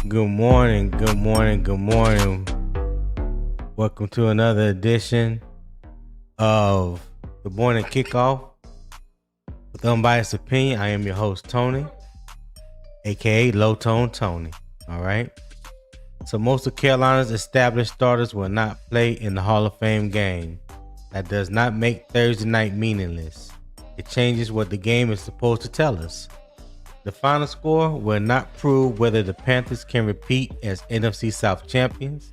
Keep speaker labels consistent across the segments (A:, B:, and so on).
A: Good morning, good morning, good morning. Welcome to another edition of the Morning Kickoff with Unbiased Opinion. I am your host, Tony, aka Low Tone Tony. All right. So most of Carolina's established starters will not play in the Hall of Fame game. That does not make Thursday night meaningless. It changes what the game is supposed to tell us. The final score will not prove whether the Panthers can repeat as NFC South champions.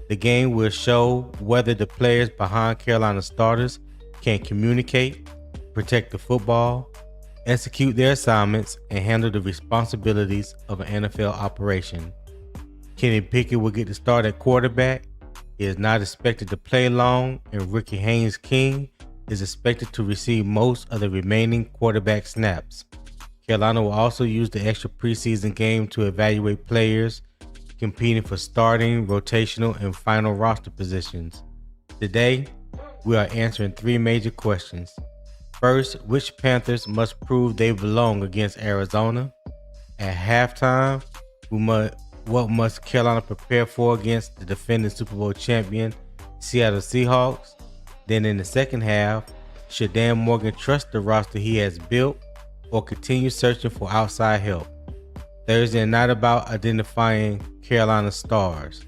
A: The game will show whether the players behind Carolina starters can communicate, protect the football, execute their assignments, and handle the responsibilities of an NFL operation. Kenny Pickett will get the start at quarterback. He is not expected to play long, and Ricky Haynes-King is expected to receive most of the remaining quarterback snaps. Carolina will also use the extra preseason game to evaluate players competing for starting, rotational, and final roster positions. Today, we are answering three major questions. First, which Panthers must prove they belong against Arizona? At halftime, what must Carolina prepare for against the defending Super Bowl champion Seattle Seahawks? Then in the second half, should Dan Morgan trust the roster he has built or continue searching for outside help? Thursday is not about identifying Carolina stars.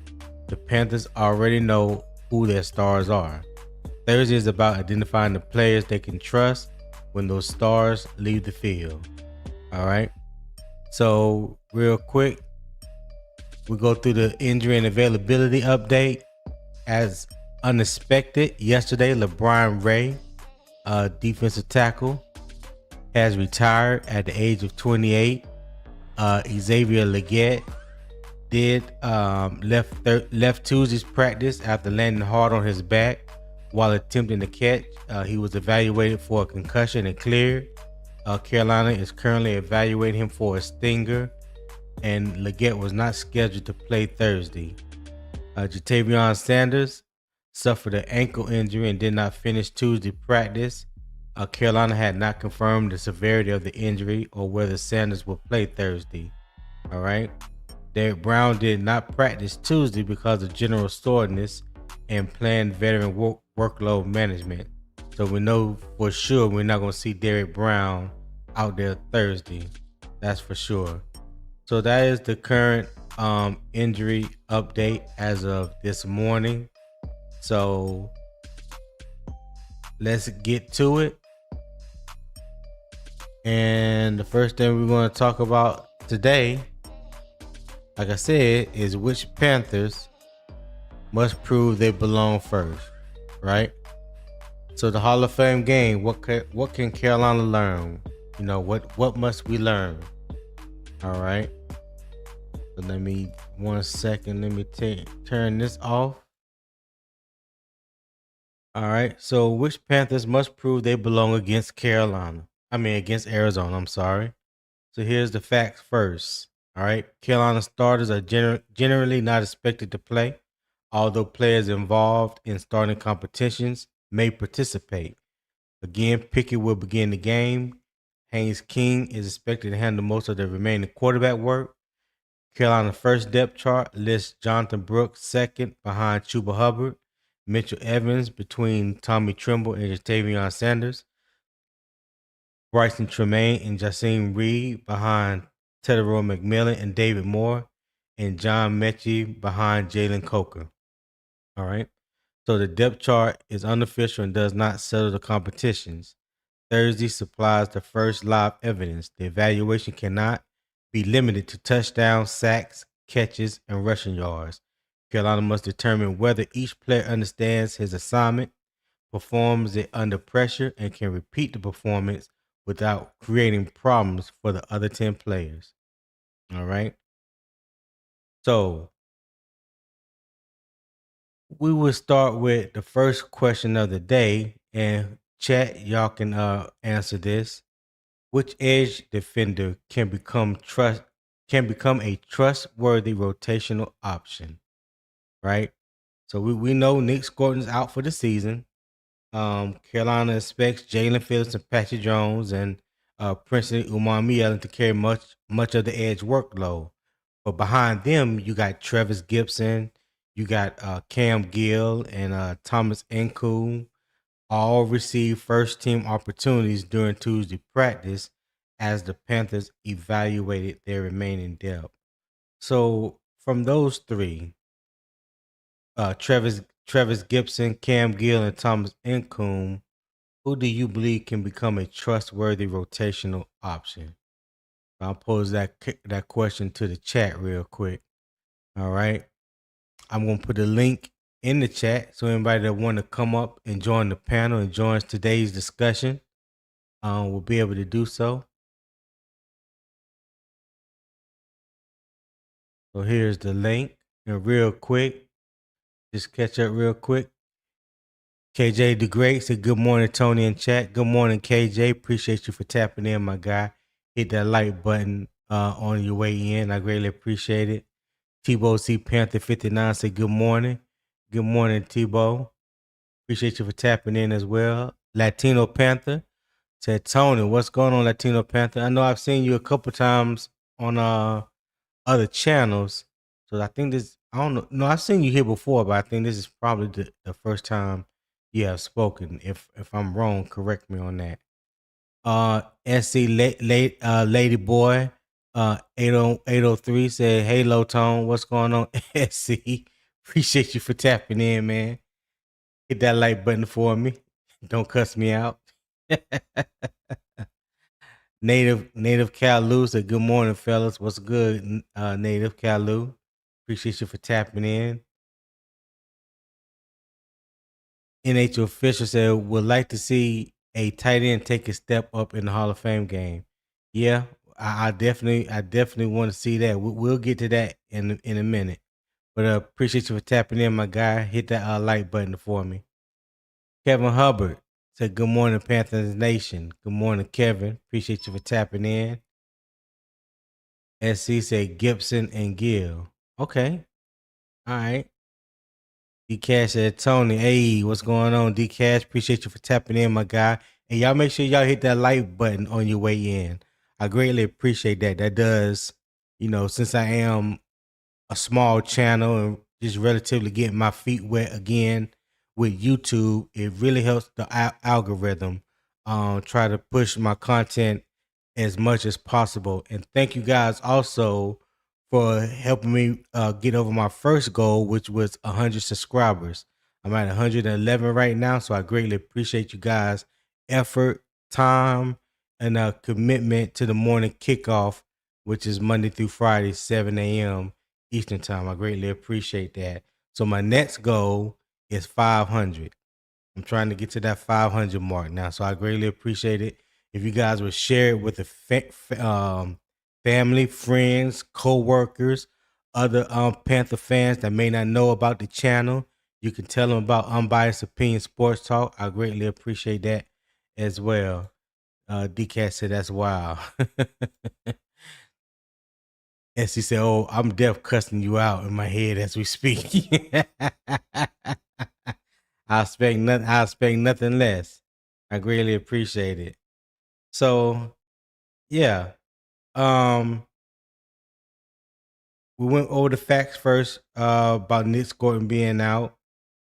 A: The Panthers already know who their stars are. Thursday is about identifying the players they can trust when those stars leave the field. All right. So real quick, we go through the injury and availability update. As unexpected, yesterday, LeBron Ray, defensive tackle, has retired at the age of 28. Xavier Legette left Tuesday's practice after landing hard on his back while attempting to catch. He was evaluated for a concussion and cleared. Carolina is currently evaluating him for a stinger, and Legette was not scheduled to play Thursday. Jatavion Sanders suffered an ankle injury and did not finish Tuesday practice. Carolina had not confirmed the severity of the injury or whether Sanders will play Thursday. All right. Derek Brown did not practice Tuesday because of general soreness and planned veteran workload management. So we know for sure we're not going to see Derek Brown out there Thursday. That's for sure. So that is the current injury update as of this morning. So let's get to it. And the first thing we're going to talk about today, like I said, is which Panthers must prove they belong first, right? So the Hall of Fame game, what can Carolina learn? You know, what must we learn? All right. So let me turn this off. All right. So which Panthers must prove they belong against against Arizona, I'm sorry. So here's the facts first. All right. Carolina starters are generally not expected to play, although players involved in starting competitions may participate. Again, Pickett will begin the game. Haynes-King is expected to handle most of the remaining quarterback work. Carolina's first depth chart lists Jonathon Brooks second behind Chuba Hubbard, Mitchell Evans between Tommy Tremble and Jatavion Sanders, Bryson Tremaine and Jason Reed behind Tedero McMillan and David Moore, and John Mechie behind Jalen Coker. All right. So the depth chart is unofficial and does not settle the competitions. Thursday supplies the first live evidence. The evaluation cannot be limited to touchdowns, sacks, catches, and rushing yards. Carolina must determine whether each player understands his assignment, performs it under pressure, and can repeat the performance without creating problems for the other 10 players. All right. So we will start with the first question of the day, and chat, y'all can answer this. Which edge defender can become a trustworthy rotational option? Right. So we know Nick Gordon's out for the season. Carolina expects Jalen Phillips and Patrick Jones and Princeton Umamiela to carry much of the edge workload. But behind them, you got Travis Gibson, you got Cam Gill, and Thomas Nku. All received first-team opportunities during Tuesday practice as the Panthers evaluated their remaining depth. So from those three, Travis Gibson, Cam Gill, and Thomas Nku, who do you believe can become a trustworthy rotational option? I'll pose that question to the chat real quick. All right. I'm going to put a link in the chat so anybody that want to come up and join the panel and join today's discussion will be able to do so. So here's the link. And real quick, just catch up real quick. KJ the Great said, good morning, Tony in chat. Good morning, KJ. Appreciate you for tapping in, my guy. Hit that like button on your way in. I greatly appreciate it. Tebow C. Panther 59 said, good morning. Good morning, Tebow. Appreciate you for tapping in as well. Latino Panther said, Tony, what's going on, Latino Panther? I know I've seen you a couple times on other channels. So I think this, I don't know. No, I've seen you here before, but I think this is probably the first time you have spoken. If I'm wrong, correct me on that. SC Lady Boy 803 said, hey Low Tone, what's going on? SC, appreciate you for tapping in, man. Hit that like button for me. Don't cuss me out. Native Kalu said, good morning, fellas. What's good, Native Kalu? Appreciate you for tapping in. NH Official said, would like to see a tight end take a step up in the Hall of Fame game. Yeah, I definitely want to see that. We'll get to that in a minute. But appreciate you for tapping in, my guy. Hit that like button for me. Kevin Hubbard said, good morning, Panthers Nation. Good morning, Kevin. Appreciate you for tapping in. SC said Gibson and Gill. Okay. All right. D-Cash said, Tony, hey, what's going on, D-Cash? Appreciate you for tapping in, my guy. And y'all make sure y'all hit that like button on your way in. I greatly appreciate that. That does, since I am a small channel and just relatively getting my feet wet again with YouTube, it really helps the algorithm try to push my content as much as possible. And thank you guys also for helping me get over my first goal, which was 100 subscribers. I'm at 111 right now, so I greatly appreciate you guys' effort, time, and commitment to the morning kickoff, which is Monday through Friday, 7 a.m. Eastern time. I greatly appreciate that. So my next goal is 500. I'm trying to get to that 500 mark now, so I greatly appreciate it. If you guys would share it with the family, friends, co-workers, other Panther fans that may not know about the channel, you can tell them about Unbiased Opinion Sports Talk. I greatly appreciate that as well. DCAT said that's wild. And she said, oh, I'm deaf cussing you out in my head as we speak. I expect nothing less. I greatly appreciate it. So, yeah. We went over the facts first about Nick Gordon being out.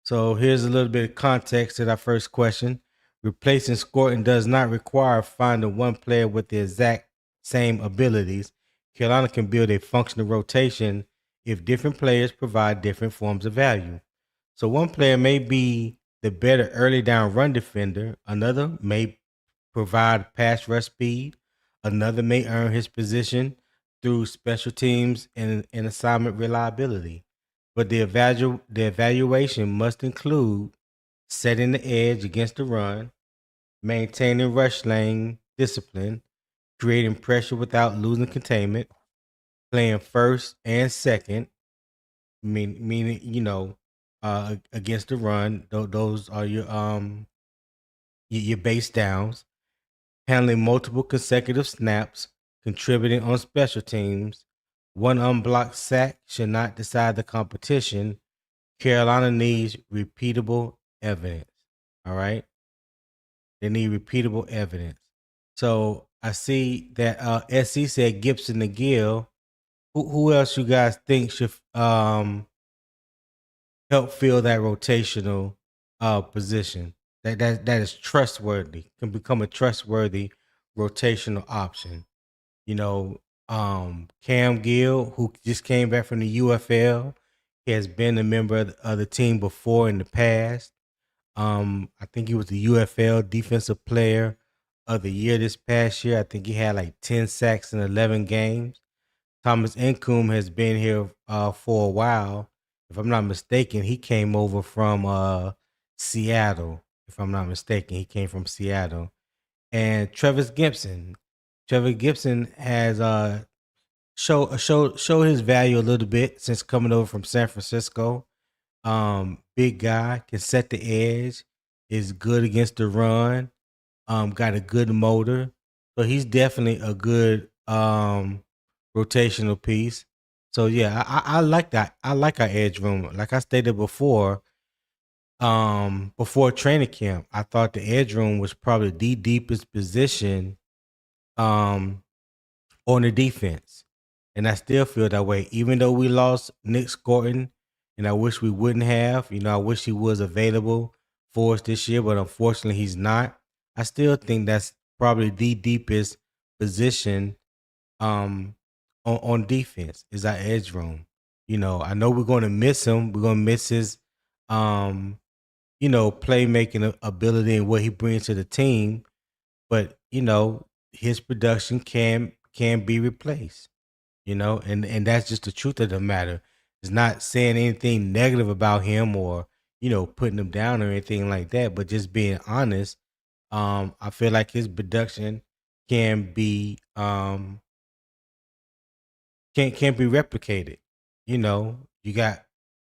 A: So here's a little bit of context to that first question. Replacing Scorton does not require finding one player with the exact same abilities. Carolina can build a functional rotation if different players provide different forms of value. So one player may be the better early down run defender. Another may provide pass rush speed. Another may earn his position through special teams and assignment reliability. But the evaluation must include setting the edge against the run, maintaining rush lane discipline, creating pressure without losing containment, playing first and second, meaning against the run. Those are your base downs. Handling multiple consecutive snaps, contributing on special teams. One unblocked sack should not decide the competition. Carolina needs repeatable evidence. All right. They need repeatable evidence. So I see that SC said Gibson to Gill. who else you guys think should help fill that rotational position that is trustworthy, can become a trustworthy rotational option? You know, Cam Gill, who just came back from the UFL, he has been a member of the team before in the past. I think he was the UFL Defensive Player of the Year this past year. I think he had like 10 sacks in 11 games. Thomas Incoom has been here for a while. If I'm not mistaken, he came over from Seattle. If I'm not mistaken, he came from Seattle. And Travis Gibson. Trevor Gibson has show his value a little bit since coming over from San Francisco. Big guy, can set the edge, is good against the run, got a good motor. So he's definitely a good rotational piece. So yeah, I like that. I like our edge room. Like I stated before training camp, I thought the edge room was probably the deepest position um on the defense. And I still feel that way. Even though we lost Nick Scorton, and I wish we wouldn't have, I wish he was available for us this year, but unfortunately he's not. I still think that's probably the deepest position on defense is our edge room. I know we're gonna miss him. We're gonna miss his playmaking ability and what he brings to the team. But his production can be replaced. And that's just the truth of the matter. It's not saying anything negative about him or putting him down or anything like that, but just being honest. I feel like his production can be can't be replicated. You got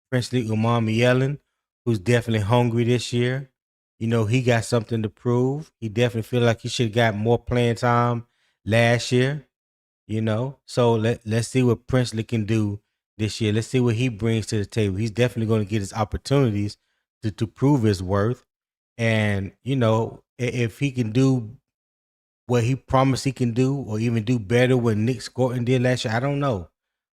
A: Princely Umami Yellen, who's definitely hungry this year. He got something to prove. He definitely feel like he should have got more playing time last year. So let's see what Princely can do this year. Let's see what he brings to the table. He's definitely going to get his opportunities to prove his worth. And if he can do what he promised he can do, or even do better what Nick Scorton did last year, I don't know.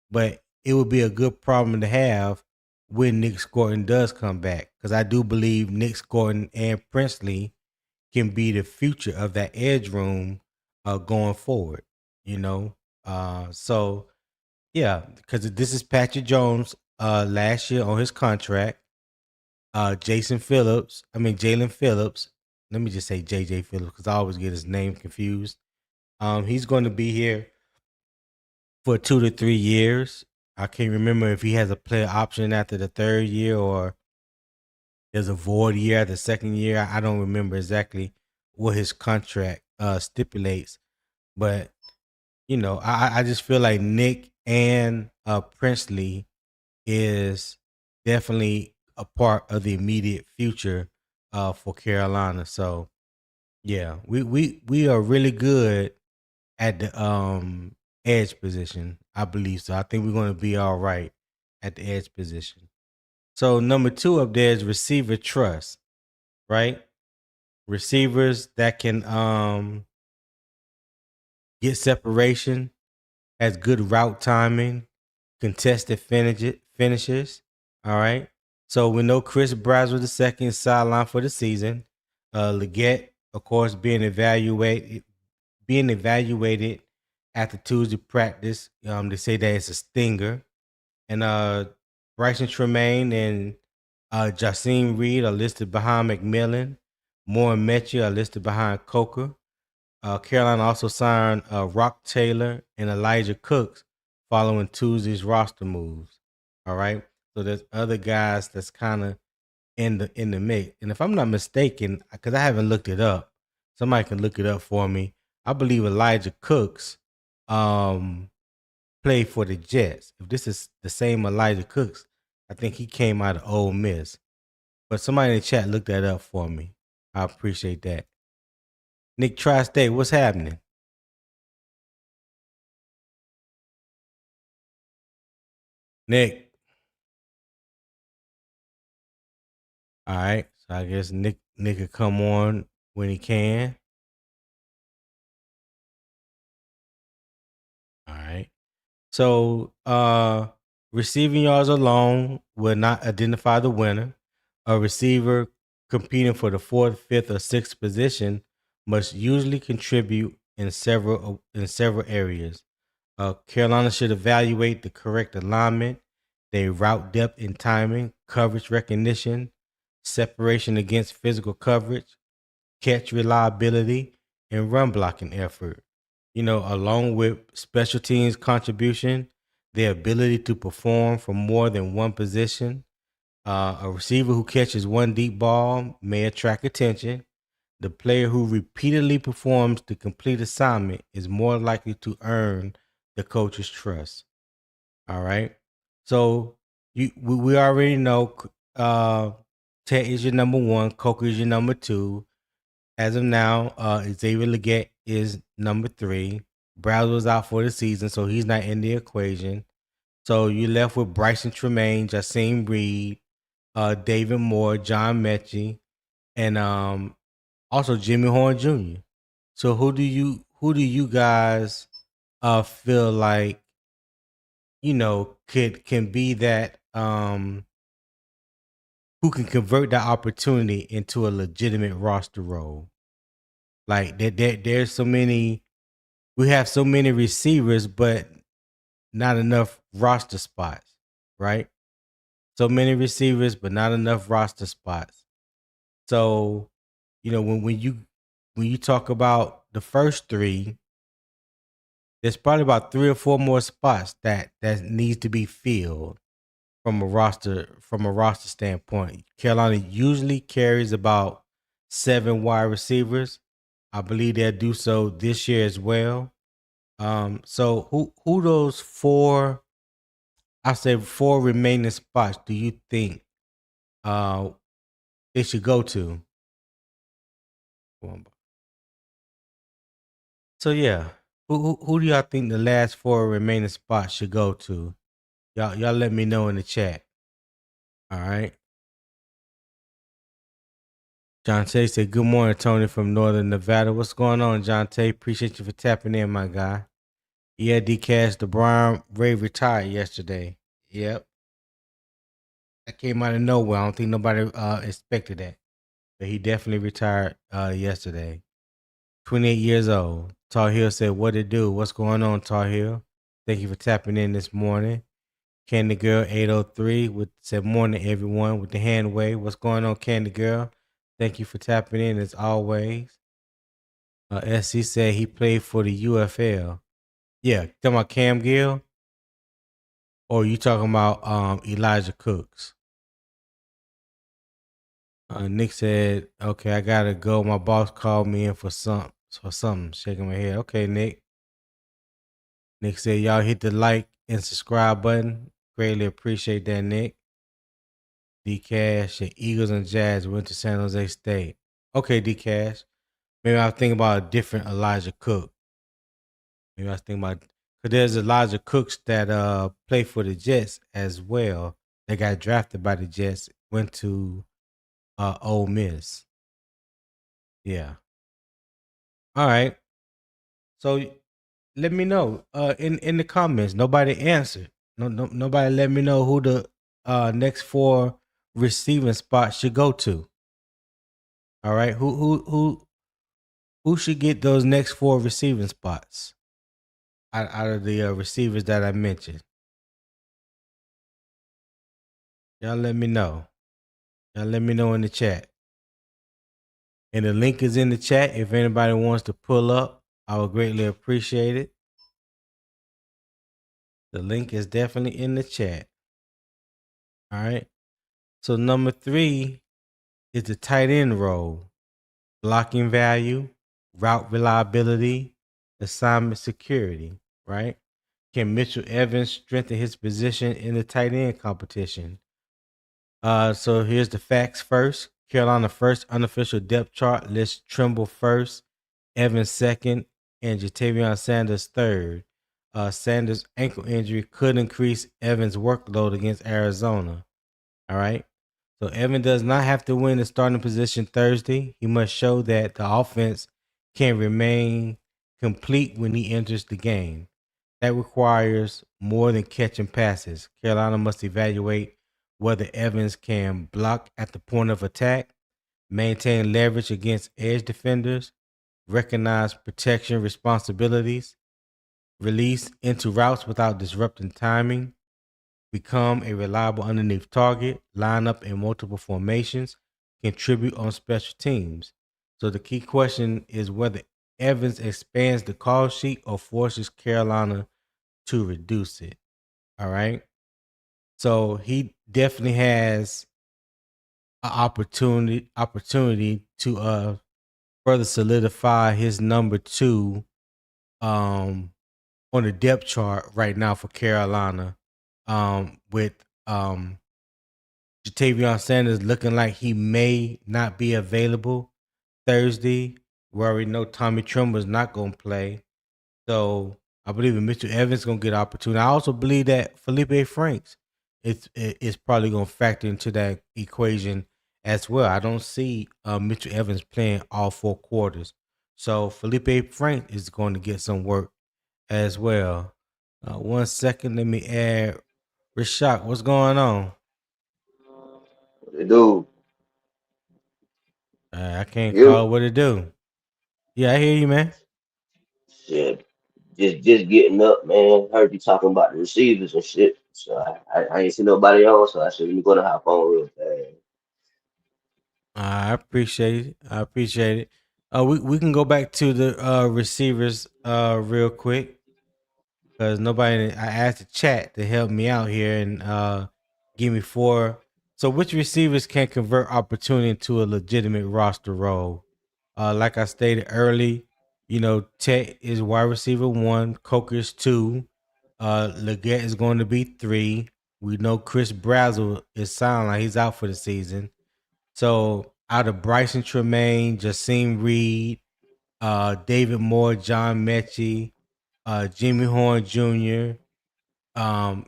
A: But it would be a good problem to have when Nick Scorton does come back, because I do believe Nick Scorton and Princely can be the future of that edge room going forward. So yeah, because this is Patrick Jones last year on his contract. Jalen Phillips. Let me just say JJ Phillips because I always get his name confused. He's going to be here for 2 to 3 years. I can't remember if he has a player option after the third year or there's a void year at the second year. I don't remember exactly what his contract stipulates, but I just feel like Nick and Princely is definitely a part of the immediate future for Carolina. So yeah, we are really good at the edge position. I believe so. I think we're going to be all right at the edge position. So number 2 up there is receiver trust, right? Receivers that can get separation, has good route timing, contested finishes. All right. So we know Chris Bradshaw the second sideline for the season. Leggett, of course, being evaluated after Tuesday practice. They say that it's a stinger. And Bryson Tremaine and Jasim Reed are listed behind McMillan. Moore and Mechie are listed behind Coker. Carolina also signed Rock Taylor and Elijah Cooks following Tuesday's roster moves. All right. So there's other guys that's kind of in the mix. And if I'm not mistaken, because I haven't looked it up, somebody can look it up for me. I believe Elijah Cooks played for the Jets. If this is the same Elijah Cooks, I think he came out of Ole Miss. But somebody in the chat look that up for me. I appreciate that. Nick Tri-State, what's happening? Nick. All right. So I guess Nick could come on when he can. All right. So receiving yards alone will not identify the winner. A receiver competing for the fourth, fifth, or sixth position must usually contribute in several areas. Carolina should evaluate the correct alignment, their route depth and timing, coverage recognition, separation against physical coverage, catch reliability, and run blocking effort. Along with special teams contribution, their ability to perform from more than one position. A receiver who catches one deep ball may attract attention. The player who repeatedly performs the complete assignment is more likely to earn the coach's trust. All right. So we already know Ted is your number one, Coker is your number two. As of now, Xavier Legette is number three. Browse was out for the season, so he's not in the equation. So you left with Bryson Tremaine, Jasim Reed, David Moore, John Mechie, and also Jimmy Horn Jr. So who do you guys feel like can be that who can convert that opportunity into a legitimate roster role? Like there's so many, we have so many receivers, but not enough roster spots, right? So many receivers, but not enough roster spots. So, when you talk about the first three, there's probably about 3 or 4 more spots that needs to be filled from a roster standpoint. Carolina usually carries about 7 wide receivers. I believe they'll do so this year as well. So who those four? I say 4 remaining spots. Do you think they should go to? So yeah, who do y'all think the last 4 remaining spots should go to? Y'all let me know in the chat. All right. John Tay said, "Good morning, Tony from Northern Nevada. What's going on, John Tay? Appreciate you for tapping in, my guy." Yeah, D Cash, the Brown Ray retired yesterday. Yep, that came out of nowhere. I don't think nobody expected that, but he definitely retired yesterday. 28 years old. Tar Heel said, "What it do? What's going on, Tar Heel? Thank you for tapping in this morning." Candy Girl 803 said, "Morning, everyone," with the hand wave. What's going on, Candy Girl? Thank you for tapping in as always. SC said he played for the UFL. Yeah, talking about Cam Gill? Or you talking about Elijah Cooks? Nick said, "Okay, I gotta go. My boss called me in for something." Shaking my head. Okay, Nick. Nick said, "Y'all hit the like and subscribe button. Greatly appreciate that, Nick." D Cash and Eagles and Jazz went to San Jose State. Okay, D Cash. Maybe I was thinking about a different Elijah Cook. Maybe I was thinking about, because there's Elijah Cooks that play for the Jets as well. They got drafted by the Jets, went to Ole Miss. Yeah. All right. So let me know in the comments. Nobody answered. Nobody let me know who the next 4 receiving spots should go to. All right. Who should get those next 4 receiving spots out of the receivers that I mentioned? Y'all let me know. Y'all let me know in the chat. And the link is in the chat. If anybody wants to pull up, I would greatly appreciate it. The link is definitely in the chat. All right. So number 3 is the tight end role. Blocking value, route reliability, assignment security, right? Can Mitchell Evans strengthen his position in the tight end competition? So here's the facts first. Carolina first unofficial depth chart lists Trimble first, Evans second, and Jatavion Sanders third. Sanders' ankle injury could increase Evans' workload against Arizona. All right. So Evan does not have to win the starting position Thursday. He must show that the offense can remain complete when he enters the game. That requires more than catching passes. Carolina must evaluate whether Evans can block at the point of attack, maintain leverage against edge defenders, recognize protection responsibilities, release into routes without disrupting timing, become a reliable underneath target, line up in multiple formations, contribute on special teams. So the key question is whether Evans expands the call sheet or forces Carolina to reduce it. All right. So he definitely has an opportunity to further solidify his number two um on the depth chart right now for Carolina. With Jatavion Sanders looking like he may not be available Thursday. We already know Tommy Tremble is not going to play. So I believe Mitchell Evans is going to get an opportunity. I also believe that Felipe Franks is probably going to factor into that equation as well. I don't see Mitchell Evans playing all 4 quarters. So Felipe Franks is going to get some work as well. 1 second, let me add Rashak. What's going on?
B: Dude,
A: I can't
B: you
A: call it what it do. Yeah, I hear you, man.
B: shit, just getting up, man. Heard you talking about the receivers and shit. So I ain't see nobody else, so I said let me go to hop on real fast.
A: I appreciate it. I appreciate it. We can go back to the receivers real quick because nobody. I asked the chat to help me out here and give me 4. So, which receivers can convert opportunity into a legitimate roster role? Like I stated early, Tech is wide receiver 1, Coker's 2, Leggett is going to be 3. We know Chris Brazzle is sound like he's out for the season. So out of Bryson Tremaine, Jasim Reed, David Moore, John Mechie, Jimmy Horn Jr. Um,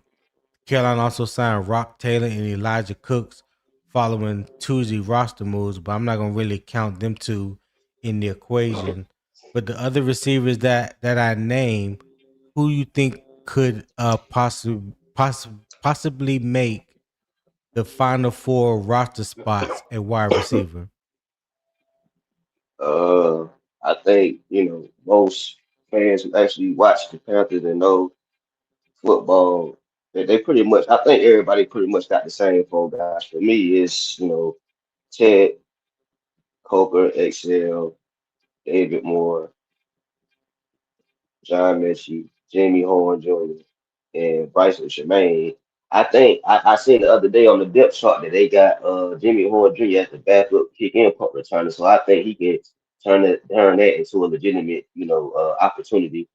A: Carolina also signed Rock Taylor and Elijah Cooks following Tuesday roster moves, but I'm not gonna really count them two in the equation. But the other receivers that I name, who you think could possibly make the final 4 roster spots at wide receiver?
B: Uh, I think most fans who actually watch the Panthers and know football, they pretty much. I think everybody pretty much got the same 4 guys. For me, it's Ted, Coker, XL, David Moore, John Mechie, Jamie Horn Jr., and Bryson Tremaine. I think I seen the other day on the depth chart that they got Jimmy Horn Jr. as the backup kick in punt returner. So I think he can turn that into a legitimate, opportunity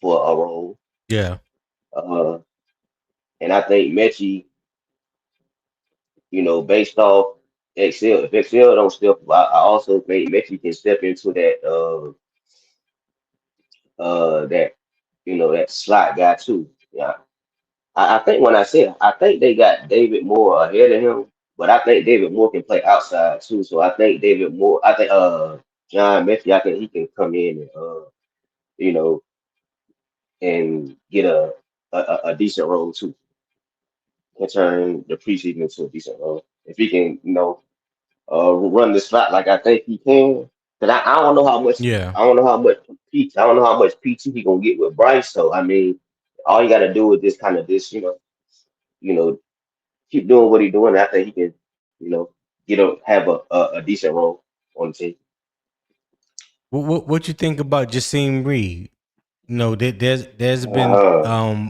B: for a role.
A: Yeah.
B: Uh, and I think Mechie, based off Excel, if Excel don't step, I also think Mechie can step into that that slot guy too. Yeah, I think when I think they got David Moore ahead of him, but I think David Moore can play outside too. So I think David Moore, I think John Mechie, I think he can come in and you know and get a decent role too. Can turn the preseason into a decent role if he can, run the slot like I think he can. Cause I don't know how much
A: Yeah.
B: I don't know how much I don't know how much PT he gonna get with Bryce. So I mean, all you got to do is just kind of this, you know, keep doing what he's doing. I think he can, have a decent role on the team.
A: What you think about Jasim Reed? There's been
B: Uh,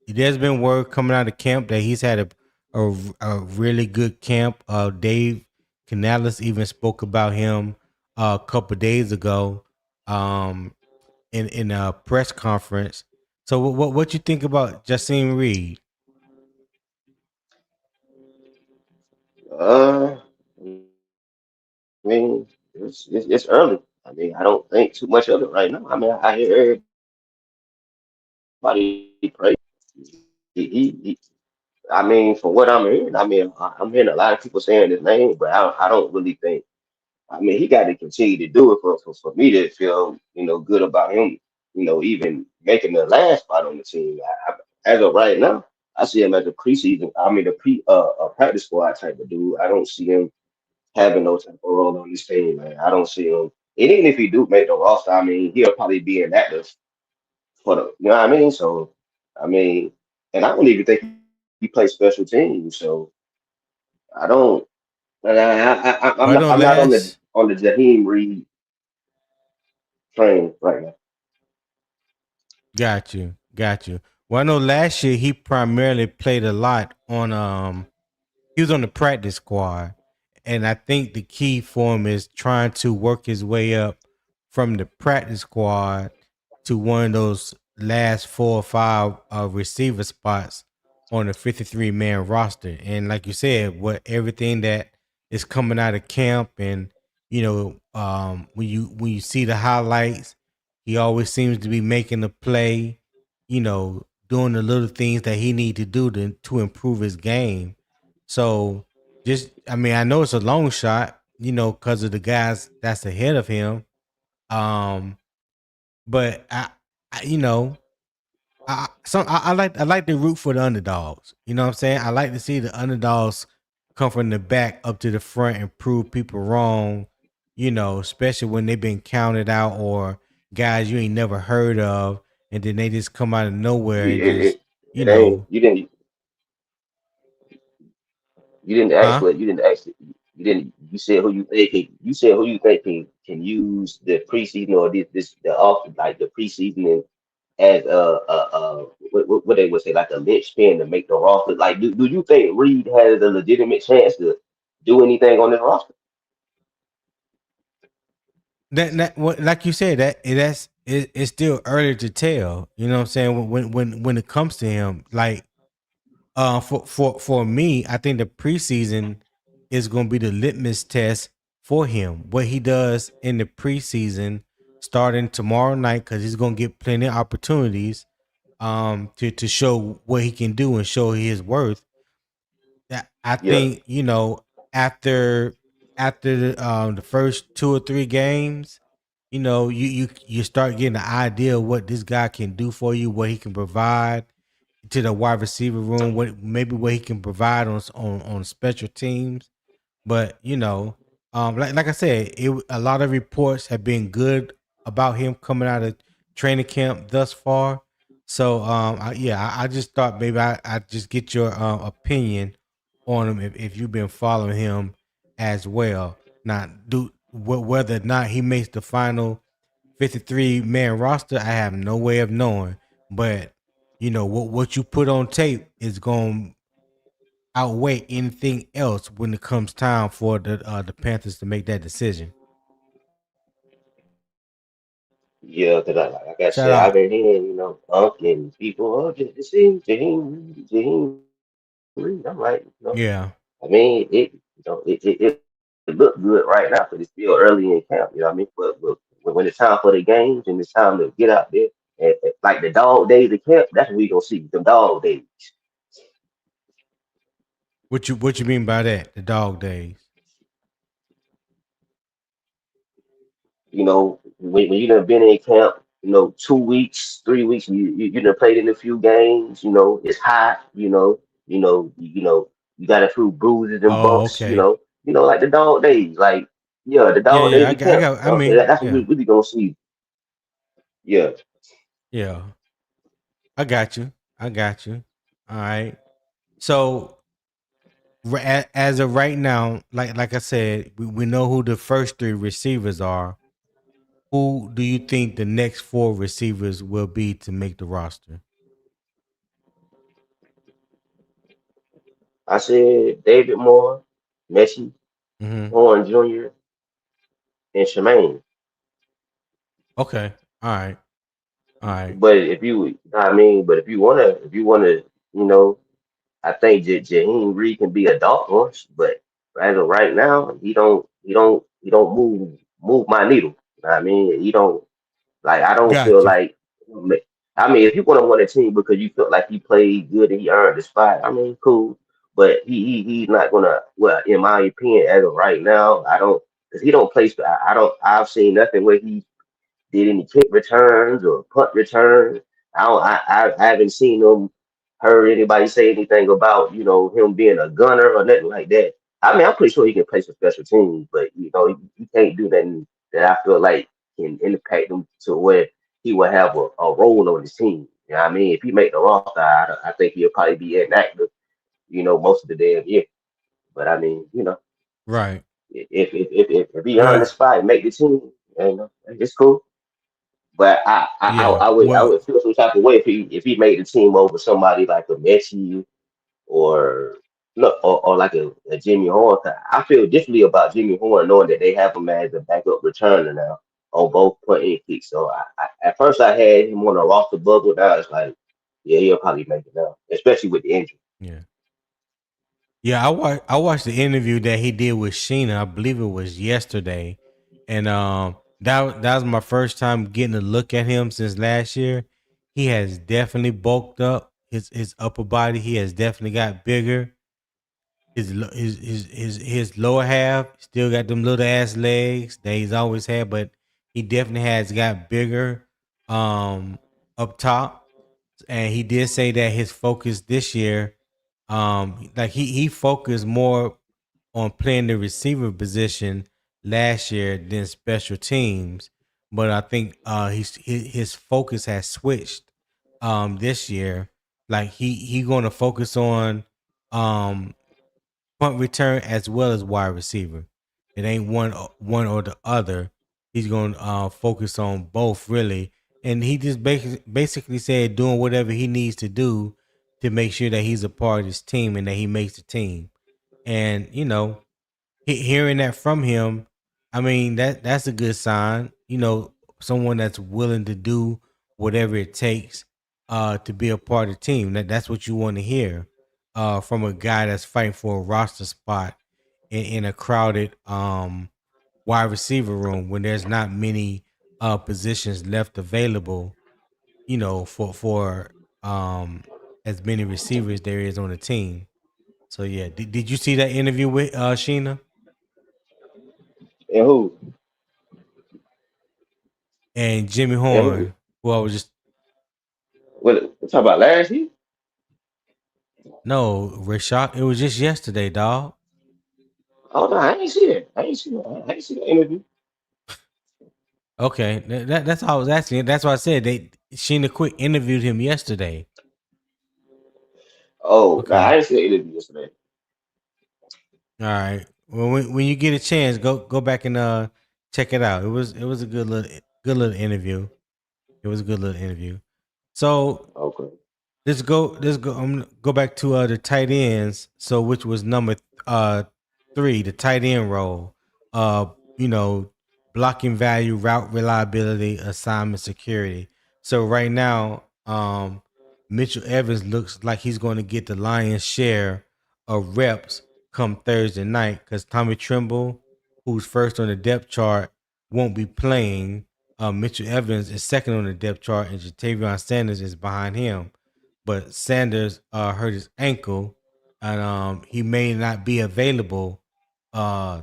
A: there's been word coming out of camp that he's had a really good camp. Dave Canales even spoke about him a couple days ago in a press conference. So what you think about Jasim Reed?
B: I mean, it's early. I mean, I don't think too much of it right now. I mean, I hear everybody praise. He I mean, from what I'm hearing, I mean, I'm hearing a lot of people saying his name, but I don't really think. I mean, he got to continue to do it for me to feel, good about him. even making the last spot on the team. As of right now, I see him as a preseason. I mean, a practice squad type of dude. I don't see him having no type of role on this team, man. I don't see him. And even if he do make the roster, I mean, he'll probably be inactive for the, you know what I mean? So, I mean, and I don't even think he plays special teams. So I don't. I'm
A: Well,
B: not.
A: I
B: I'm
A: know
B: not
A: last
B: on the Jaheim Reed train right now.
A: got you. Well, I know last year he primarily played a lot on he was on the practice squad, and I think the key for him is trying to work his way up from the practice squad to one of those last 4 or 5 receiver spots on the 53-man roster. And like you said, what everything that is coming out of camp, and when you see the highlights, he always seems to be making a play. Doing the little things that he need to do to improve his game. So just, I mean, I know it's a long shot, because of the guys that's ahead of him. Um, but I you know, I like to root for the underdogs. You know what I'm saying? I like to see the underdogs come from the back up to the front and prove people wrong. Especially when they've been counted out or guys you ain't never heard of, and then they just come out of nowhere and
B: It,
A: just,
B: it,
A: you
B: it ain't.
A: know,
B: You didn't ask,
A: huh?
B: but you didn't ask. You didn't. You said who you think. You said who you think can use the preseason or this the off like the preseason and as what they would say like a linchpin to make the roster. Like, do you think Reed has a legitimate chance to do anything on this roster?
A: That what, like you said, it's still early to tell. You know what I'm saying? When it comes to him, like for me, I think the preseason is going to be the litmus test for him. What he does in the preseason, starting tomorrow night, because he's going to get plenty of opportunities to show what he can do and show his worth. I
B: Yeah,
A: think after the first 2 or 3 games, you start getting the idea of what this guy can do for you, what he can provide to the wide receiver room, what he can provide on special teams. But like I said, a lot of reports have been good about him coming out of training camp thus far. So I just thought maybe I just get your opinion on him if you've been following him as well. Now, whether or not he makes the final 53-man roster, I have no way of knowing. But what you put on tape is going to outweigh anything else when it comes time for the Panthers to make that decision.
B: yeah. Cause like I
A: Shout
B: said, I've
A: out,
B: been hearing Unc and people. Oh, just see Jaheim Reed. I'm like, I
A: yeah.
B: mean, it looked good right now, but it's still early in camp. You know what I mean? But when it's time for the games and it's time to get out there, like the dog days of camp, that's what we gonna see. The dog days.
A: What you mean by that? The dog days.
B: When you done been in camp, 2 weeks, 3 weeks, you done played in a few games. It's hot. You got a few bruises and
A: Oh,
B: bumps.
A: okay.
B: Like the dog days, like yeah, the
A: Yeah,
B: dog
A: yeah.
B: days
A: I
B: of
A: got. I
B: camp.
A: got. I
B: And
A: mean,
B: that's what we
A: yeah,
B: really gonna see. Yeah,
A: yeah. I got you. I got you. All right. So as of right now, like I said, we know who the first 3 receivers are. Who do you think the next 4 receivers will be to make the roster?
B: I said David Moore, Messi,
A: Hmm.
B: Horn Jr., and Shemaine.
A: Okay. All right. All right.
B: But if you, I mean, but if you wanna, you know. I think Jaheim Reed can be a dark horse, but as of right now, he don't move my needle. You know what I mean, he don't like. I don't feel
A: Got you.
B: like. I mean, if you want to win a team because you feel like he played good and he earned the spot, I mean, cool. But he's not gonna. Well, in my opinion, as of right now, I don't because he don't play. I don't. I've seen nothing where he did any kick returns or punt returns. I haven't seen him heard anybody say anything about him being a gunner or nothing like that. I mean, I'm pretty sure he can play some special teams, but you can't do that. That I feel like can impact him to where he will have a role on his team. You know what I mean? If he make the roster, I think he'll probably be inactive, most of the damn year. But I mean,
A: Right.
B: if he earned the
A: Well,
B: spot and make the team, it's cool. But
A: yeah.
B: I
A: Well,
B: would feel some type of way if he made the team over somebody like a Messi or look or like a Jimmy Horn. I feel differently about Jimmy Horn knowing that they have him as a backup returner now on both punt and kick. So at first I had him on a roster bubble. Now it's like, yeah, he'll probably make it now, especially with the injury.
A: yeah. Yeah, I watched the interview that he did with Sheena. I believe it was yesterday, and that was my first time getting a look at him since last year. He has definitely bulked up his upper body. He has definitely got bigger. His lower half still got them little ass legs that he's always had, but he definitely has got bigger um up top. And he did say that his focus this year, like he focused more on playing the receiver position last year than special teams. But I think his focus has switched this year. Like he going to focus on um punt return as well as wide receiver. It ain't one or the other. He's going to focus on both really, and he just basically said doing whatever he needs to do to make sure that he's a part of his team and that he makes the team. And hearing that from him, I mean that's a good sign. Someone that's willing to do whatever it takes to be a part of the team. That's what you want to hear from a guy that's fighting for a roster spot in a crowded wide receiver room when there's not many positions left available. For as many receivers there is on the team. So yeah, did you see that interview with Sheena
B: And who?
A: and Jimmy
B: And who?
A: Horn? Well, I was just
B: What we talking about last year?
A: no Rashad. It was just yesterday, dog.
B: Oh no, I ain't see that. I ain't see the interview.
A: Okay, that's how I was asking. That's why I said they Sheena Quick interviewed him yesterday.
B: Oh, no,
A: Okay,
B: I ain't see the interview yesterday.
A: all right. Well, when you get a chance, go back and check it out. It was a good little interview. It was a good little interview. So
B: Okay.
A: let's go. I'm gonna go back to the tight ends. So which was number uh 3, the tight end role. Uh, you know, blocking value, route reliability, assignment security. So right now, Mitchell Evans looks like he's going to get the lion's share of reps come Thursday night because Tommy Trimble, who's first on the depth chart, won't be playing. Mitchell Evans is second on the depth chart, and Jatavion Sanders is behind him. But Sanders hurt his ankle, and he may not be available uh,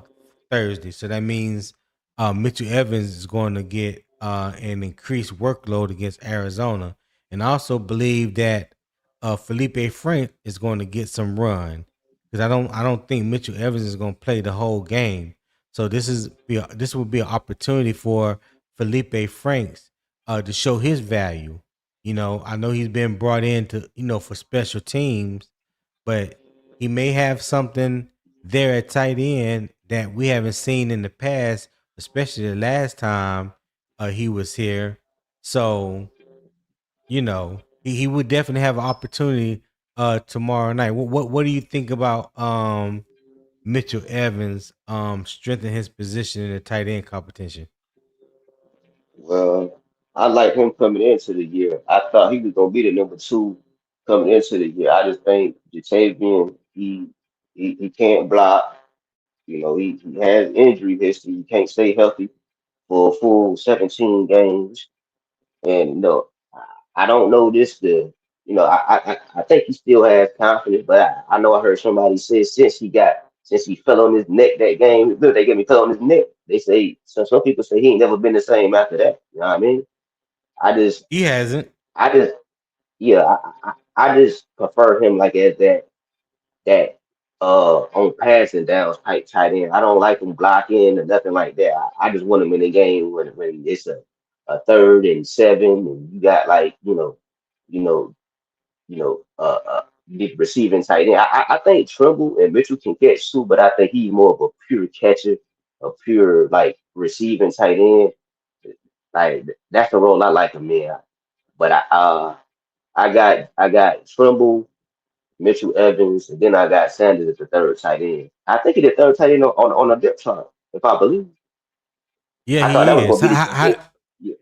A: Thursday. So that means Mitchell Evans is going to get an increased workload against Arizona, and I also believe that Felipe Frank is going to get some run because I don't think Mitchell Evans is going to play the whole game. So this will be an opportunity for Felipe Franks to show his value. I know he's been brought in to for special teams, but he may have something there at tight end that we haven't seen in the past, especially the last time he was here. So he would definitely have an opportunity tomorrow night. What do you think about Mitchell Evans strengthening his position in the tight end competition?
B: Well, I like him coming into the year. I thought he was gonna be the number two coming into the year. I just think Jatavian, he can't block. He has injury history. He can't stay healthy for a full 17 games. And I don't know this the I think he still has confidence, but I know I heard somebody say since he fell on his neck that game, look, they get me fell on his neck. they say some people say he ain't never been the same after that. You know what I mean? I just
A: He hasn't.
B: I just yeah I just prefer him like as that on passing downs type tight end. I don't like him blocking or nothing like that. I just want him in the game when it's a 3rd and 7 and you got like you know the receiving tight end. I think Trimble and Mitchell can catch too, but I think he's more of a pure catcher, a pure like receiving tight end. Like that's the role I like him in. But I got Trimble, Mitchell Evans, and then I got Sanders at the 3rd tight end. I think he the 3rd tight end on a depth chart, if I believe.
A: Yeah,
B: I thought that
A: he
B: was
A: is.
B: gonna be the case. Yeah,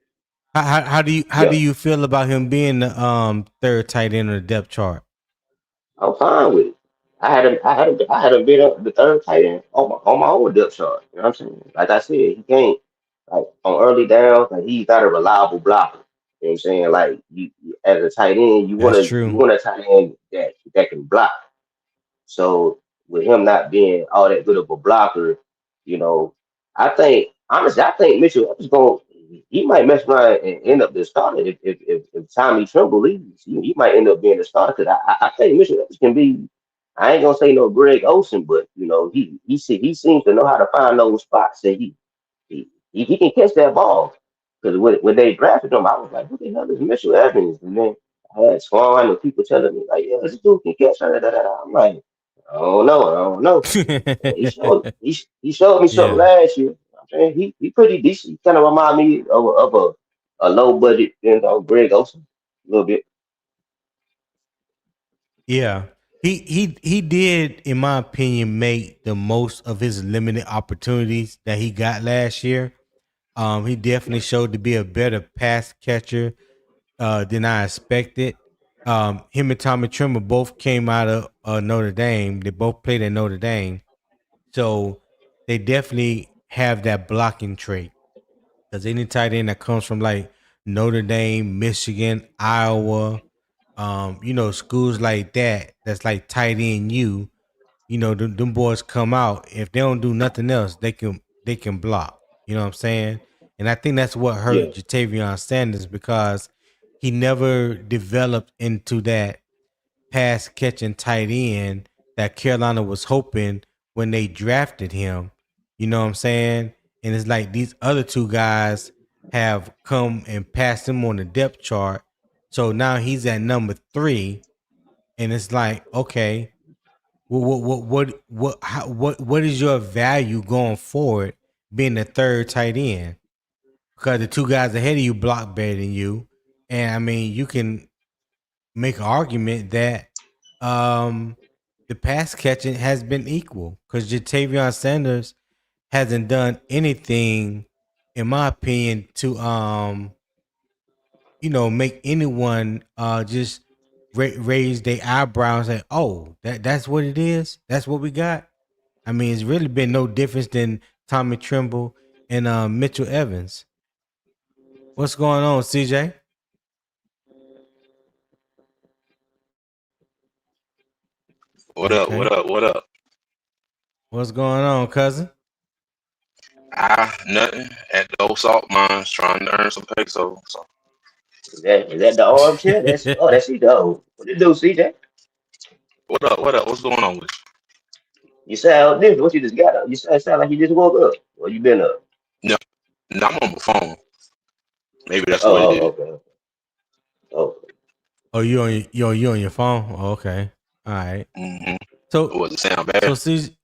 A: How do
B: yeah.
A: you feel about him being the third tight end on the depth chart?
B: I'm fine with it. I had him been up the 3rd tight end on my own depth chart. You know what I'm saying? Like I said, he can't like on early downs, like he's not a reliable blocker. You know what I'm saying? Like as a tight end, you
A: That's
B: wanna you
A: true.
B: want a tight end that can block. So with him not being all that good of a blocker, you know, I think honestly, I think Mitchell is going. He might mess around and end up the starter if Tommy Tremble leaves. He might end up being the starter because I think Mitchell Evans can be. I ain't gonna say no Greg Olson, but he seems to know how to find those spots that he can catch that ball. Because when they drafted him, I was like, who the hell is Mitchell Evans? And then I had Swan and people telling me like, yeah, this dude can catch. Da, da, da, da. I'm like, I don't know. And he showed me something
A: Yeah.
B: last year. I'm saying he pretty decent. He kind of remind me of a low budget, Greg Olson a little bit.
A: Yeah. He did, in my opinion, make the most of his limited opportunities that he got last year. He definitely showed to be a better pass catcher than I expected. Him and Tommy Trimmer both came out of Notre Dame. They both played at Notre Dame. So they definitely have that blocking trait. Because any tight end that comes from like Notre Dame, Michigan, Iowa, schools like that, that's like tight end them boys come out. If they don't do nothing else, they can block. You know what I'm saying? And I think that's what hurt
B: Yeah,
A: Jatavion Sanders because he never developed into that pass catching tight end that Carolina was hoping when they drafted him. You know what I'm saying? And it's like these other two guys have come and passed him on the depth chart. So now he's at number 3, and it's like, okay, what is your value going forward being the third tight end? Because the two guys ahead of you block better than you, and I mean you can make an argument that um, the pass catching has been equal because Jatavion Sanders hasn't done anything, in my opinion, to make anyone just raise their eyebrows and say, "Oh, that's what it is. That's what we got." I mean, it's really been no difference than Tommy Trimble and Mitchell Evans. What's going on, CJ?
C: What up? What
A: Okay.
C: up? What up?
A: What's going on, cousin?
C: Nothing at the old salt mines trying to earn some pesos. So
B: is that the armchair? That's CJ. What you do, CJ?
C: what up? What up? What's going on with
B: You sound different. What you just got up? You sound like you just woke up. Or you been up?
C: you? No, I'm on my phone. Maybe that's what it
B: Oh,
C: is.
B: okay. Oh,
A: Oh, you on your phone? Oh, okay. All right.
C: Mm-hmm.
A: So
C: Was it sound
A: so
C: bad?
A: see,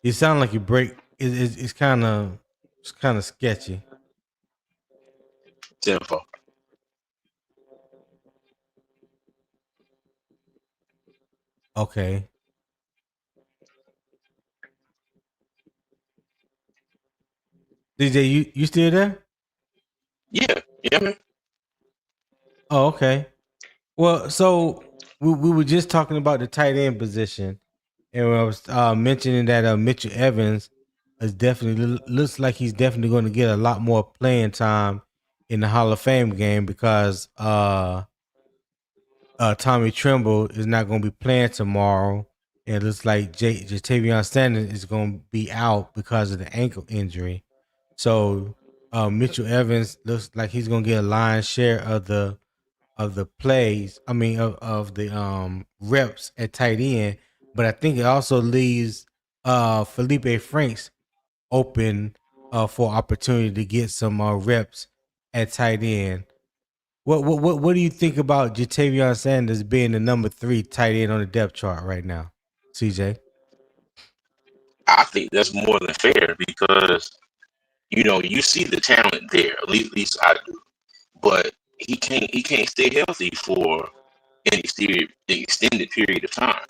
A: you sound like you break. It's kind of sketchy.
C: Tenfold.
A: Okay. DJ, you still there?
C: Yeah, yeah, man.
A: Oh, okay. Well, so we were just talking about the tight end position, and I was mentioning that Mitchell Evans is definitely looks like he's definitely going to get a lot more playing time in the Hall of Fame game because Tommy Tremble is not going to be playing tomorrow, And it looks like Jatavion Sanders is going to be out because of the ankle injury. So Mitchell Evans looks like he's going to get a lion's share of the plays. I mean, of the reps at tight end. But I think it also leaves Felipe Franks open for opportunity to get some reps at tight end. What do you think about Jatavion Sanders being the number 3 tight end on the depth chart right now, CJ?
C: I think that's more than fair because you see the talent there. At least I do, but he can't stay healthy for an extended period of time.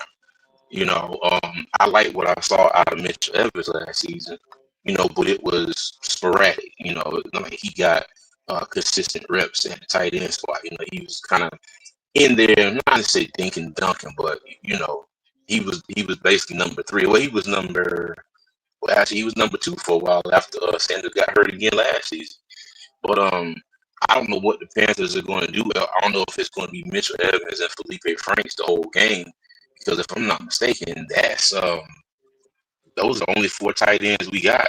C: I like what I saw out of Mitchell Evans last season. But it was sporadic. Like he got consistent reps at the tight end spot. He was kind of in there, not to say thinking dunking, but he was basically number 3. Well, he was actually he was number 2 for a while after Sanders got hurt again last season. But I don't know what the Panthers are going to do. I don't know if it's going to be Mitchell Evans and Felipe Franks the whole game, because if I'm not mistaken, that's those are only 4 tight ends we got,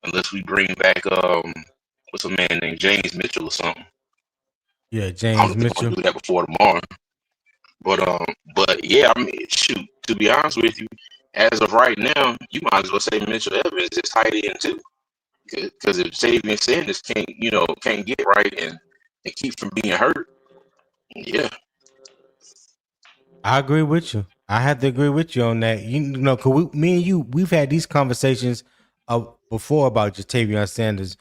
C: unless we bring back what's a man named James Mitchell or something.
A: Yeah,
C: I don't
A: James
C: know if they're going
A: Mitchell.
C: to do that before tomorrow. But yeah, I mean, shoot. To be honest with you, as of right now, you might as well say Mitchell Evans is tight end too, because if Xavier Sanders can't get right and keep from being hurt, yeah.
A: I agree with you. I have to agree with you on that. Cause me and you, we've had these conversations before about Jatavion Sanders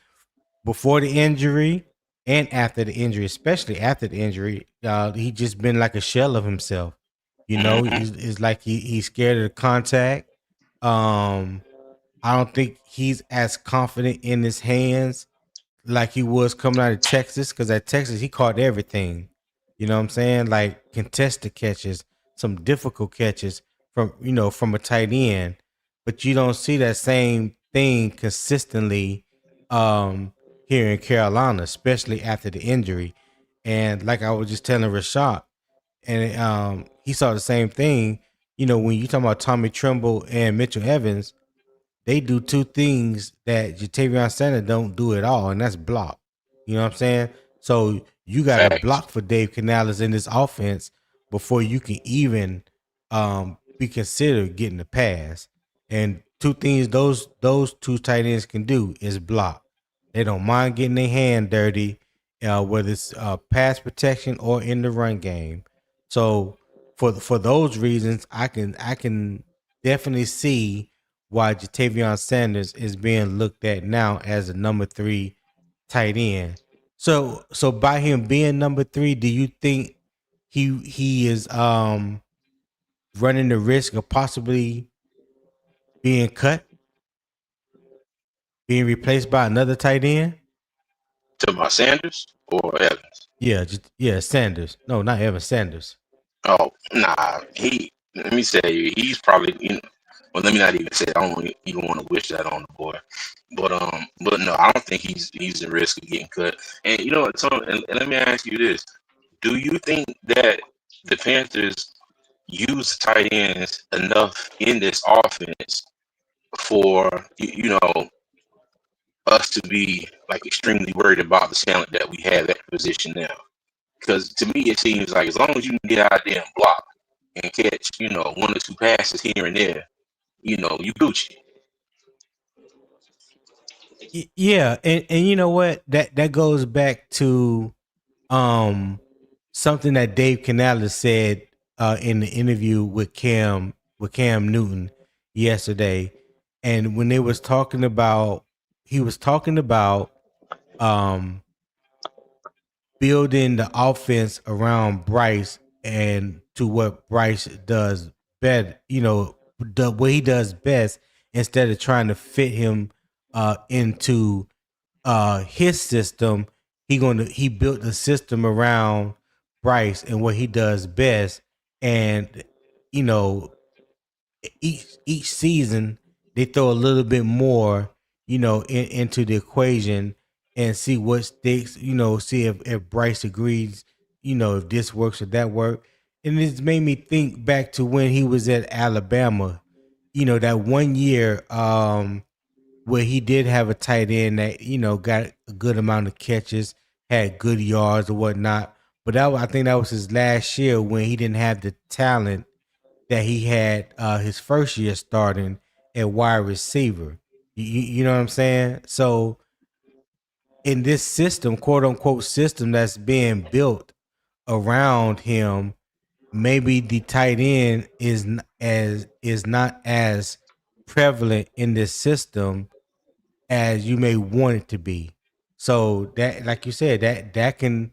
A: before the injury and after the injury, especially after the injury. He just been like a shell of himself.
C: Mm-hmm.
A: It's like he's scared of the contact. I don't think he's as confident in his hands like he was coming out of Texas, because at Texas he caught everything. You know what I'm saying? Like contested catches, some difficult catches from a tight end, but you don't see that same thing consistently um, here in Carolina, especially after the injury. And like I was just telling Rashad, and he saw the same thing. When you talk about Tommy Tremble and Mitchell Evans, they do 2 things that Jatavion Sanders don't do at all, and that's block. You know what I'm saying? So you got to
C: Facts.
A: block for Dave Canales in this offense before you can even be considered getting the pass. And 2 things those 2 tight ends can do is block. They don't mind getting their hand dirty, whether it's pass protection or in the run game. So for those reasons, I can definitely see why Jatavion Sanders is being looked at now as a number 3 tight end. So by him being number 3, do you think he is running the risk of possibly being cut, being replaced by another tight end?
C: To my Sanders or Evans?
A: Yeah, Sanders. No, not Evan Sanders.
C: Oh, nah. Let me say, he's probably, well, let me not even say it. I don't even want to wish that on the boy. But no, I don't think he's at risk of getting cut. And you know what, Tom, and let me ask you this. Do you think that the Panthers use tight ends enough in this offense for us to be like extremely worried about the talent that we have at the position now? Because to me, it seems like as long as you can get out there and block and catch, 1 or 2 passes here and there, you Gucci.
A: Yeah, and you know what? That goes back to um something that Dave Canales said in the interview with Cam Newton yesterday. And when they was talking about he was talking about um building the offense around Bryce and to what Bryce does better, the way he does best, instead of trying to fit him into his system. He built a system around Bryce and what he does best. And you know, each season they throw a little bit more, into the equation and see what sticks, see if Bryce agrees, if this works or that work. and it's made me think back to when he was at Alabama. That one year where he did have a tight end that got a good amount of catches, had good yards or whatnot. But I think that was his last year when he didn't have the talent that he had his first year starting at wide receiver. You know what I'm saying? So in this system, quote unquote system that's being built around him, maybe the tight end is not as prevalent in this system as you may want it to be. So that, like you said, that can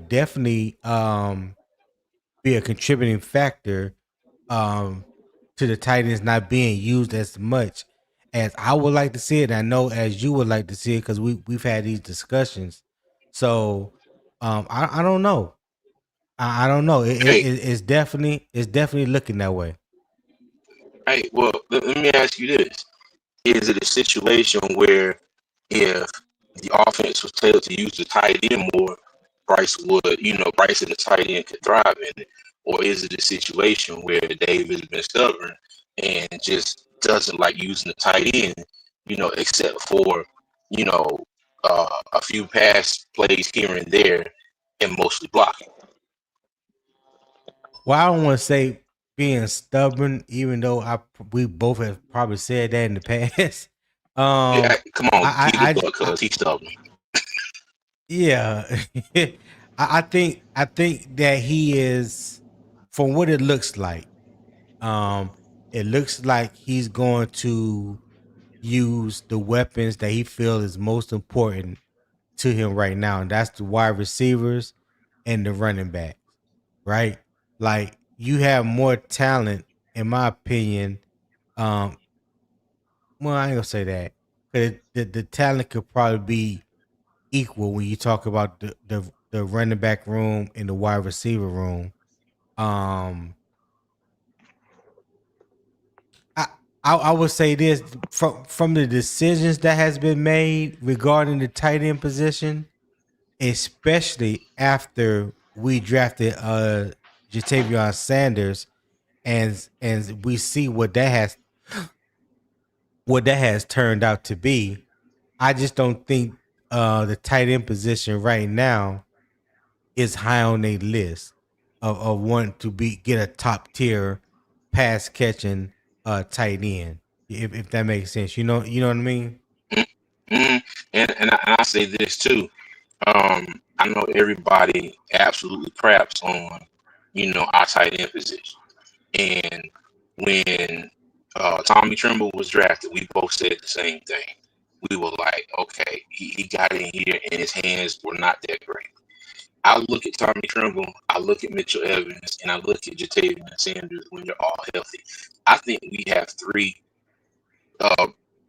A: definitely be a contributing factor um to the tight ends not being used as much as I would like to see it. I know as you would like to see it because we've had these discussions. So I don't know. I don't know.
C: Hey,
A: It's definitely looking that way.
C: hey, well, let me ask you this. Is it a situation where if the offense was tailored to use the tight end more, Bryce and the tight end could thrive in it? Or is it a situation where David has been stubborn and just doesn't like using the tight end, except for, you know, a few pass plays here and there and mostly blocking?
A: Well, I don't want to say being stubborn, even though we both have probably said that in the past.
C: Yeah, come on, keep
A: I,
C: it up,
A: I
C: cuz he's stubborn.
A: yeah, I think that he is, from what it looks like. Um, it looks like he's going to use the weapons that he feels is most important to him right now, and that's the wide receivers and the running backs. Right, like you have more talent, in my opinion. Um, well, I ain't gonna say that. 'Cause the talent could probably be equal when you talk about the running back room and the wide receiver room. Um, I, I would say this, from the decisions that has been made regarding the tight end position, especially after we drafted Jatavion Sanders, and we see what that has turned out to be. I just don't think the tight end position right now is high on their list of wanting to get a top tier pass catching tight end. If that makes sense, you know what I mean.
C: Mm-hmm. And I say this too. I know everybody absolutely craps on, our tight end position. And when Tommy Tremble was drafted, we both said the same thing. We were like, okay, he got in here and his hands were not that great. I look at Tommy Tremble, I look at Mitchell Evans, and I look at Jatavian Sanders when they're all healthy. I think we have three.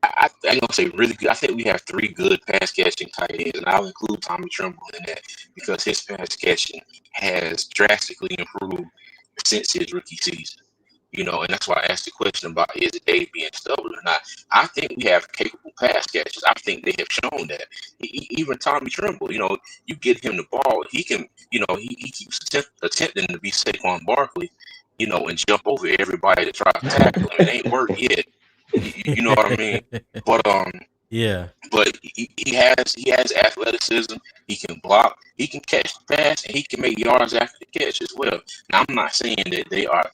C: I ain't gonna say really good. I think we have three good pass catching tight ends, and I'll include Tommy Tremble in that because his pass catching has drastically improved since his rookie season. And that's why I asked the question about is Dave being stubborn or not. I think we have capable pass catchers. I think they have shown that. Even Tommy Tremble, you get him the ball, he can, he keeps attempting to be Saquon Barkley, and jump over everybody that tries to tackle him. It ain't worked yet. You know what I mean? But
A: Yeah.
C: he has athleticism. He can block. He can catch the pass, and he can make yards after the catch as well. Now I'm not saying that they are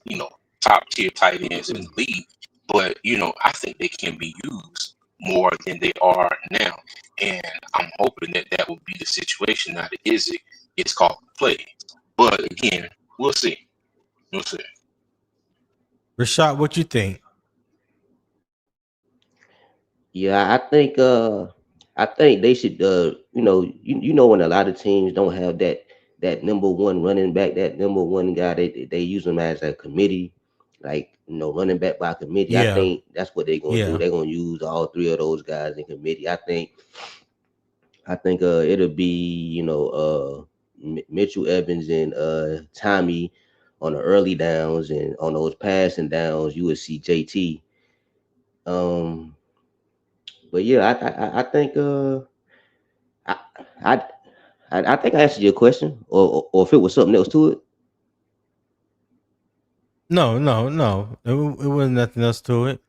C: top tier tight ends in the league, but I think they can be used more than they are now, and I'm hoping that that will be the situation. Now that it's called play, but again, we'll see. We'll see.
A: Rashad, what you think?
B: Yeah, I think they should when a lot of teams don't have that number one running back, that number one guy, they use him as a committee, like running back by committee. I
A: Yeah.
B: think that's what they're gonna do.
A: Yeah.
B: They're gonna use all three of those guys in committee. I think it'll be Mitchell Evans and Tommy on the early downs, and on those passing downs you would see JT. Um, but yeah, I think I, I I think I answered your question, or if it was something else to it.
A: No, no, no. It wasn't nothing else to it.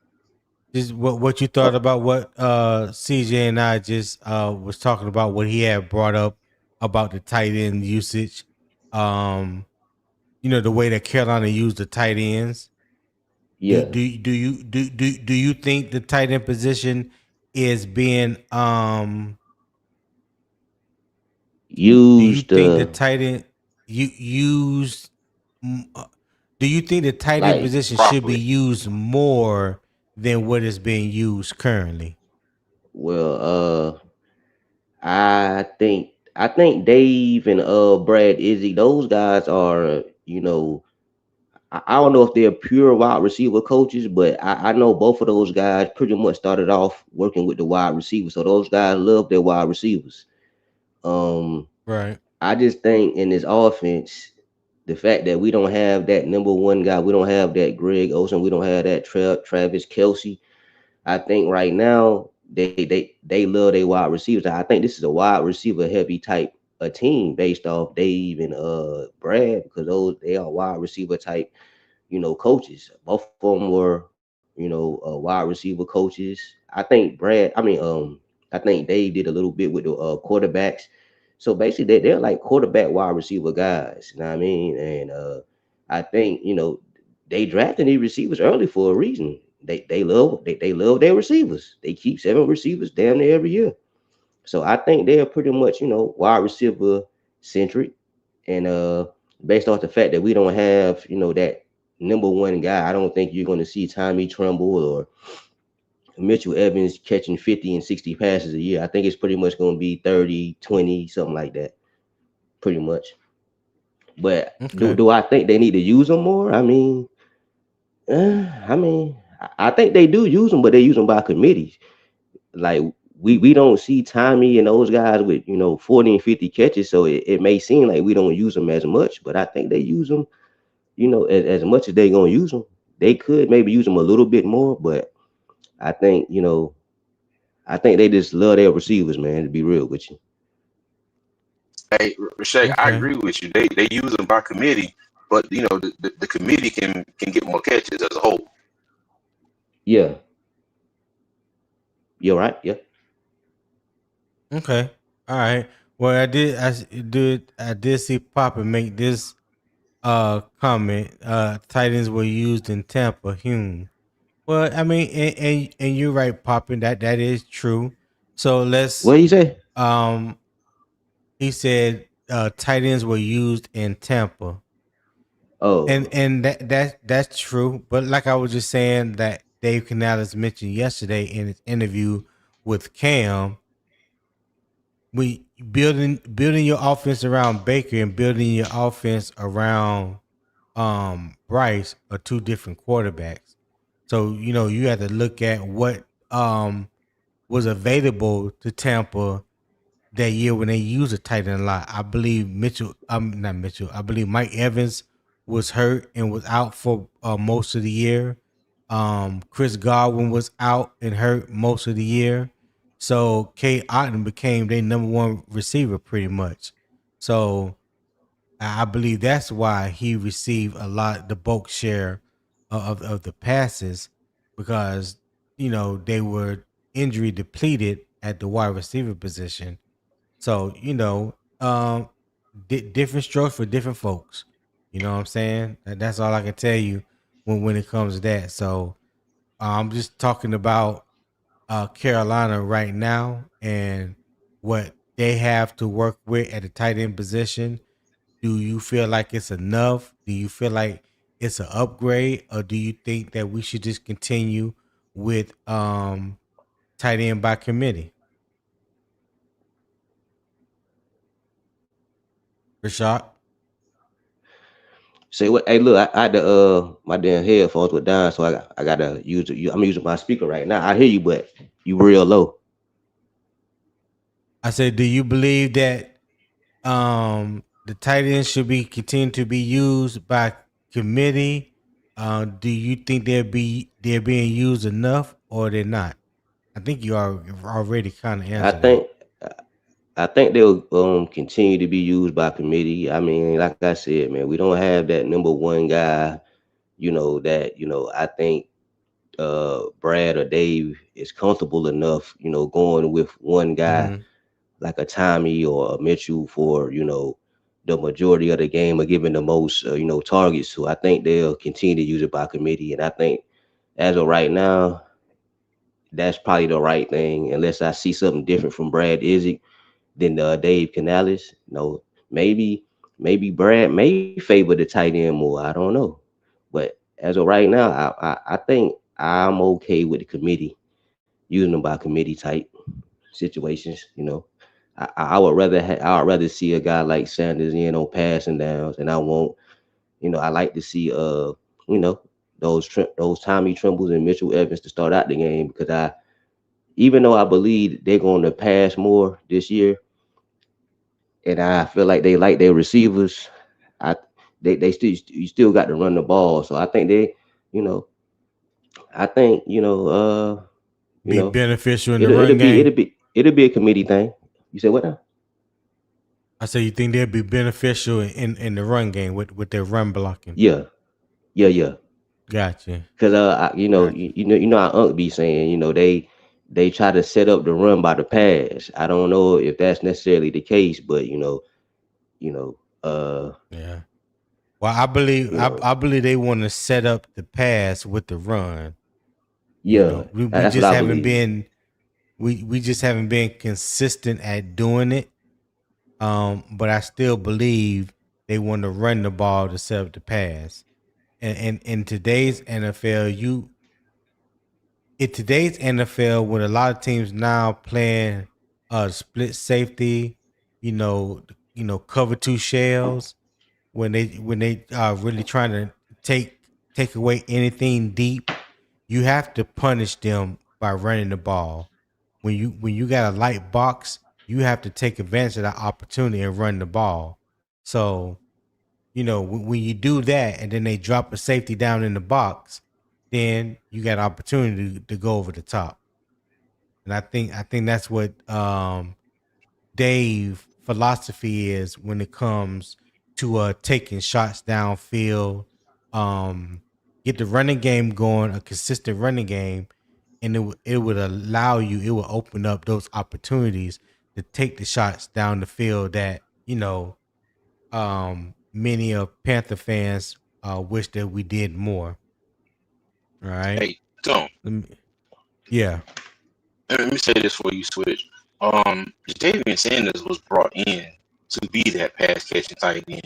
A: Just what you thought
B: Oh,
A: about what CJ and I just was talking about, what he had brought up about the tight end usage. Um, the way that Carolina used the tight ends.
B: yeah,
A: Do you think the tight end position is being do you
B: used
A: think the tight end you used mm, uh, do you think the tight end
B: like
A: position should be
C: properly.
A: used more than what is being used currently?
B: well, I think Dave and Brad Izzy, those guys are, I don't know if they're pure wide receiver coaches, but I know both of those guys pretty much started off working with the wide receivers. So those guys love their wide receivers. Um,
A: Right.
B: I just think in this offense, the fact that we don't have that number one guy, we don't have that Greg Olsen, we don't have that Travis Kelsey. I think right now they love their wide receivers. I think this is a wide receiver heavy type a team based off Dave and Brad, because those they are wide receiver type, coaches. Both of them were, wide receiver coaches. I think Dave did a little bit with the quarterbacks. So basically, they're like quarterback wide receiver guys. You know what I mean? And I think they drafted these receivers early for a reason. They love their receivers. They keep 7 receivers damn near every year. So I think they're pretty much wide receiver centric, and based off the fact that we don't have that number one guy, I don't think you're going to see Tommy Trumbull or Mitchell Evans catching 50 and 60 passes a year. I think it's pretty much going to be 30, 20, something like that, pretty much. But do
A: Okay.
B: do I think they need to use them more? I think they do use them, but they use them by committee. Like we don't see Tommy and those guys with 40 and 50 catches, so it may seem like we don't use them as much, but I think they use them, as much as they gonna use them. They could maybe use them a little bit more, but I think I think they just love their receivers, man. To be real with you.
C: Hey, Rashay, I
A: Okay.
C: agree with you. They use them by committee, but the committee can get more catches as a whole.
B: Yeah, you're right. Yeah.
A: Okay. All right. Well, I did see Papa make this comment. Titans were used in Tampa. Well, I mean, and you're right, Poppin. That is true. So let's
B: What do you say?
A: um he said tight ends were used in Tampa. And
B: Oh,
A: that's true. But like I was just saying that Dave Canales mentioned yesterday in his interview with Cam, we building your offense around Baker and building your offense around Bryce are two different quarterbacks. So, you have to look at what was available to Tampa that year when they used a tight end a lot. I believe not Mitchell. I believe Mike Evans was hurt and was out for most of the year. Chris Godwin was out and hurt most of the year. So Kate Otten became their number one receiver pretty much. So I believe that's why he received a lot the bulk share of the passes, because they were injury depleted at the wide receiver position. So different strokes for different folks. You know what I'm saying? That's all I can tell you when it comes to that. So I'm just talking about Carolina right now and what they have to work with at the tight end position. Do you feel like it's enough? Do you feel like it's an upgrade, or do you think that we should just continue with tight end by committee? Rashad?
B: say what? Hey, look, I had the my damn headphones were down, so I gotta use it. I'm using my speaker right now. I hear you, but you real low.
A: I said, do you believe that the tight end should be continue to be used by committee? Do you think they're being used enough, or they're not? I think you are already kind of
B: I
A: answered that.
B: think I think they'll continue to be used by committee. I mean, like I said, man, we don't have that number one guy that I think Brad or Dave is comfortable enough, going with one guy
A: Mm-hmm.
B: like a Tommy or a Mitchell for the majority of the game or giving the most targets to. I think they'll continue to use it by committee, and I think as of right now, that's probably the right thing, unless I see something different from Brad Izzy than Dave Canales. Maybe Brad may favor the tight end more. I don't know, but as of right now, I think I'm okay with the committee using them by committee type situations. I would I would rather see a guy like Sanders in on passing downs, and I won't. I like to see you know those Tommy Trembles and Mitchell Evans to start out the game, because I even though I believe they're going to pass more this year, and I feel like they like their receivers, I they still you still got to run the ball. So I think you know, I think you
A: Be
B: know,
A: beneficial in the
B: it'll
A: run
B: it'll be
A: game.
B: it'll be it'll be a committee thing. You said what now?
A: I say you think they'll be beneficial in the run game with their run blocking.
B: Yeah, yeah.
A: Gotcha.
B: Because
A: Gotcha.
B: you know how Unc be saying, they try to set up the run by the pass. I don't know if that's necessarily the case, but you know, uh,
A: Yeah. Well, I believe
B: you know,
A: I believe they want to set up the pass with the run. You
B: yeah,
A: know, we
B: that's what
A: just
B: I
A: haven't
B: believe.
A: been we just haven't been consistent at doing it. But I still believe they want to run the ball to set up the pass. And in today's NFL, with a lot of teams now playing split safety, cover two shells, when they are really trying to take away anything deep, you have to punish them by running the ball. When you got a light box, you have to take advantage of that opportunity and run the ball. So when you do that and then they drop a safety down in the box, then you got opportunity to go over the top. And I think that's what Dave philosophy is when it comes to taking shots downfield, um, get the running game going, a consistent running game, and it would allow you, it would open up those opportunities to take the shots down the field that many of Panther fans wish that we did more. All right.
C: Hey, Tom,
A: Yeah.
C: let me say this before you switch. Jadavion Sanders was brought in to be that pass catching tight end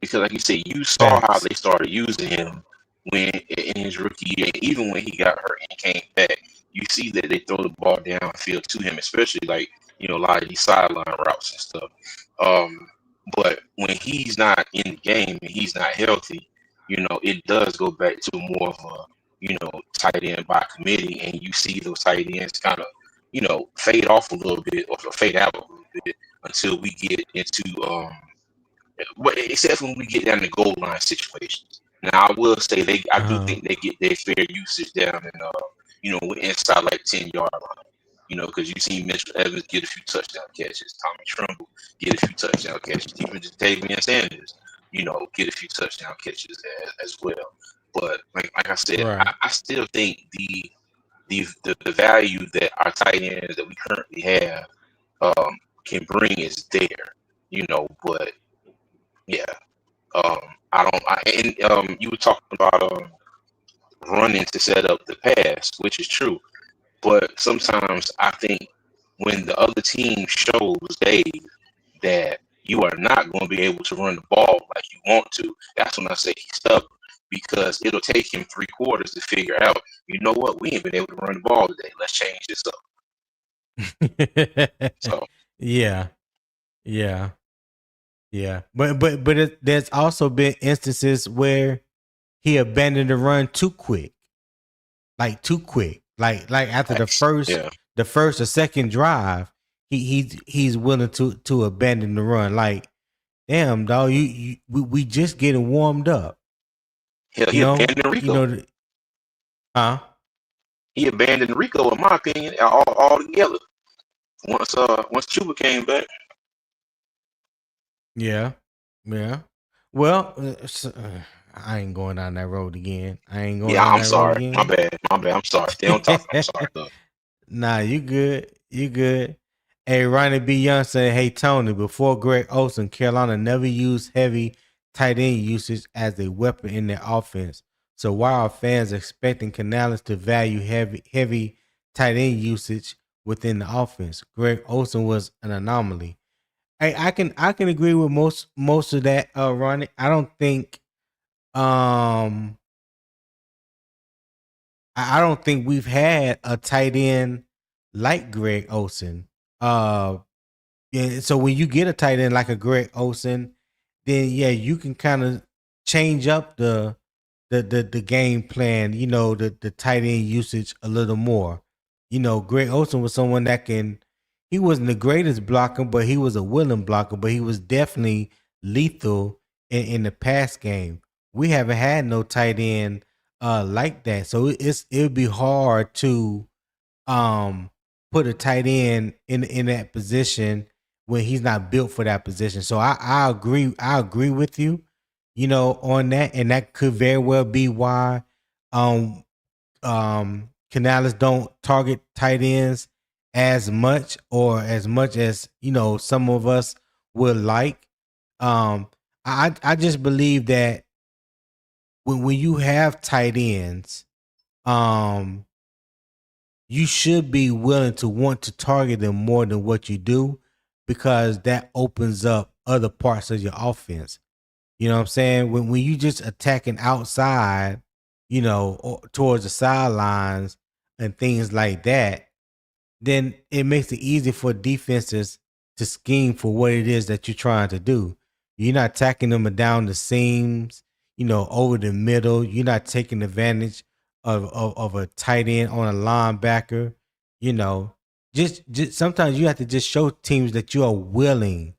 C: because, like you said, you saw how
A: Facts.
C: they started using him when in his rookie year, even when he got hurt and came back. You see that they throw the ball downfield to him, especially like a lot of these sideline routes and stuff. Um, but when he's not in the game and he's not healthy, it does go back to more of a tight end by committee, and you see those tight ends kind of fade off a little bit or fade out a little bit until we get into but except when we get down to goal line situations. Now I will say I do
A: Uh-huh.
C: think they get their fair usage down and inside like 10-yard line. Because you see Mitchell Evans get a few touchdown catches, Tommy Tremble get a few touchdown catches, even just Damian Sanders, get a few touchdown catches as well. But like I said,
A: Right.
C: I still think the value that our tight ends that we currently have can bring is there, but yeah, um, I don't. You were talking about running to set up the pass, which is true, but sometimes I think when the other team shows Dave that you are not going to be able to run the ball like you want to, that's when I say he's stubborn. Because it'll take him 3 quarters to figure out, you know what, we ain't been able to run the ball today. Let's change this up. So
A: Yeah. Yeah. Yeah. But there's also been instances where he abandoned the run too quick. Like too quick. Like after the first
C: yeah,
A: the first or second drive, he's willing to abandon the run. Like, damn, dog, we just getting warmed up.
C: hell,
A: You
C: he
A: know?
C: abandoned
A: You
C: Rico.
A: know, huh?
C: He abandoned Rico, in my opinion, all together. Once Chuba came back,
A: Yeah. Yeah. Well, I ain't going down that road again.
C: Yeah, I'm sorry. My bad. I'm sorry. Stay on top. I'm sorry, though.
A: Nah, you good. You good. Hey, Ronnie B. Young said, hey, Tony, before Greg Olsen, Carolina never used heavy tight end usage as a weapon in their offense. So why are fans expecting Canales to value heavy tight end usage within the offense? Greg Olsen was an anomaly. Hey, I can agree with most of that, Ronnie. I don't think I don't think we've had a tight end like Greg Olsen. Yeah, so when you get a tight end like a Greg Olsen, then yeah, you can kind of change up the game plan. The tight end usage a little more. Greg Olsen was someone that can. He wasn't the greatest blocker, but he was a willing blocker. But he was definitely lethal in the pass game. We haven't had no tight end like that, so it'd be hard to um put a tight end in that position when he's not built for that position. So I agree with you, on that, and that could very well be why um Canales don't target tight ends as much as some of us would like. I just believe that when you have tight ends, um you should be willing to want to target them more than what you do, because that opens up other parts of your offense. You know what I'm saying? When you just attacking outside, or towards the sidelines and things like that, then it makes it easy for defenses to scheme for what it is that you're trying to do. You're not attacking them down the seams, over the middle. You're not taking advantage of a tight end on a linebacker. You know, just sometimes you have to just show teams that you are willing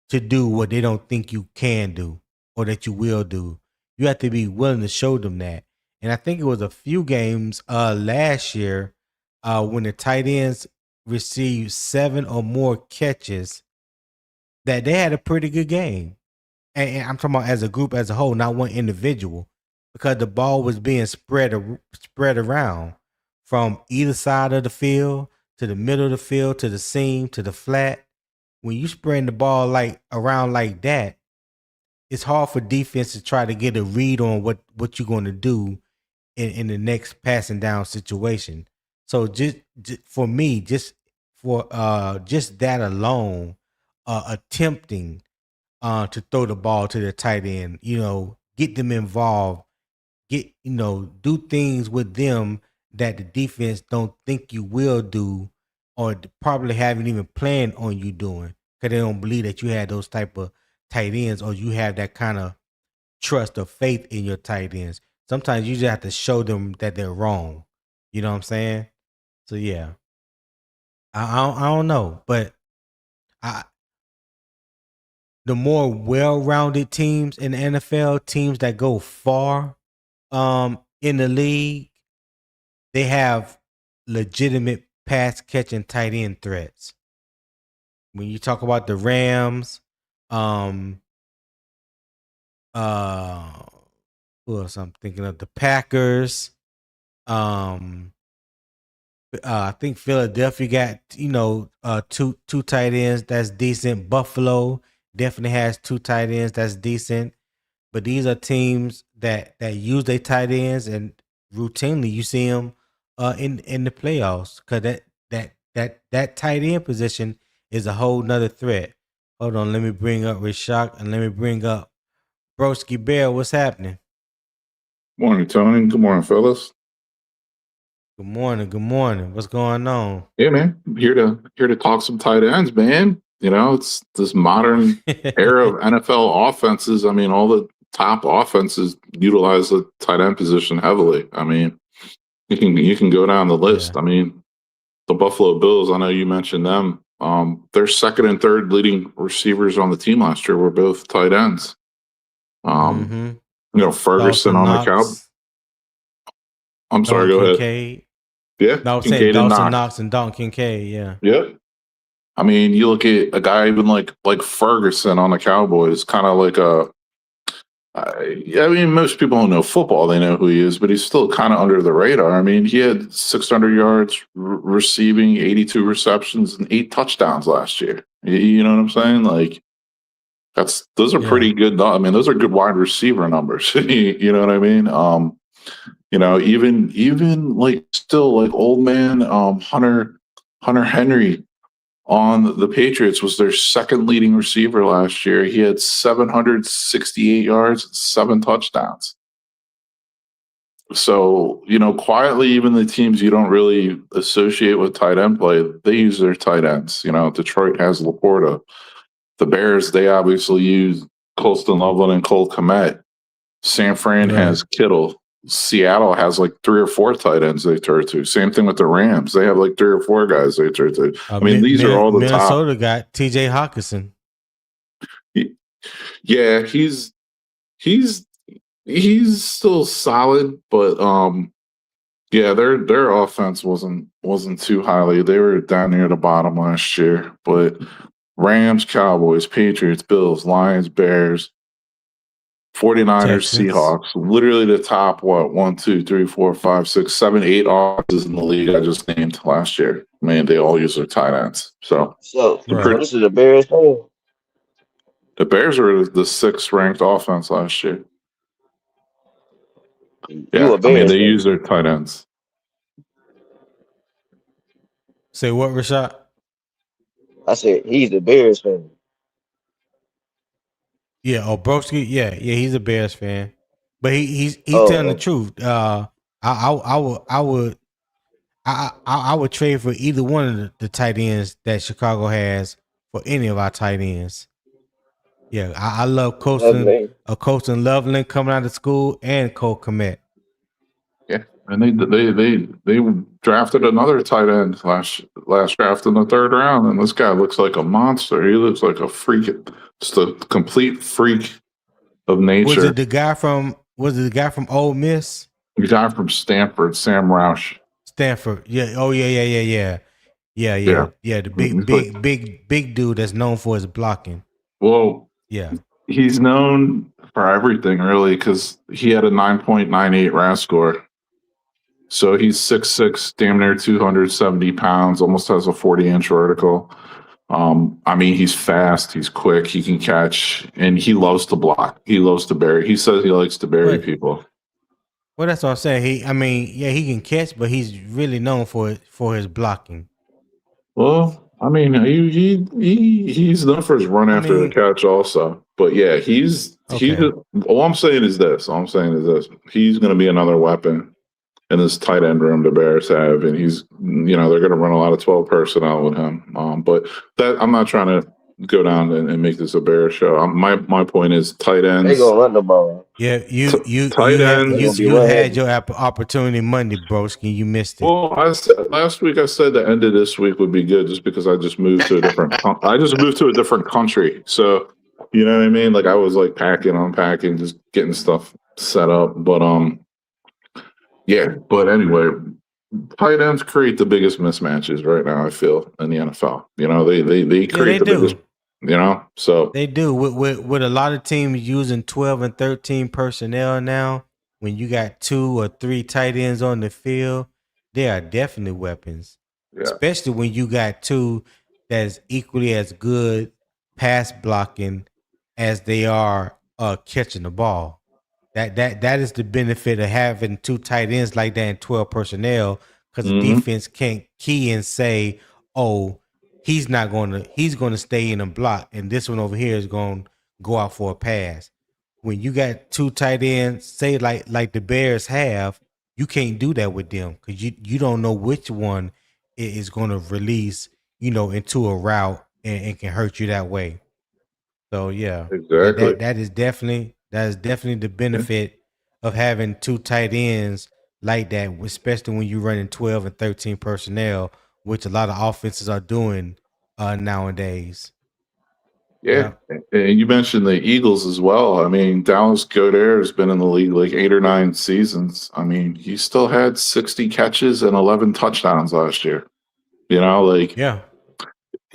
A: to do what they don't think you can do or that you will do. You have to be willing to show them that. And I think it was a few games last year when the tight ends received 7 or more catches that they had a pretty good game. And I'm talking about as a group, as a whole, not one individual, because the ball was being spread around from either side of the field to the middle of the field to the seam to the flat. When you spreading the ball like around like that, it's hard for defense to try to get a read on what you're going to do in the next passing down situation. So just for me, just that alone, attempting to throw the ball to the tight end, get them involved, do things with them that the defense don't think you will do, or probably haven't even planned on you doing, because they don't believe that you had those type of tight ends, or you have that kind of trust or faith in your tight ends. Sometimes you just have to show them that they're wrong. You know what I'm saying? So yeah, I don't know, but I the more well-rounded teams in the NFL, teams that go far in the league, they have legitimate pass catching tight end threats. When you talk about the Rams, um who else I'm thinking of? The Packers, I think Philadelphia got two tight ends that's decent. Buffalo definitely has 2 tight ends that's decent. But these are teams that use their tight ends, and routinely you see them in the playoffs, because that tight end position is a whole nother threat. Hold on, let me bring up Rashak and let me bring up Broski Bear. What's happening?
D: Morning, Tony. Good morning, fellas.
A: Good morning. Good morning. What's going on?
D: Yeah, man. Here to talk some tight ends, man. It's this modern era of NFL offenses. I mean, all the top offenses utilize the tight end position heavily. I mean, you can go down the list.
A: Yeah.
D: I mean, the Buffalo Bills, I know you mentioned them. Their second and third leading receivers on the team last year were both tight ends. Ferguson
A: Dawson
D: on the
A: Knox,
D: Cowboys. I'm sorry,
A: Dalton
D: go ahead.
A: Kincaid.
D: Yeah,
A: No, I was saying
D: Kincaid and
A: Dawson Knox and Dalton Kincaid. Yeah.
D: Yep. I mean, you look at a guy even like Ferguson on the Cowboys, kind of like I mean, most people don't know football. They know who he is, but he's still kind of under the radar. I mean, he had 600 yards receiving, 82 receptions, and 8 touchdowns last year. You know what I'm saying? Like, those are pretty good. I mean, those are good wide receiver numbers. You know what I mean? You know, even like still like old man Hunter Henry on the Patriots was their second leading receiver last year. He had 768 yards, 7 touchdowns. So, you know, quietly, even the teams you don't really associate with tight end play, they use their tight ends. You know, Detroit has Laporta. The Bears, they obviously use Colston Loveland and Cole Kmet. San Fran has Kittle. Seattle has like 3 or 4 tight ends they turn to. Same thing with the Rams. They have like 3 or 4 guys they turn to. I mean, these are all the
A: Minnesota
D: top.
A: got T.J. Hawkinson.
D: Yeah, he's still solid, but yeah, their offense wasn't too highly. They were down near the bottom last year, but Rams, Cowboys, Patriots, Bills, Lions, Bears, 49ers,
A: Texans.
D: Seahawks, literally the top, 1, 2, 3, 4, 5, 6, 7, 8 offenses in the league I just named last year. I mean, they all use their tight ends. So
B: this is the Bears fan.
D: The Bears were the 6th ranked offense last year. Yeah, I mean, they use their tight ends.
A: Say what, Rashad?
B: I said he's the Bears fan.
A: Yeah, Broski. Yeah, he's a Bears fan, but he's telling the truth. I would trade for either one of the tight ends that Chicago has for any of our tight ends. Yeah, I love Colston Loveland coming out of school and Cole Kmet.
D: Yeah, and they drafted another tight end last draft in the 3rd round, and this guy looks like a monster. He looks like a freak, just a complete freak of nature.
A: Was it the guy from Ole Miss?
D: The guy from Stanford, Sam Roush.
A: Stanford, yeah. Oh yeah. The big dude that's known for his blocking.
D: Well,
A: yeah,
D: he's known for everything really because he had a 9.98 RAS score. So he's 6'6", damn near 270 pounds, almost has a 40-inch vertical. I mean, he's fast, he's quick, he can catch, and he loves to block. He loves to bury. He says he likes to bury people.
A: Well, that's what I'm saying. He can catch, but he's really known for his blocking.
D: Well, I mean, he's known for his run after the catch also. But yeah, all I'm saying is this. He's going to be another weapon in this tight end room the Bears have, and he's, you know, they're going to run a lot of 12 personnel with him. But that I'm not trying to go down and make this a Bears show. My point is tight ends.
B: They gonna run the ball.
A: Yeah, you had your opportunity Monday, broski. You missed it.
D: Well, last week I said the end of this week would be good just because I just moved to a different country. So you know what I mean? Like I was like packing, unpacking, just getting stuff set up. But yeah. But anyway, tight ends create the biggest mismatches right now, I feel, in the NFL. You know, they create the biggest. You know, so
A: they do with a lot of teams using 12 and 13 personnel now. When you got 2 or 3 tight ends on the field, they are definitely weapons. Yeah. Especially when you got 2 that's equally as good pass blocking as they are catching the ball. That is the benefit of having 2 tight ends like that in 12 personnel, because the defense can't key and say, oh, he's going to stay in and block, and this one over here is going to go out for a pass. When you got 2 tight ends, say like the Bears have, you can't do that with them because you don't know which one is going to release, you know, into a route and can hurt you that way. So yeah,
D: exactly.
A: That is definitely the benefit of having 2 tight ends like that, especially when you're running 12 and 13 personnel, which a lot of offenses are doing nowadays.
D: Yeah. And you mentioned the Eagles as well. I mean, Dallas Goedert has been in the league like 8 or 9 seasons. I mean, he still had 60 catches and 11 touchdowns last year. You know, like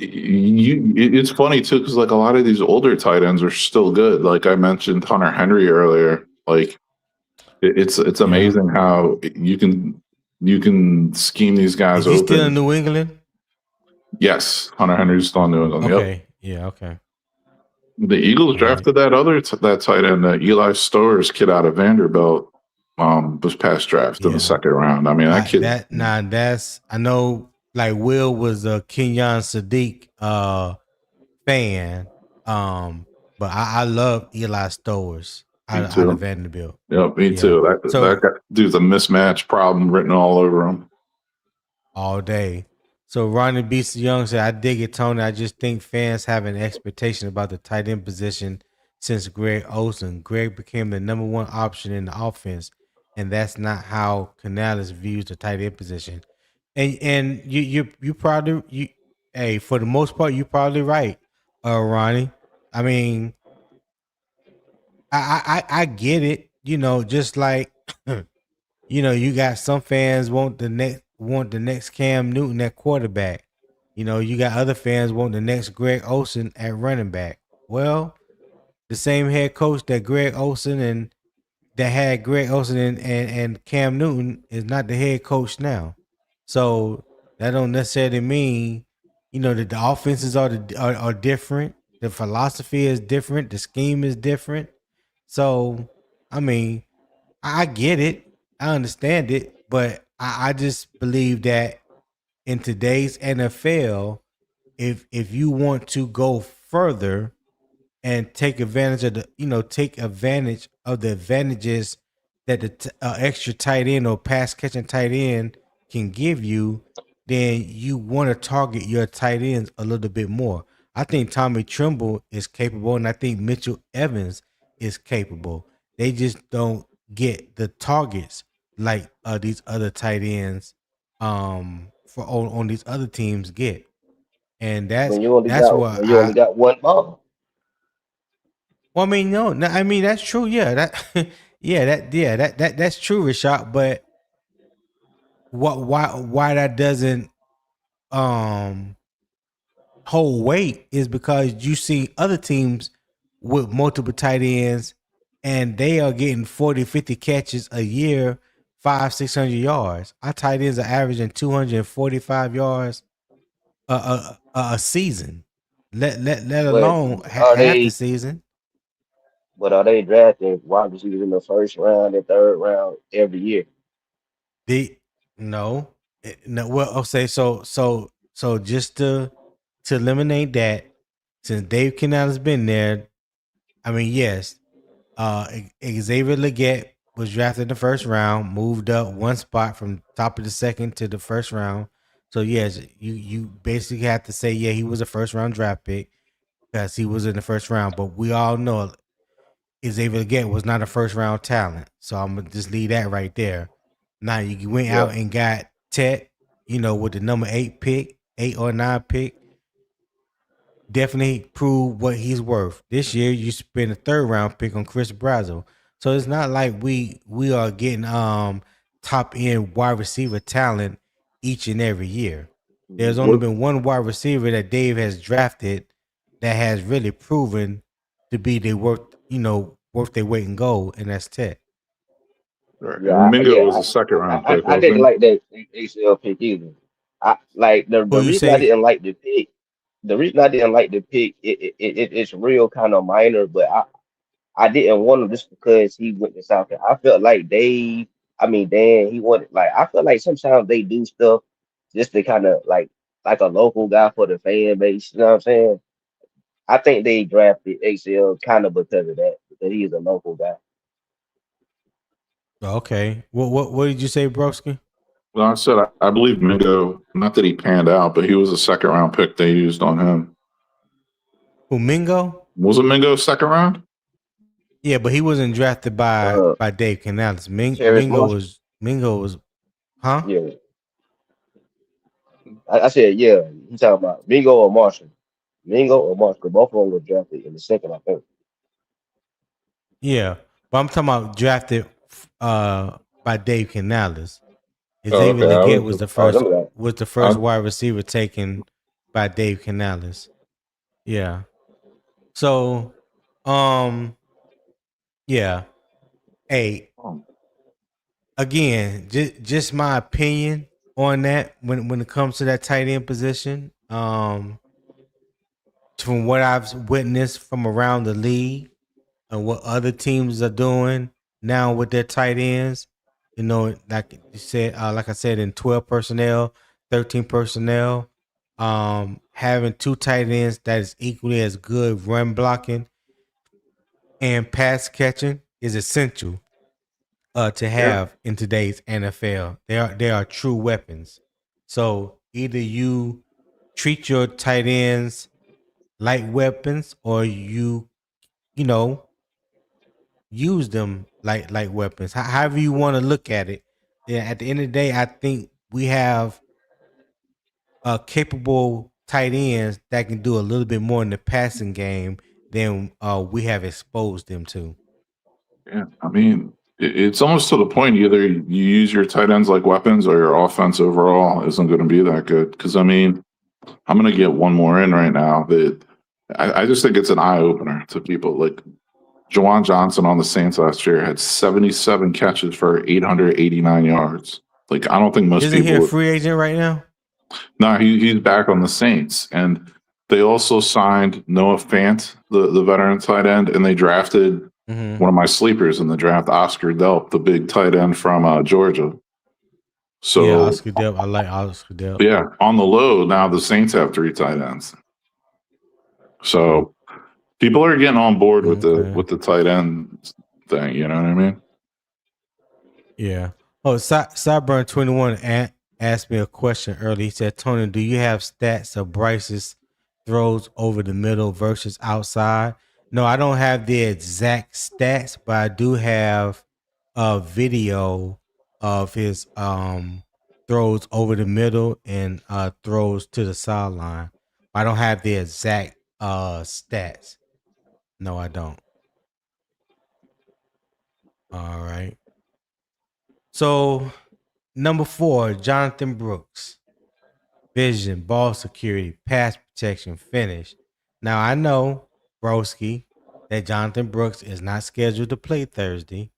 D: It's funny too because like a lot of these older tight ends are still good. Like I mentioned Hunter Henry earlier. Like it's amazing how you can scheme these guys
A: Is he
D: open.
A: still in New England?
D: Yes, Hunter Henry's still in New England.
A: Okay,
D: Yep.
A: yeah, okay.
D: The Eagles drafted that other that tight end, Eli Stowers kid out of Vanderbilt, was past draft in the second round. I mean, that kid.
A: I know. Like Will was a Kenyon Sadiq fan, but I love Eli Stowers out of Vanderbilt.
D: Yep, me too. That dude's a mismatch problem written all over him.
A: All day. So Ronnie Beast Young said, I dig it, Tony. I just think fans have an expectation about the tight end position since Greg Olsen. Greg became the number one option in the offense, and that's not how Canales views the tight end position. And you probably for the most part, you're probably right, Ronnie. I mean, I get it, just like you got some fans want the next Cam Newton at quarterback. You got other fans want the next Greg Olsen at running back. Well, the same head coach that Greg Olsen and that had Greg Olsen and Cam Newton is not the head coach now. So that don't necessarily mean, that the offenses are different. The philosophy is different. The scheme is different. So, I mean, I get it. I understand it. But I just believe that in today's NFL, if you want to go further and take advantage of the advantages that the extra tight end or pass catching tight end can give you, then you want to target your tight ends a little bit more. I think Tommy Tremble is capable, and I think Mitchell Evans is capable. They just don't get the targets like these other tight ends for on these other teams get. And that's
B: when you only got one ball.
A: Well, I mean, no, I mean that's true. Yeah, that's true, Rashad. But why that doesn't hold weight is because you see other teams with multiple tight ends, and they are getting 40, 50 catches a year, 500-600 yards. Our tight ends are averaging 245 yards a season. Let
B: But
A: alone
B: are
A: half the
B: they?
A: season.
B: But are they drafting wide receivers in the first round and third round every year?
A: No, no. Well, I'll say so just to eliminate that, since Dave Canal has been there, I mean, yes, Xavier Legette was drafted in the first round, moved up one spot from top of the second to the first round. So yes, you basically have to say, yeah, he was a first round draft pick because he was in the first round. But we all know Xavier Legette was not a first round talent. So I'm gonna just leave that right there. Now you went out and got Tet, with the number 8 or 9 pick. Definitely prove what he's worth. This year you spent a third round pick on Chris Brazzell. So it's not like we are getting top end wide receiver talent each and every year. There's only been one wide receiver that Dave has drafted that has really proven to be worth their weight in gold, and that's Tet.
D: Mingo was a second round pick.
B: I didn't like that ACL pick either. I like the reason I didn't like the pick. The reason I didn't like the pick, it's real kind of minor, but I didn't want him just because he went to South Carolina. I felt like Dan, he wanted like I feel like sometimes they do stuff just to kind of like a local guy for the fan base. You know what I'm saying? I think they drafted ACL kind of because of that, because he is a local guy.
A: Okay. What did you say, Broski?
D: Well, I said I believe Mingo. Not that he panned out, but he was a second round pick they used on him.
A: Who, Mingo?
D: Wasn't Mingo second round?
A: Yeah, but he wasn't drafted by Dave Canales. Mingo was, huh?
B: Yeah. I said, yeah. You talking about Mingo or Marshall? Mingo or Marshall? Both of them were drafted in the second, I think.
A: Yeah, but I'm talking about drafted by Dave Canales. Xavier Legette was the first wide receiver taken by Dave Canales. Yeah. So, yeah. Hey,
D: Oh,
A: again, just my opinion on that when it comes to that tight end position. From what I've witnessed from around the league and what other teams are doing now with their tight ends, like you said, like I said, in 12 personnel, 13 personnel, having two tight ends that is equally as good run blocking and pass catching is essential to
D: yeah.
A: have in today's NFL. They are true weapons. So either you treat your tight ends like weapons, or you know use them like weapons. However you want to look at it. Yeah, at the end of the day, I think we have capable tight ends that can do a little bit more in the passing game than we have exposed them to.
D: Yeah, I mean, it's almost to the point either you use your tight ends like weapons or your offense overall isn't going to be that good. Because, I mean, I'm going to get one more in right now that I just think it's an eye opener to people. Like, Jawan Johnson on the Saints last year had 77 catches for 889 yards. Like, I don't think most
A: Isn't he
D: people
A: a
D: would.
A: free agent right now?
D: No, he's back on the Saints. And they also signed Noah Fant, the veteran tight end, and they drafted one of my sleepers in the draft, Oscar Delp, the big tight end from Georgia.
A: Yeah,
D: So,
A: Oscar Delp. I like Oscar Delp.
D: yeah, on the low, now the Saints have three tight ends. So people are getting on board with
A: Okay.
D: the tight end thing. You know what I mean?
A: Yeah. Oh, Sideburn 21 asked me a question earlier. He said, Tony, do you have stats of Bryce's throws over the middle versus outside? No, I don't have the exact stats, but I do have a video of his throws over the middle and throws to the sideline. I don't have the exact stats. No, I don't. All right. So number 4, Jonathon Brooks. Vision, ball security, pass protection, finish. Now I know, Broski, that Jonathon Brooks is not scheduled to play Thursday,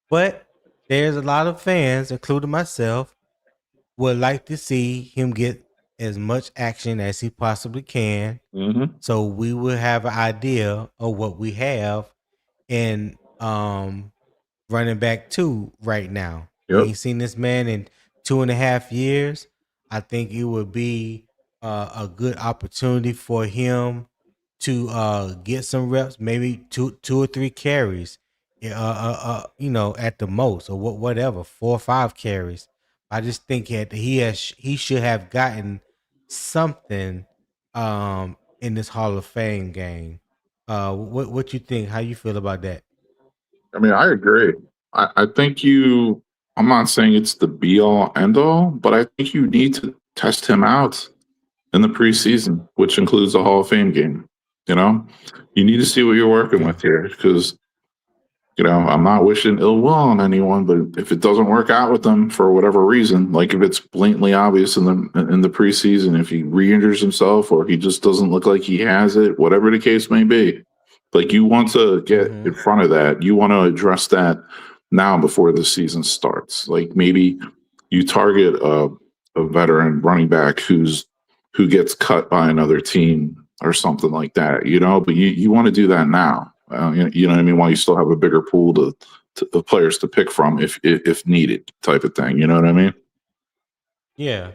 A: but there's a lot of fans, including myself, would like to see him get as much action as he possibly can.
D: Mm-hmm.
A: So we will have an idea of what we have in running back 2 right now. We
D: Yep.
A: ain't seen this man in 2.5 years. I think it would be a good opportunity for him to get some reps, maybe two or three carries, at the most, or whatever, 4 or 5 carries. I just think he should have gotten something in this Hall of Fame game. What you think? How you feel about that?
D: I mean, I agree. I think I'm not saying it's the be all end all, but I think you need to test him out in the preseason, which includes the Hall of Fame game. You know, you need to see what you're working
A: Yeah.
D: with here because, I'm not wishing ill will on anyone, but if it doesn't work out with them for whatever reason, like if it's blatantly obvious in the preseason, if he re-injures himself or he just doesn't look like he has it, whatever the case may be, like you want to get in front of that. You want to address that now before the season starts. Like maybe you target a veteran running back who gets cut by another team or something like that, but you want to do that now. You know what I mean? While you still have a bigger pool to of players to pick from if needed, type of thing. You know what I mean?
A: Yeah,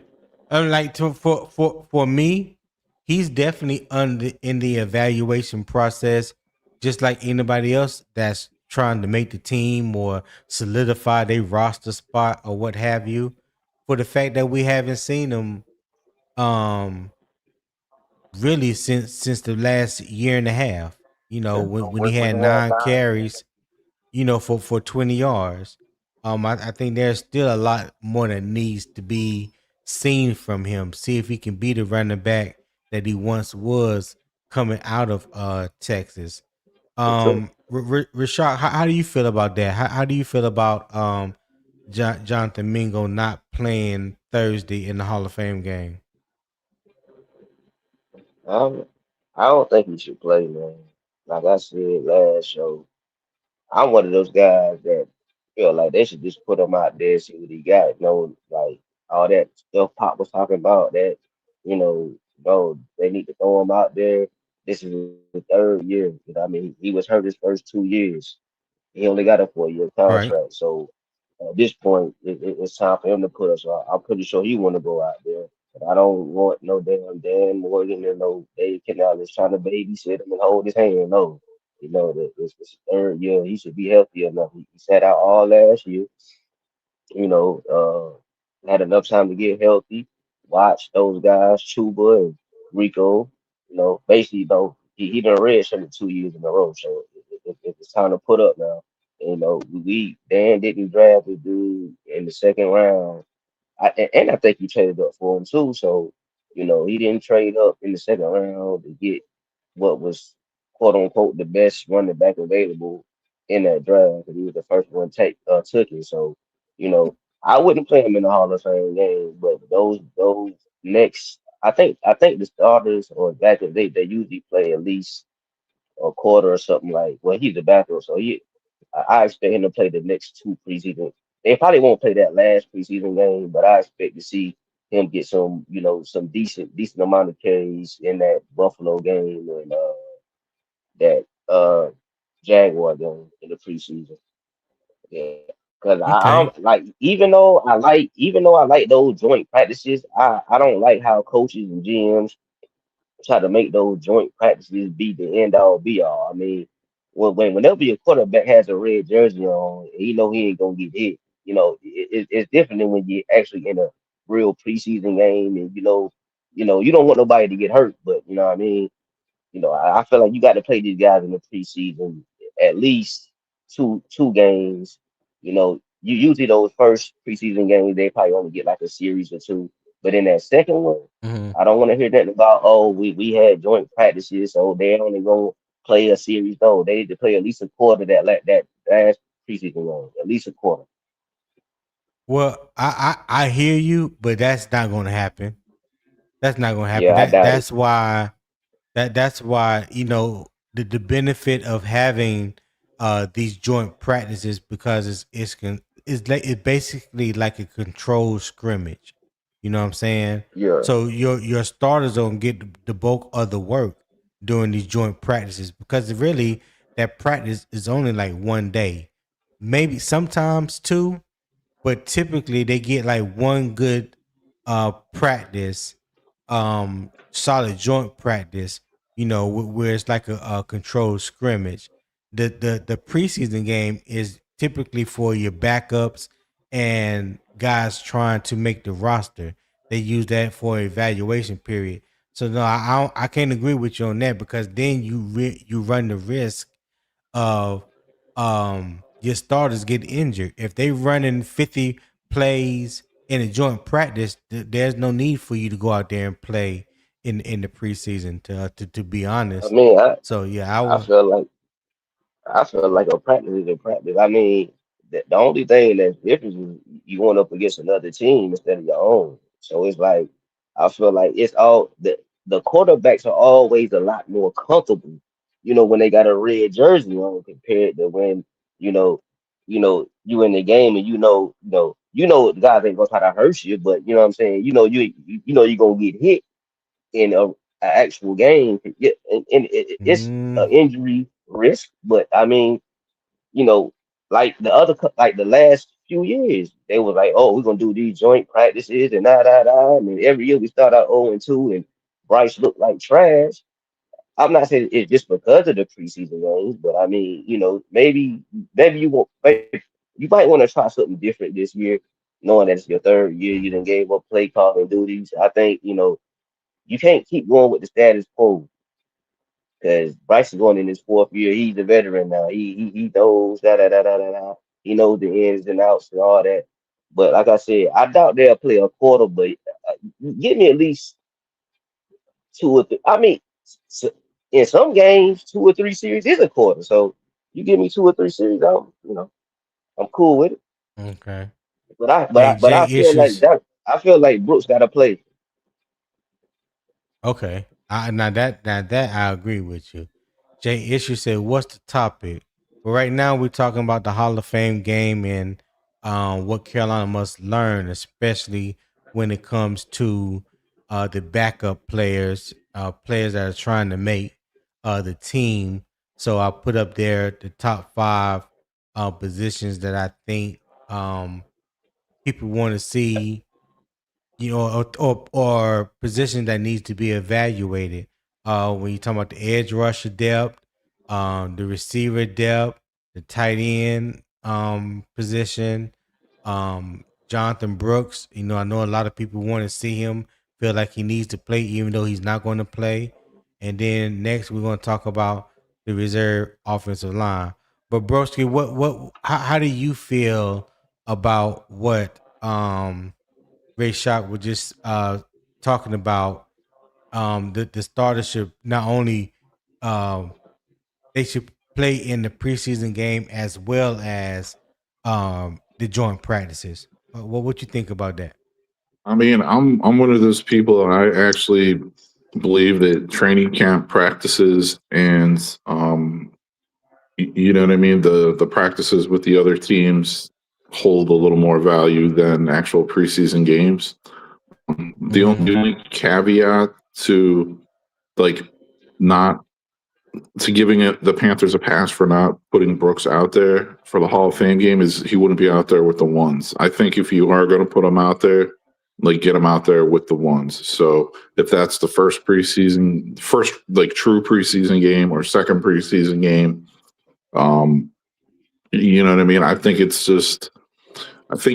A: like for me, he's definitely in the evaluation process, just like anybody else that's trying to make the team or solidify their roster spot or what have you. For the fact that we haven't seen him, um, really since the last year and a half. When he had 9 carries, for 20 yards. I think there's still a lot more that needs to be seen from him. See if he can be the running back that he once was coming out of Texas. Rashad, how do you feel about that? How do you feel about Jonathan Mingo not playing Thursday in the Hall of Fame game?
B: Um, I don't think he should play, man. Like I said last show, I'm one of those guys that feel like they should just put him out there, see what he got. Like all that stuff Pop was talking about. No, they need to throw him out there. This is the third year. I mean, he was hurt his first 2 years. He only got a 4-year
A: Right.
B: contract. So at this point, it's time for him to put us. So I'm pretty sure he want to go out there. But I don't want no damn Dan Morgan and no Dave Canales trying to babysit him and hold his hand. No, that it's his third year. He should be healthy enough. He sat out all last year. You know, had enough time to get healthy. Watch those guys, Chuba and Rico. Basically, though, he done redshirted 2 years in a row. So it's time to put up now. We Dan didn't draft the dude in the second round. And I think he traded up for him too. So, he didn't trade up in the second round to get what was quote unquote the best running back available in that draft because he was the first one took it. So, you know, I wouldn't play him in the Hall of Fame game, but those next I think the starters or backup they usually play at least a quarter or something like well he's the backup, so I expect him to play the next two preseason. They probably won't play that last preseason game, but I expect to see him get some decent amount of carries in that Buffalo game and that Jaguar game in the preseason. Yeah, because I'm
A: Okay.
B: like even though I like those joint practices, I don't like how coaches and GMs try to make those joint practices be the end all be all. I mean, whenever your quarterback has a red jersey on, and you know he ain't gonna get hit. It's different than when you're actually in a real preseason game, and you don't want nobody to get hurt. But you know what I mean. I feel like you got to play these guys in the preseason at least two games. You usually those first preseason games they probably only get like a series or two, but in that second one,
A: Hmm.
B: I don't want to hear that about we had joint practices, so they only gonna play a series. No, they need to play at least a quarter that last preseason game, at least a quarter.
A: Well, I hear you, but that's not going to happen. That's not going to happen.
B: Yeah, I
A: That
B: doubt it.
A: that's why that's why the benefit of having these joint practices because it's basically like a controlled scrimmage. You know what I'm saying?
B: Yeah,
A: So your starters don't get the bulk of the work during these joint practices because really that practice is only like one day, maybe sometimes two, but typically they get like one good practice, solid joint practice, where it's like a controlled scrimmage. The preseason game is typically for your backups and guys trying to make the roster. They use that for evaluation period. So no, I can't agree with you on that because then you run the risk of your starters get injured. If they running 50 plays in a joint practice, there's no need for you to go out there and play in the preseason to be
B: I
A: honest.
B: mean, I
A: So yeah, I
B: I
A: would.
B: feel like I feel like a practice is a practice. I mean, the only thing that's different is you going up against another team instead of your own. So it's like I feel like it's all the quarterbacks are always a lot more comfortable, when they got a red jersey on compared to when you know, you in the game and the guys ain't gonna try to hurt you, but you know what I'm saying. You're gonna get hit in a actual game. Yeah, and it's
A: Mm,
B: an injury risk, but I mean, you know, like the last few years, they was like, oh, we're gonna do these joint practices and and then every year we start out 0-2, and Bryce looked like trash. I'm not saying it's just because of the preseason games, but I mean, maybe you might want to try something different this year, knowing that it's your third year. You done gave up play calling duties. I think you can't keep going with the status quo because Bryce is going in his fourth year. He's a veteran now. He knows da. He knows the ins and outs and all that. But like I said, I doubt they'll play a quarter. But give me at least two or three. I mean, s- in some games, 2 or 3 series is a quarter. So you give me 2 or 3 series, I'm cool with it.
A: okay.
B: But I but I
A: Hey,
B: but I
A: Jay
B: feel like
A: issues.
B: that. I feel like Brooks got to play.
A: Okay. Now that I agree with you. Jay Issue said, "What's the topic?" But right now we're talking about the Hall of Fame game and what Carolina must learn, especially when it comes to the backup players, players that are trying to make the team. So I put up there the top five positions that I think people want to see, or position that needs to be evaluated. When you talk about the edge rusher depth, the receiver depth, the tight end position, Jonathon Brooks. I know a lot of people want to see him, feel like he needs to play, even though he's not going to play. And then next, we're going to talk about the reserve offensive line. But Broski, how do you feel about what Ray Shock was just talking about? The starters should not only um, they should play in the preseason game as well as the joint practices. What you think about that?
D: I mean, I'm one of those people. I actually believe that training camp practices and you know what I mean, the practices with the other teams hold a little more value than actual preseason games. The only caveat to like not to giving it the Panthers a pass for not putting Brooks out there for the Hall of Fame game is he wouldn't be out there with the ones. I think if you are going to put him out there, like get him out there with the ones. So if that's the first like true preseason game or second preseason game, you know what I mean? I think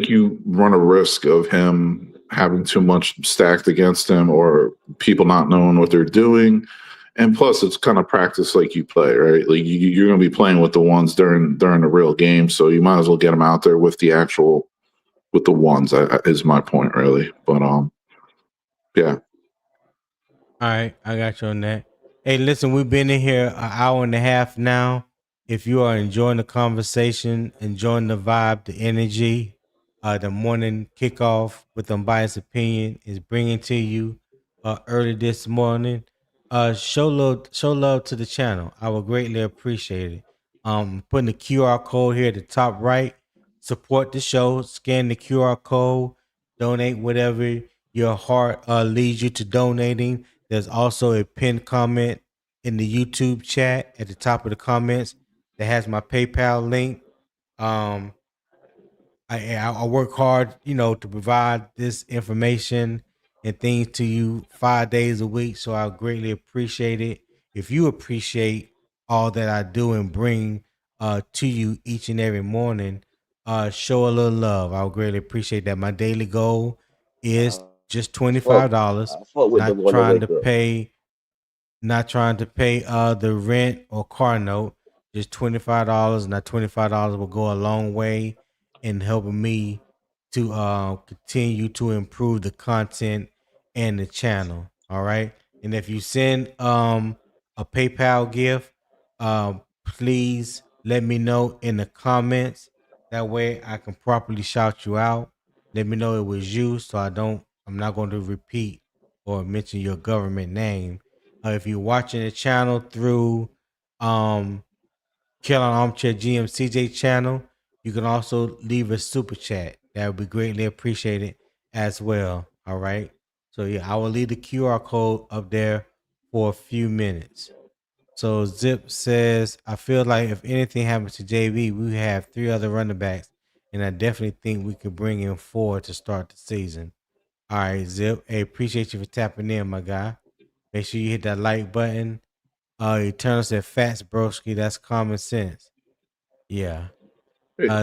D: you run a risk of him having too much stacked against him or people not knowing what they're doing. And plus, it's kind of practice like you play, right? Like you're going to be playing with the ones during the real game, so you might as well get them out there with the ones. Is my point really? But yeah.
A: All right, I got you on that. Hey, listen, we've been in here an hour and a half now. If you are enjoying the conversation, enjoying the vibe, the energy, the morning kickoff with Unbiased Opinion is bringing to you early this morning. Show love to the channel. I would greatly appreciate it. Putting the QR code here at the top right. Support the show. Scan the QR code. Donate whatever your heart leads you to donating. There's also a pinned comment in the YouTube chat at the top of the comments that has my PayPal link. Um, I work hard, to provide this information and things to you 5 days a week. So I greatly appreciate it. If you appreciate all that I do and bring to you each and every morning, show a little love. I would greatly appreciate that. My daily goal is just
B: Fuck,
A: $25.
B: I fuck with the
A: Not
B: one to
A: trying to
B: wake up.
A: pay not trying to pay the rent or car note. Just $25, and that $25 will go a long way in helping me to continue to improve the content and the channel. All right. And if you send a PayPal gift, please let me know in the comments. That way I can properly shout you out. Let me know it was you, so I'm not going to repeat or mention your government name. If you're watching the channel through um Carolina Armchair GM CJ channel, you can also leave a super chat. That would be greatly appreciated as well. All right. So yeah, I will leave the QR code up there for a few minutes. So Zip says, I feel like if anything happens to JB, we have three other running backs, and I definitely think we could bring in four to start the season. All right, Zip. Hey, appreciate you for tapping in, my guy. Make sure you hit that like button. Eternal said, "Fats broski, that's common sense." Yeah.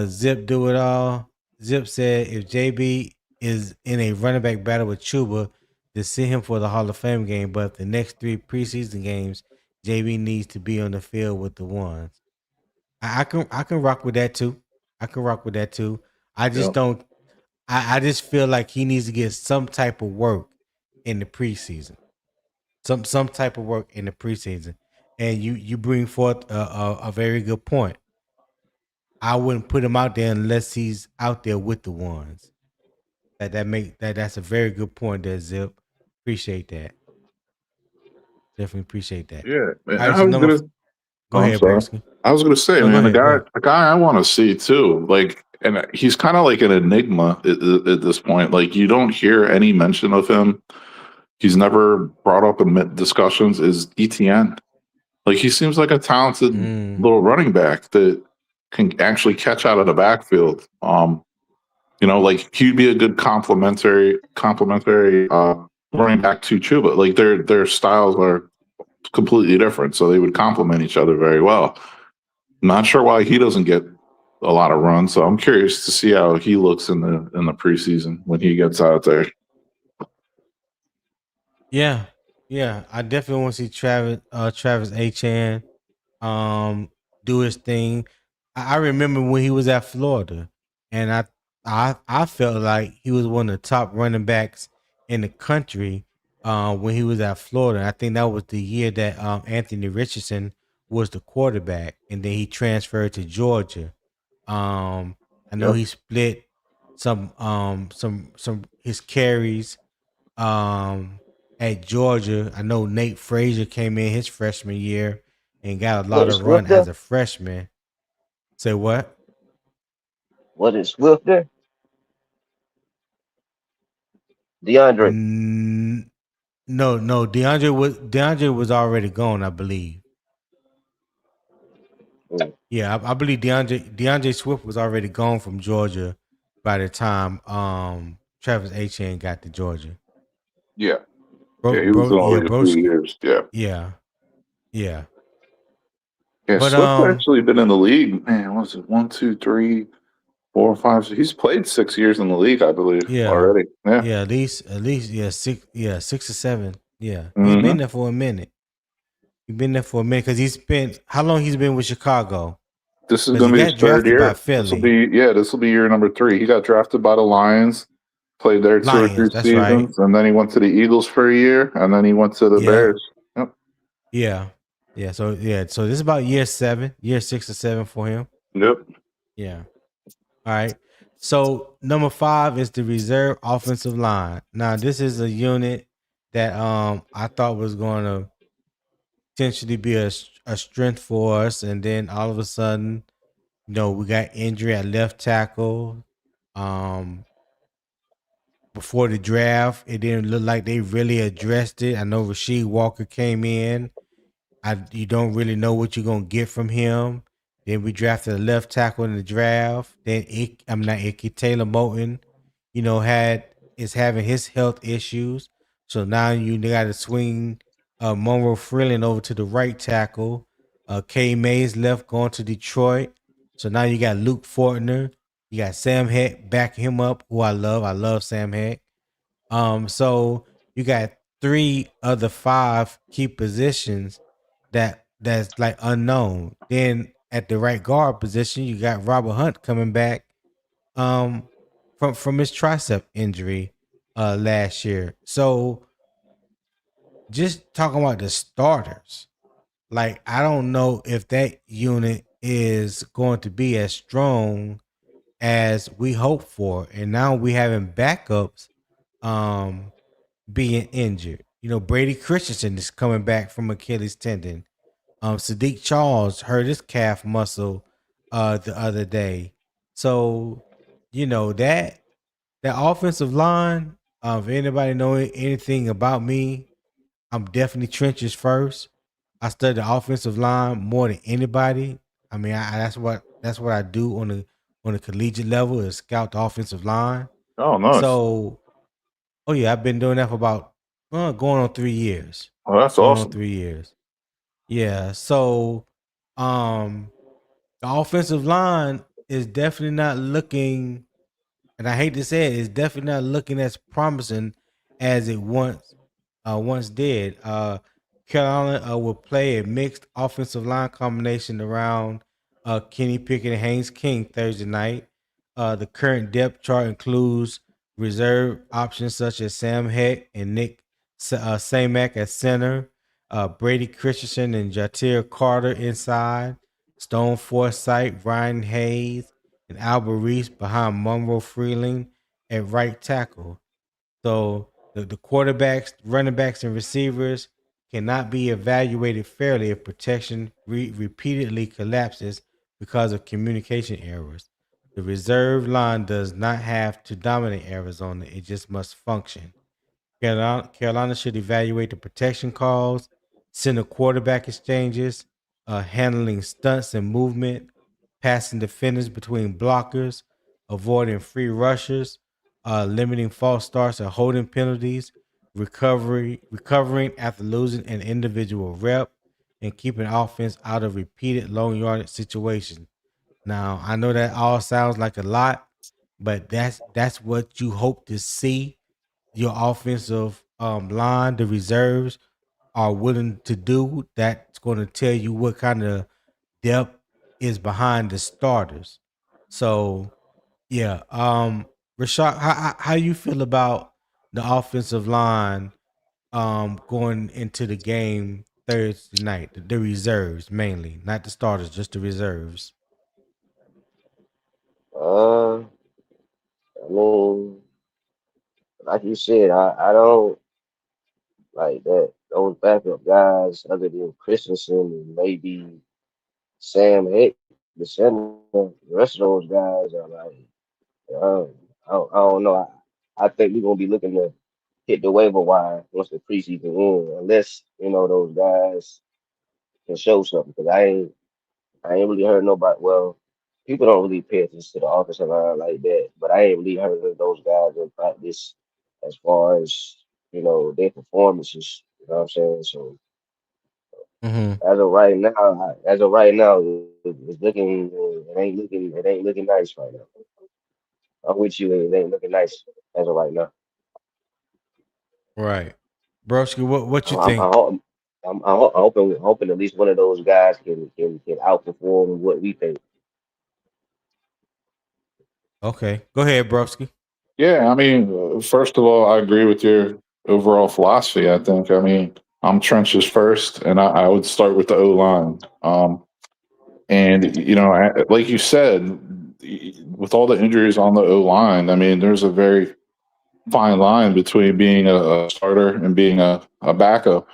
A: Zip do it all. Zip said, if JB is in a running back battle with Chuba, to send him for the Hall of Fame game. But the next three preseason games, JB needs to be on the field with the ones. I can rock with that too. I can rock with that too. I just
D: Yeah.
A: don't. I just feel like he needs to get some type of work in the preseason. Some type of work in the preseason. And you bring forth a very good point. I wouldn't put him out there unless he's out there with the ones. That's a very good point there, Zip. Appreciate that. Definitely appreciate that.
D: Yeah, man.
A: All right, so go
D: I'm
A: ahead,
D: sorry.
A: Bursky.
D: I was gonna say,
A: No, go
D: man,
A: ahead. Go ahead.
D: a guy I want to see too. Like, and he's kind of like an enigma at this point. Like, you don't hear any mention of him. He's never brought up in discussions. Is ETN? Like, he seems like a talented little running back that can actually catch out of the backfield. Like he'd be a good complementary running back to Chuba. Like their styles are completely different, so they would complement each other very well. Not sure why he doesn't get a lot of runs, so I'm curious to see how he looks in the preseason when he gets out there.
A: Yeah, I definitely want to see Travis Etienne do his thing. I remember when he was at Florida, and I felt like he was one of the top running backs in the country when he was at Florida. I think that was the year that Anthony Richardson was the quarterback, and then he transferred to Georgia. I know he split some his carries at Georgia. I know Nate Frazier came in his freshman year and got a lot
B: What is
A: of run
B: Swift there?
A: as a freshman. Say what?
B: What is Swift there? DeAndre.
A: No. DeAndre was already gone, I believe.
B: Mm.
A: Yeah, I believe DeAndre Swift was already gone from Georgia by the time Travis Etienne got to Georgia.
D: Yeah, he was only a few years. Yeah.
A: Yeah. But
D: Swift actually been in the league. Man, what was it 1, 2, 3, 4, 5? He's played 6 years in the league, I believe. Already.
A: Yeah, at least 6 or 7. Yeah, he's
D: Mm-hmm.
A: been there for a minute. He's been there for a minute because how long he's been with Chicago?
D: This is going to be his third year.
A: By Philly.
D: This will be year number 3. He got drafted by the Lions, played there 2 or 3 seasons, right. And then he went to the Eagles for a year, and then he went to the Bears. Yep.
A: Yeah. So this is about year 7, year 6 or 7 for him.
D: Yep.
A: Yeah. All right. So number 5 is the reserve offensive line. Now this is a unit that I thought was going to potentially be a strength for us, and then all of a sudden, we got injury at left tackle. Before the draft, it didn't look like they really addressed it. I know Rasheed Walker came in. You don't really know what you're gonna get from him. Then we drafted a left tackle in the draft. Then Taylor Moton, is having his health issues. So now you got to swing Monroe Freeland over to the right tackle. K Mays left going to Detroit. So now you got Luke Fortner. You got Sam Heck backing him up, who I love. I love Sam Heck. So you got 3 of the 5 key positions that's like unknown. Then at the right guard position, you got Robert Hunt coming back from his tricep injury last year. So just talking about the starters, like I don't know if that unit is going to be as strong as we hope for. And now we having backups being injured. Brady Christensen is coming back from Achilles tendon. Sadiq Charles hurt his calf muscle the other day. So, that offensive line, if anybody know anything about me, I'm definitely trenches first. I study the offensive line more than anybody. I mean, that's what I do on the collegiate level is scout the offensive line.
D: Oh, nice.
A: So, I've been doing that for about going on 3 years.
D: Oh, that's awesome.
A: On 3 years. Yeah. So, the offensive line is definitely not looking, and I hate to say it, it's definitely not looking as promising as it once did. Carolina will play a mixed offensive line combination around Kenny Pickett and Haynes King Thursday night. The current depth chart includes reserve options such as Sam Heck and Nick Samak at center, Brady Christensen and Jatir Carter inside, Stone Forsythe, Ryan Hayes, and Albert Reese behind Monroe Freeling at right tackle. So the quarterbacks, running backs, and receivers, cannot be evaluated fairly if protection repeatedly collapses because of communication errors. The reserve line does not have to dominate Arizona, it just must function. Carolina should evaluate the protection calls, center quarterback exchanges, handling stunts and movement, passing defenders between blockers, avoiding free rushers, limiting false starts and holding penalties, recovering after losing an individual rep, and keeping offense out of repeated long yardage situations. Now, I know that all sounds like a lot, but that's what you hope to see your offensive line, the reserves are willing to do. That's going to tell you what kind of depth is behind the starters. So yeah, Rashad, how you feel about the offensive line going into the game Thursday night? The reserves mainly, not the starters, just the reserves.
B: I mean, like you said, I don't like that. Those backup guys, other than Christensen and maybe Sam Hick, the center, the rest of those guys are like, I don't know. I think we're gonna be looking to hit the waiver wire once the preseason ends, unless those guys can show something. Because I ain't really heard nobody. Well, people don't really pay attention to the offensive line like that, but I ain't really heard of those guys in practice as far as their performances. You know what I'm saying? So
A: Mm-hmm.
B: as of right now, it's looking. It ain't looking nice right now. I'm with you. It ain't looking nice as of right now.
A: Right, Broski, what you
B: I'm
A: think?
B: I'm, hoping at least one of those guys can outperform what we think.
A: Okay, go ahead, Broski.
D: Yeah, I mean, first of all, I agree with your overall philosophy. I think, I mean, I'm trenches first, and I would start with the O line. And like you said, with all the injuries on the O line, I mean, there's a very fine line between being a starter and being a backup.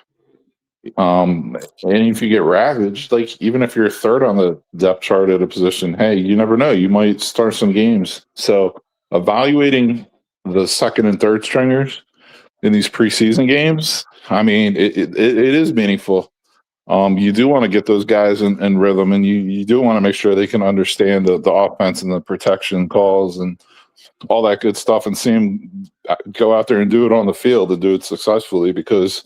D: And if you get ravaged, like even if you're third on the depth chart at a position, hey, you never know, you might start some games. So evaluating the second and third stringers in these preseason games, I mean, it is meaningful. You do want to get those guys in rhythm, and you do want to make sure they can understand the offense and the protection calls and all that good stuff, and see them go out there and do it on the field and do it successfully, because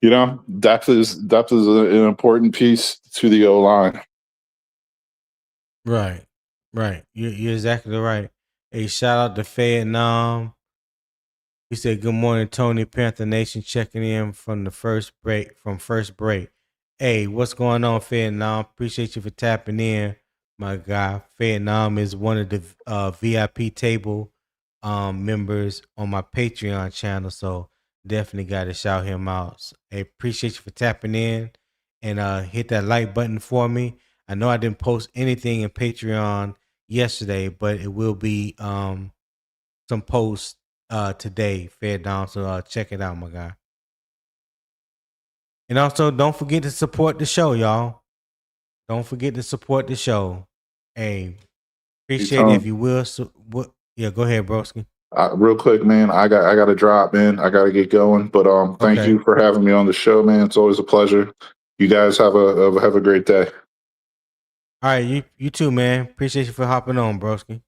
D: depth is an important piece to the O line.
A: Right, right. You're exactly right. Hey, shout out to Vietnam. He said, "Good morning, Tony Panther Nation, checking in from the first break. From first break, hey, what's going on, Vietnam? Appreciate you for tapping in, my guy. Vietnam is one of the VIP table members on my Patreon channel, so definitely got to shout him out. So, hey, appreciate you for tapping in, and hit that like button for me. I know I didn't post anything in Patreon yesterday, but it will be some posts today fed down. So check it out, my guy. And also don't forget to support the show, y'all. Don't forget to support the show. Hey,
D: Hey,
A: appreciate it if
D: Tone,
A: you will. So, what? Yeah, go ahead, broski.
D: real quick, man, I got to drop, man. I got to get going, but thank
A: Okay.
D: you for having me on the show, man. It's always a pleasure. You guys have a great day.
A: All right, you too, man. Appreciate you for hopping on, broski.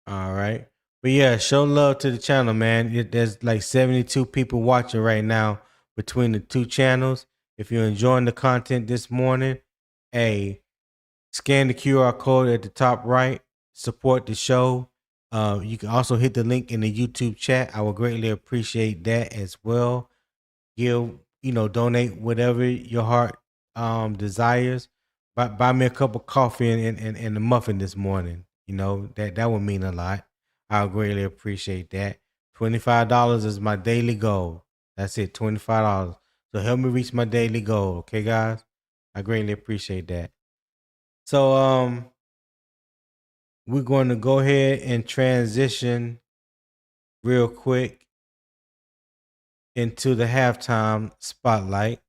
A: All right. But yeah, show love to the channel, man. There's like 72 people watching right now between the two channels. If you're enjoying the content this morning, hey, scan the QR code at the top right. Support the show. You can also hit the link in the YouTube chat. I would greatly appreciate that as well. Give, donate whatever your heart desires. Buy me a cup of coffee and a muffin this morning. That would mean a lot. I would greatly appreciate that. $25 is my daily goal. That's it, $25. So help me reach my daily goal, okay, guys? I greatly appreciate that. So we're going to go ahead and transition real quick into the halftime spotlight.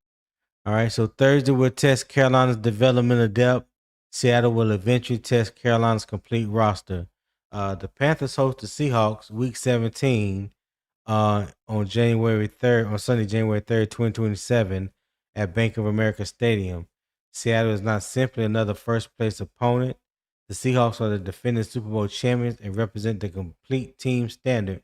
A: All right, so Thursday will test Carolina's developmental depth. Seattle will eventually test Carolina's complete roster. The Panthers host the Seahawks week 17 on January 3rd, on Sunday, January 3rd, 2027 at Bank of America Stadium. Seattle is not simply another first place opponent. The Seahawks are the defending Super Bowl champions and represent the complete team standard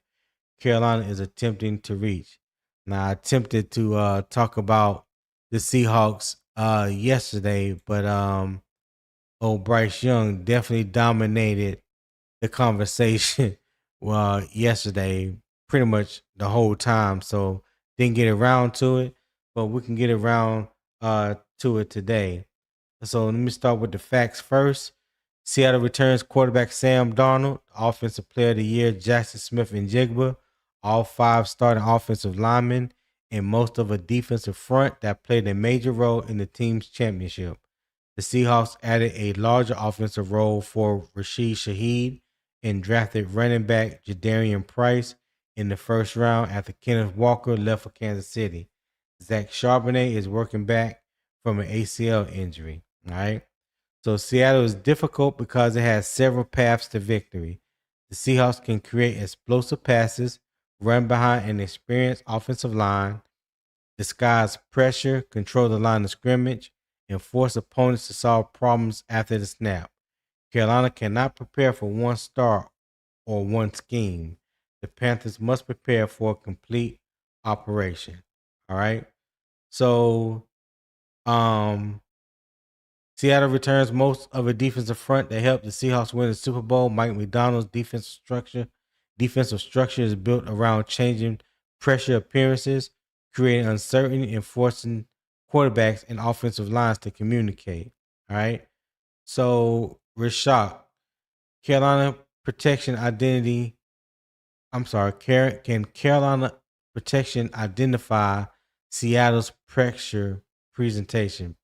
A: Carolina is attempting to reach. Now, I attempted to talk about the Seahawks yesterday, but old Bryce Young definitely dominated the conversation yesterday, pretty much the whole time. So didn't get around to it, but we can get around to it today. So let me start with the facts first. Seattle returns quarterback Sam Darnold, offensive player of the year Jaxon Smith-Njigba, all 5 starting offensive linemen, and most of a defensive front that played a major role in the team's championship. The Seahawks added a larger offensive role for Rashid Shaheed and drafted running back Jadarian Price in the first round after Kenneth Walker left for Kansas City. Zach Charbonnet is working back from an ACL injury. All right. So Seattle is difficult because it has several paths to victory. The Seahawks can create explosive passes, run behind an experienced offensive line, disguise pressure, control the line of scrimmage, and force opponents to solve problems after the snap. Carolina cannot prepare for one start or one scheme. The Panthers must prepare for a complete operation. All right. So, Seattle returns most of a defensive front that helped the Seahawks win the Super Bowl. Mike McDonald's defensive structure is built around changing pressure appearances, creating uncertainty, and forcing quarterbacks and offensive lines to communicate. All right. So, Rashad, Carolina protection identity. I'm sorry. Can Carolina protection identify Seattle's pressure presentation?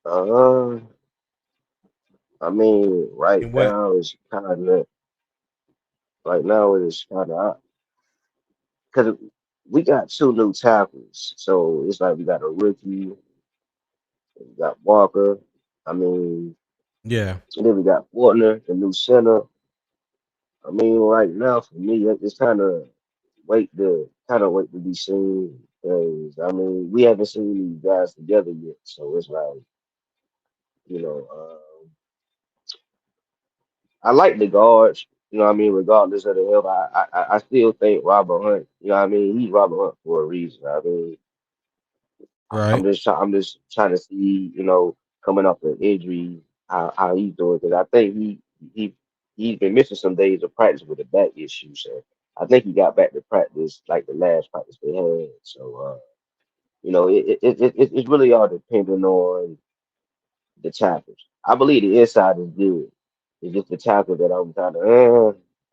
B: Uh, I mean,
A: And what?
B: right now it's kind of because we got 2 new tackles, so it's like we got a rookie, we got Walker. I mean,
A: Yeah.
B: and then we got Fortner, the new center. I mean, right now for me, it's kind of wait to be seen. Because I mean, we haven't seen these guys together yet, so it's like you know, I like the guards. You know what I mean? Regardless of the help, I still think Robert Hunt. You know what I mean? He's Robert Hunt for a reason. I mean,
A: Right.
B: I'm just trying to see, coming off the injury, how he's doing because I think he he's been missing some days of practice with a back issue. So I think he got back to practice like the last practice they had. So it's really all depending on the tackles. I believe the inside is good. It's just the tackle that I'm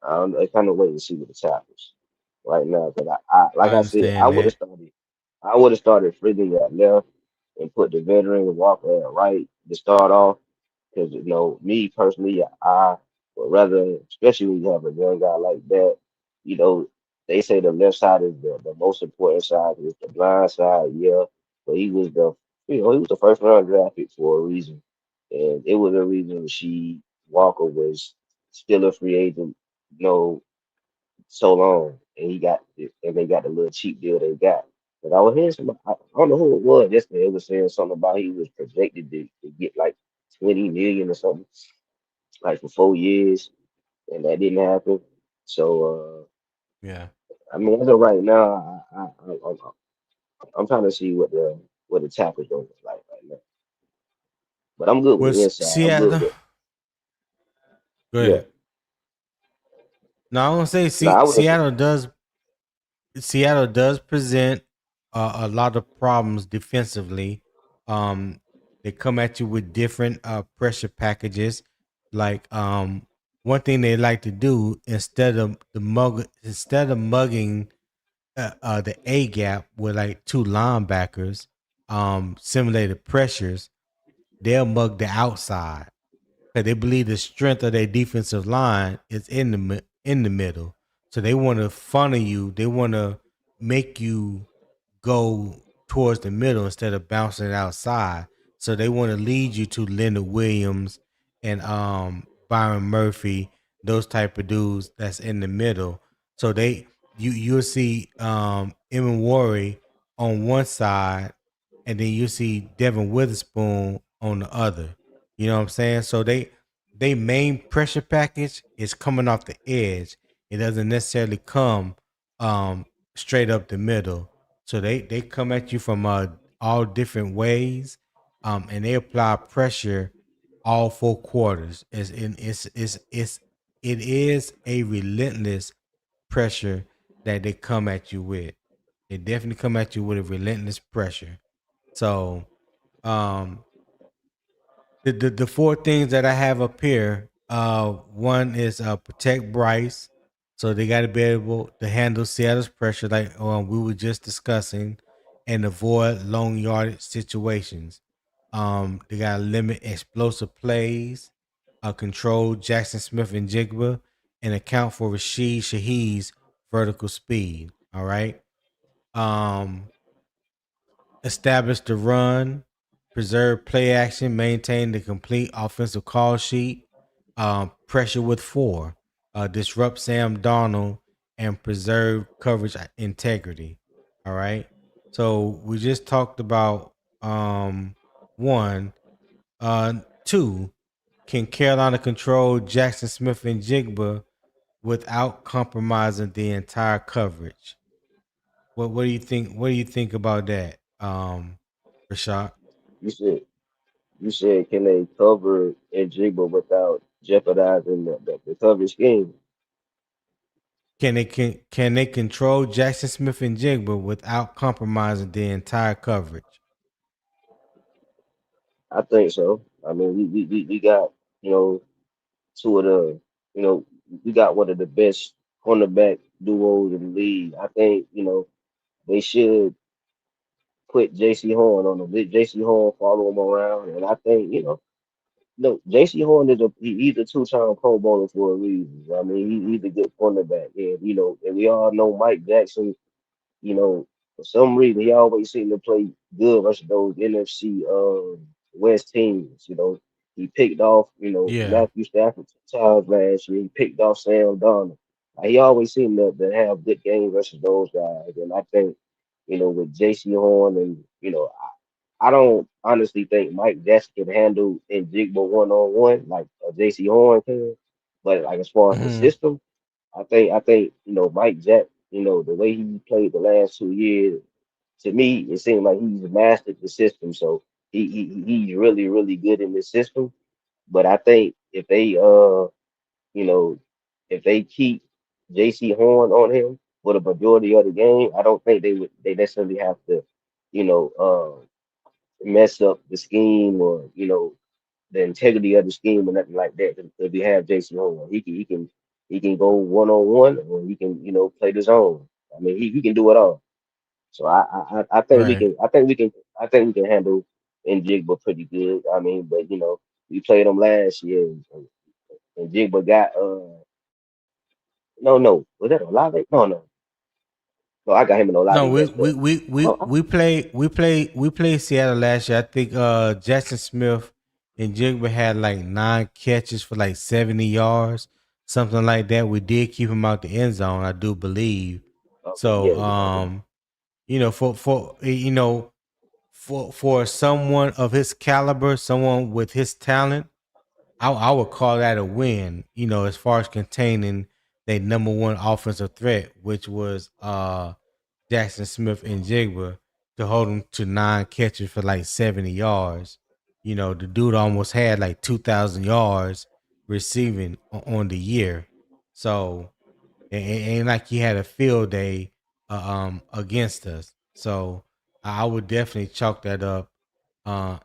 B: I kind of wait to see with the tackles right now. But I like
A: I
B: I said,
A: understand that.
B: I would have started Freddie at left and put the veteran Walker at right to start off. Because me personally, I would rather, especially when you have a young guy like that, you know, they say the left side is the most important side. It's the blind side, yeah. But he was the first round draft pick for a reason, and it was a reason she Walker was still a free agent, you know, so long, and they got the little cheap deal they got. But I was hearing somebody, I don't know who it was yesterday. It was saying something about he was projected to get like 20 million or something, like for 4 years, and that didn't happen. So
A: Yeah.
B: I mean, as of right now, I'm trying to see what the tackles gonna look like right now. But I'm good with the
A: Was
B: inside. I'm good
A: Seattle?
B: with
A: Go
B: yeah.
A: ahead. Now I want to say,
B: No, I would have said
A: Seattle does present a lot of problems defensively. Um, they come at you with different pressure packages. Like one thing they like to do instead of mugging the A gap with like 2 linebackers, simulated pressures, they'll mug the outside because they believe the strength of their defensive line is in in the middle. So they want to funnel you. They want to make you go towards the middle instead of bouncing it outside. So they want to lead you to Leonard Williams and Byron Murphy, those type of dudes that's in the middle. So you'll see Evan Worry on one side, and then you see Devin Witherspoon on the other. You know what I'm saying? So they main pressure package is coming off the edge. It doesn't necessarily come straight up the middle. So they come at you from all different ways, and they apply pressure all 4 quarters. It is a relentless pressure that they come at you with. They definitely come at you with a relentless pressure. So um the 4 things that I have up here, one is protect Bryce. So they got to be able to handle Seattle's pressure, like we were just discussing, and avoid long yardage situations. They got to limit explosive plays, control Jackson Smith-Njigba, and account for Rashid Shaheed's vertical speed. All right. Um, Establish the run, preserve play action, maintain the complete offensive call sheet, pressure with 4, disrupt Sam Darnold, and preserve coverage integrity. All right. So we just talked about 1. 2. Can Carolina control Jackson Smith-Njigba without compromising the entire coverage? What do you think? What do you think about that, Rashad?
B: You said you said can they cover and Jigba without jeopardizing the coverage scheme?
A: Can they control Jackson Smith-Njigba without compromising the entire coverage?
B: I think so. I mean, we got, you know, two of the, you know, we got one of the best cornerback duos in the league. I think, they should put JC Horn on him. Let JC Horn follow him around. And I think, no, JC Horn he's a two-time Pro Bowler for a reason. I mean, he's a good cornerback. And, and we all know Mike Jackson. For some reason, he always seemed to play good versus those NFC West teams. He picked off,
A: Yeah.
B: Matthew Stafford 2 times last year. He picked off Sam Darnold. He always seemed to have good games versus those guys. And I think, with JC Horn and, I don't honestly think Mike Jackson can handle in Jigba one-on-one like JC Horn can. But like as far as the
A: Hmm.
B: system, I think Mike Jack, the way he played the last 2 years, to me it seemed like he's mastered the system. So he's really really good in the system. But I think you know if they keep J.C. Horn on him for the majority of the game, I don't think they necessarily have to you know mess up the scheme or the integrity of the scheme or nothing like that. If we have Jason Horn, he can go one-on-one or he can play the zone. I mean, he can do it all. So I think we
A: Right.
B: can I think we can handle Njigba pretty good. I mean, but we played him last year and Jigba got no, was that Olave? No, I got him and
A: No,
B: Olave
A: we
B: messed
A: we
B: up.
A: we we
B: Oh,
A: we played Seattle last year. I think Jackson Smith and Jigba had like 9 catches for like 70 yards, something like that. We did keep him out the end zone, I do believe.
B: okay,
A: So
B: yeah, yeah, okay.
A: for someone of his caliber, someone with his talent, I would call that a win. As far as containing their number one offensive threat, which was Jackson Smith-Njigba, to hold him to 9 catches for like 70 yards. The dude almost had like 2,000 yards receiving on the year. So it ain't like he had a field day against us. So I would definitely chalk that up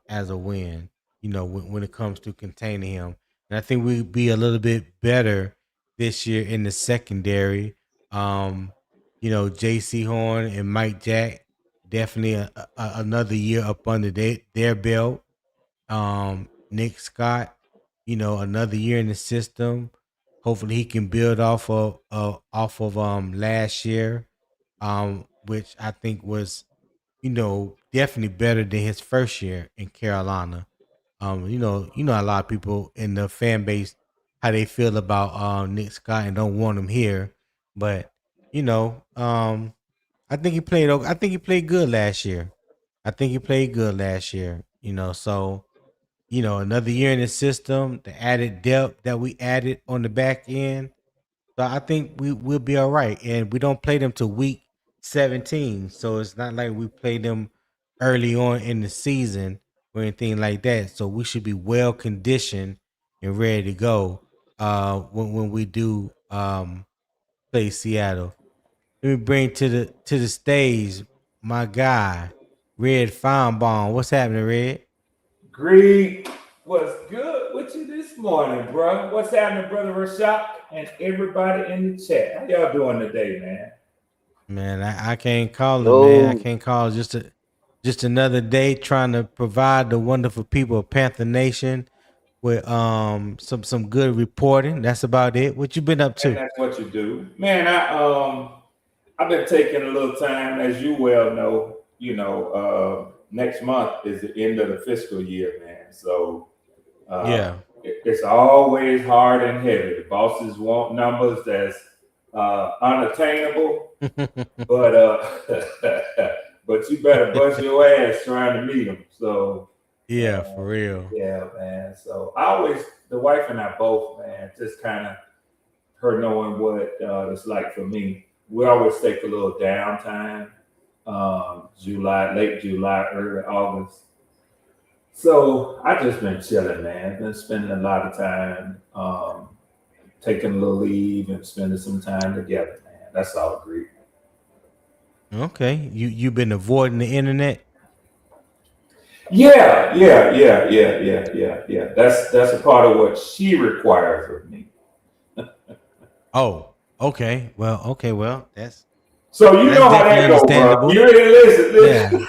A: as a win. When it comes to containing him, and I think we'd be a little bit better this year in the secondary. Um, J.C. Horn and Mike Jack, definitely another year up under their belt. Nick Scott, another year in the system. Hopefully, he can build off of last year, which I think was definitely better than his first year in Carolina. A lot of people in the fan base how they feel about Nick Scott and don't want him here, but I think he played. I think he played good last year. I think he played good last year. So another year in the system, the added depth that we added on the back end. So I think we'll be all right. And we don't play them to week 17. So it's not like we play them early on in the season or anything like that. So we should be well conditioned and ready to go when we do play Seattle. Let me bring to the stage my guy, Red Feinbaum. What's happening, Red?
E: Greed, what's good with you this morning, bro? What's happening, brother Rashad, and everybody in the chat? How y'all doing today, man?
A: Man, I can't call it, man. I
B: Yo,
A: can't call it just another day trying to provide the wonderful people of Panther Nation with some good reporting. That's about it. What you been up
E: And
A: to?
E: that's what you do, man. I've been taking a little time, as you well know. Next month is the end of the fiscal year, man. So
A: Yeah.
E: it's always hard and heavy. The bosses want numbers that's unattainable, but but you better bust your ass trying to meet them. So
A: Yeah, for real.
E: yeah, man. So the wife and I both, man, just kind of her knowing what it's like for me. We always take a little downtime, late July, early August. So I just been chilling, man. Been spending a lot of time, taking a little leave and spending some time together, man. That's all great.
A: Okay. You been avoiding the internet?
E: Yeah. That's a part of what she requires of me.
A: Oh, okay. Well, that's
E: So you know how
A: definitely
E: that go, bro.
A: understandable.
E: You ready?
A: Yeah.
E: Listen.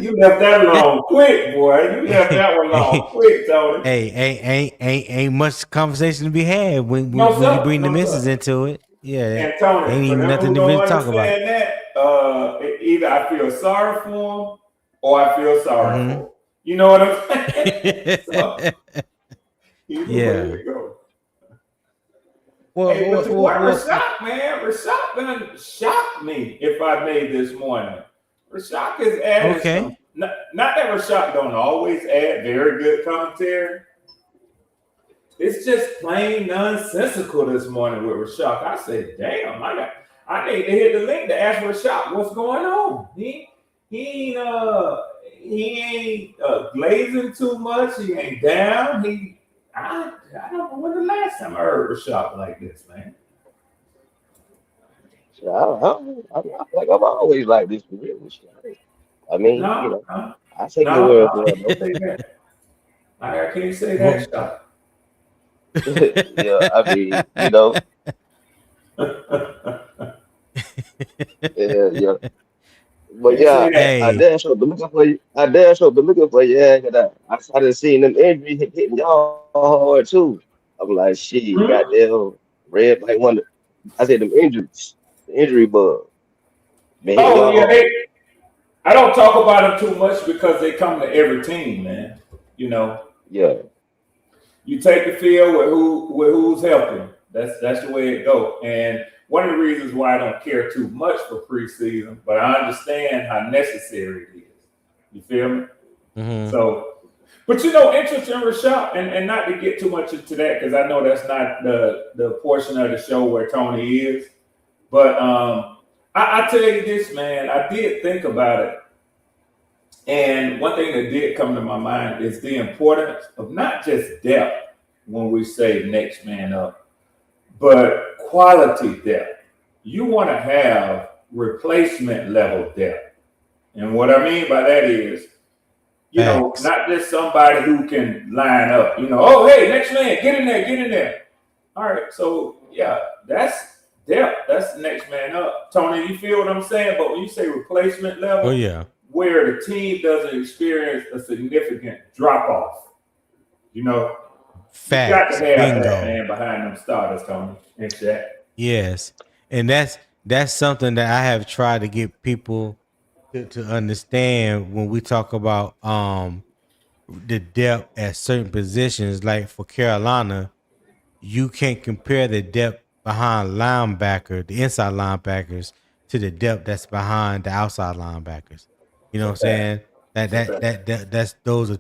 E: You left that alone quick, boy. You left that one alone quick, Tony.
A: Hey, ain't much conversation to be had when
E: No
A: when you
E: sir,
A: bring the
E: no
A: misses
E: sir.
A: into it. Yeah,
E: And Tony,
A: ain't
E: for
A: even
E: them
A: nothing
E: who
A: to really
E: don't
A: talk about.
E: understand that, either I feel sorry for them or I feel sorry for
A: Mm-hmm.
E: them. You know what I'm saying? So either way
A: Yeah.
E: it goes.
A: Well,
E: Hey, but
A: well,
E: to
A: well,
E: what
A: well,
E: Rashad, man, Rashad done shocked me if I made this morning. Rashad is adding some.
A: okay.
E: Not that Rashad don't always add very good commentary. It's just plain nonsensical this morning with Rashad. I said, damn, I need to hit the link to ask Rashad what's going on. He ain't glazing too much. He ain't down. I don't know when the last time I heard Rashad like this, man.
B: shit, I feel like I'm always like this for real. Shit. I mean,
E: No, no,
B: I take your
E: no,
B: word
E: no.
B: for it
E: Don't
B: though.
E: say that. I can't say
A: Well,
E: that,
B: Yeah, I mean,
E: Shot.
B: yeah. But
E: Can't say
B: yeah,
E: that.
B: I
A: hey,
B: damn sure been looking for you. I damn sure been looking for you. Yeah, 'cause I started seeing them injuries hitting y'all hard too. I'm like, shit,
E: Hmm?
B: goddamn, red like one. I said them injuries, the injury bug, been hitting
E: Oh
B: y'all
E: yeah,
B: hard.
E: I don't talk about them too much because they come to every team, man. You know,
B: Yeah,
E: you take the field with who's helping. That's the way it goes. And one of the reasons why I don't care too much for preseason, but I understand how necessary it is. You feel me?
A: mm-hmm.
E: So, but interest in Rashad, and not to get too much into that because I know that's not the portion of the show where Tony is. But I tell you this, man, I did think about it. And one thing that did come to my mind is the importance of not just depth when we say next man up, but quality depth. You want to have replacement level depth. And what I mean by that is,
A: Facts.
E: not just somebody who can line up, oh, hey, next man, get in there, get in there. All right, so yeah, that's depth. That's the next man up. Tony, you feel what I'm saying? But when you say replacement
A: Oh
E: level,
A: yeah.
E: where the team doesn't experience a significant drop off, you know? You got to
A: Facts.
E: have
A: Bingo.
E: that man behind them starters, Tony and Shaq.
A: Yes. And that's something that I have tried to get people to understand when we talk about the depth at certain positions. Like for Carolina, you can't compare the depth behind the inside linebackers, to the depth that's behind the outside linebackers. You know what I'm saying? That's those are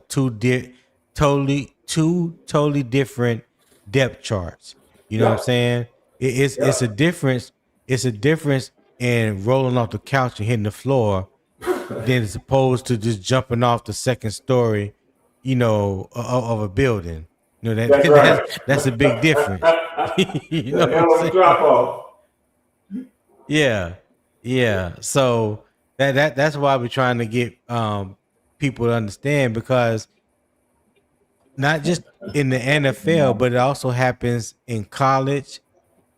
A: totally different depth charts. You know what I'm
E: Yeah.
A: saying? It's a difference. It's a difference in rolling off the couch and hitting the floor than as opposed to just jumping off the second story, of a building.
E: That's right.
A: That's a big difference. You know
E: The
A: what I'm
E: hell of a
A: saying?
E: drop off.
A: Yeah, yeah. So that's why we're trying to get people to understand, because not just in the NFL, but it also happens in college,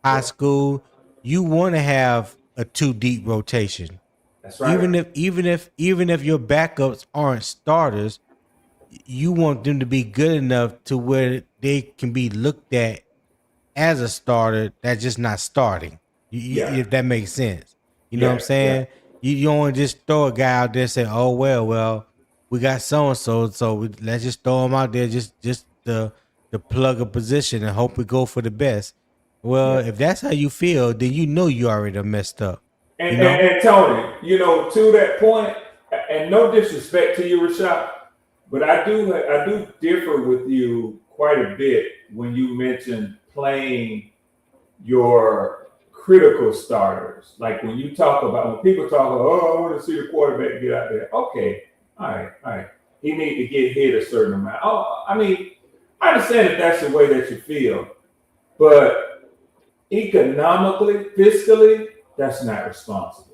A: high school. You want to have a 2 deep rotation.
E: That's
A: Even
E: right.
A: if your backups aren't starters, you want them to be good enough to where they can be looked at as a starter that's just not starting.
E: Yeah.
A: If that makes sense, you know what I'm
E: Yeah. Yeah.
A: saying. You don't want to just throw a guy out there and say, "Oh well, we got so and so let's just throw him out there just to plug a position and hope we go for the best." Well,
E: Yeah.
A: if that's how you feel, then you already done messed up.
E: And,
A: You
E: and,
A: know.
E: and Tony, to that point, and no disrespect to you, Rashad, but I do differ with you quite a bit when you mention playing your critical starters. Like when people talk about, oh, I want to see the quarterback get out there. Okay, all right. He need to get hit a certain amount. Oh, I mean, I understand if that's the way that you feel, but economically, fiscally, that's not responsible.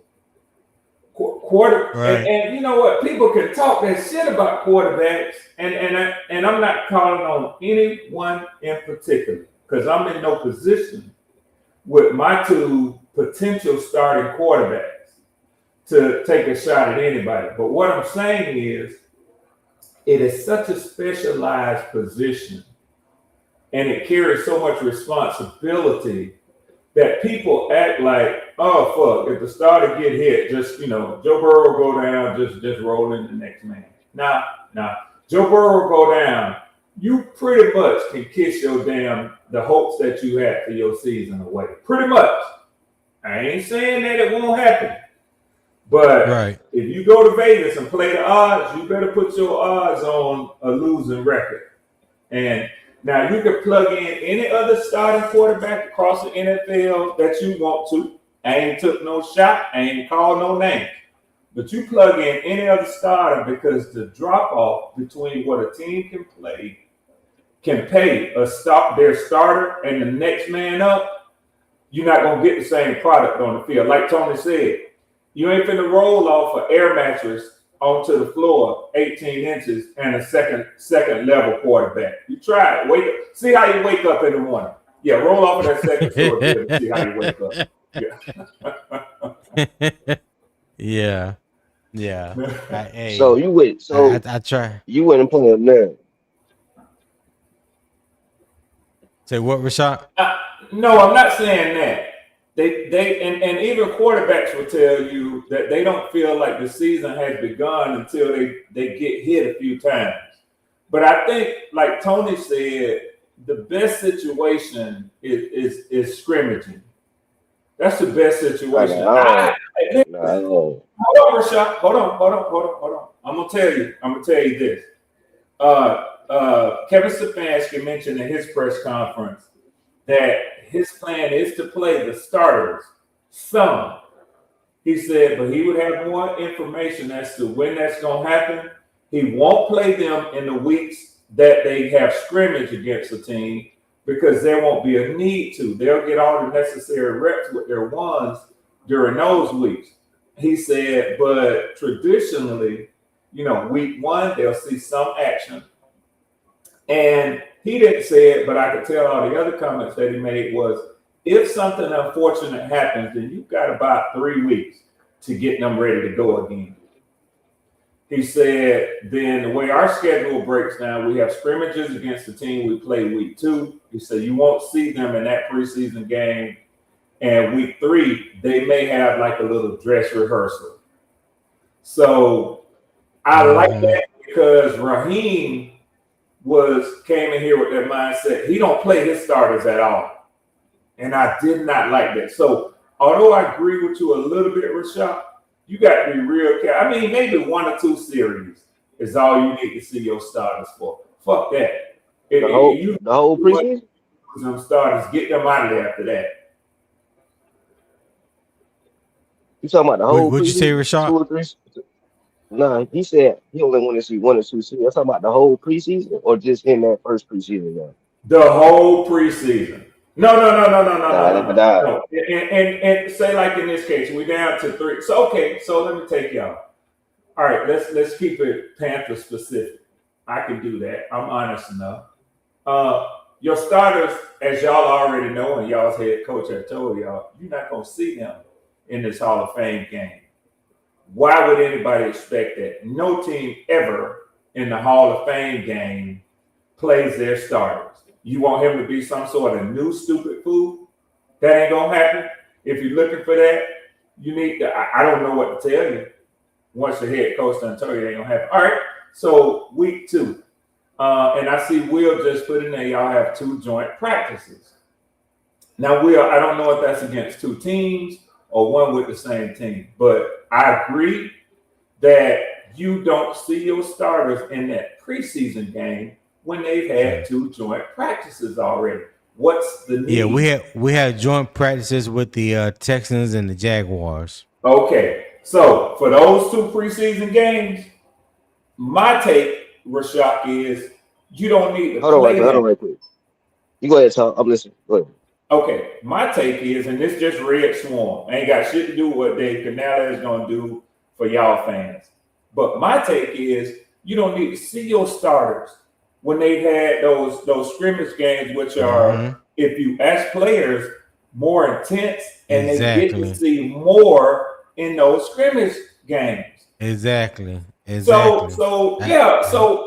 A: Right.
E: And you know what? People can talk that shit about quarterbacks, and I'm not calling on anyone in particular because I'm in no position with my 2 potential starting quarterbacks to take a shot at anybody. But what I'm saying is, it is such a specialized position, and it carries so much responsibility that people act like, oh fuck, if the starter get hit, just Joe Burrow go down, just roll in the next man. Nah, Joe Burrow go down, you pretty much can kiss the hopes that you had for your season away. Pretty much. I ain't saying that it won't happen. But
A: Right.
E: if you go to Vegas and play the odds, you better put your odds on a losing record. And now you can plug in any other starting quarterback across the NFL that you want to. I ain't took no shot. I ain't called no name. But you plug in any other starter, because the drop off between what a team can pay their starter and the next man up, you're not gonna get the same product on the field. Like Tony said, you ain't finna roll off an air mattress onto the floor 18 inches and a second level quarterback. You try it. Wake up. See how you wake up in the morning. Yeah, roll off of that second floor and see how you wake up.
A: Yeah.
B: So you went. So
A: I try.
B: you wouldn't play him now.
A: Say what, Rashad?
E: No, I'm not saying that. And even quarterbacks will tell you that they don't feel like the season has begun until they get hit a few times. But I think, like Tony said, the best situation is scrimmaging. That's the best situation.
B: No.
E: Hold on, Rashad. Hold on. I'm gonna tell you this. Kevin Stefanski mentioned in his press conference that his plan is to play the starters some. He said, but he would have more information as to when that's going to happen. He won't play them in the weeks that they have scrimmage against a team because there won't be a need to. They'll get all the necessary reps with their ones during those weeks. He said, but traditionally, week 1, they'll see some action. And he didn't say it, but I could tell all the other comments that he made was, if something unfortunate happens, then you've got about 3 weeks to get them ready to go again. He said, then the way our schedule breaks down, we have scrimmages against the team we play week 2. He said you won't see them in that preseason game. And week 3, they may have like a little dress rehearsal. So I like that because Raheem came in here with that mindset. He don't play his starters at all. And I did not like that. So although I agree with you a little bit, Rashad, you got to be real careful. I mean, maybe 1 or 2 series is all you need to see your starters for. Fuck that.
B: The whole preseason?
E: Some starters, get them out of there after that.
B: You talking about the whole preseason?
A: What'd you say, Rashad?
B: 2 or 3? No, he said he only want to see 1 or 2 series. I'm talking about the whole preseason or just in that first preseason game?
E: The whole preseason. No. And say like in this case, we're down to 3. So okay, so let me take y'all. All right, let's keep it Panther specific. I can do that. I'm honest enough. Your starters, as y'all already know, and y'all's head coach had told y'all, you're not gonna see them in this Hall of Fame game. Why would anybody expect that? No team ever in the Hall of Fame game plays their starters. You want him to be some sort of new stupid fool? That ain't gonna happen. If you're looking for that, you need to. I don't know what to tell you. Once the head coach done told you, it ain't gonna happen. All right. So week 2, and I see Will just put in there. Y'all have 2 joint practices. Now, Will, I don't know if that's against 2 teams or 1 with the same team, but I agree that you don't see your starters in that preseason game when they've had 2 joint practices already. What's the need?
A: Yeah, we had joint practices with the Texans and the Jaguars.
E: Okay, so for those 2 preseason games, my take, Rashad, is you don't need to
B: Hold on right quick. You go ahead, Tom. I'm listening. Go ahead.
E: Okay, my take is, and this just Red Swarm, ain't got shit to do with what Dave Canales is going to do for y'all fans. But my take is you don't need to see your starters when they've had those scrimmage games, which are, if you ask players, more intense, and they get to see more in those scrimmage games.
A: Exactly.
E: So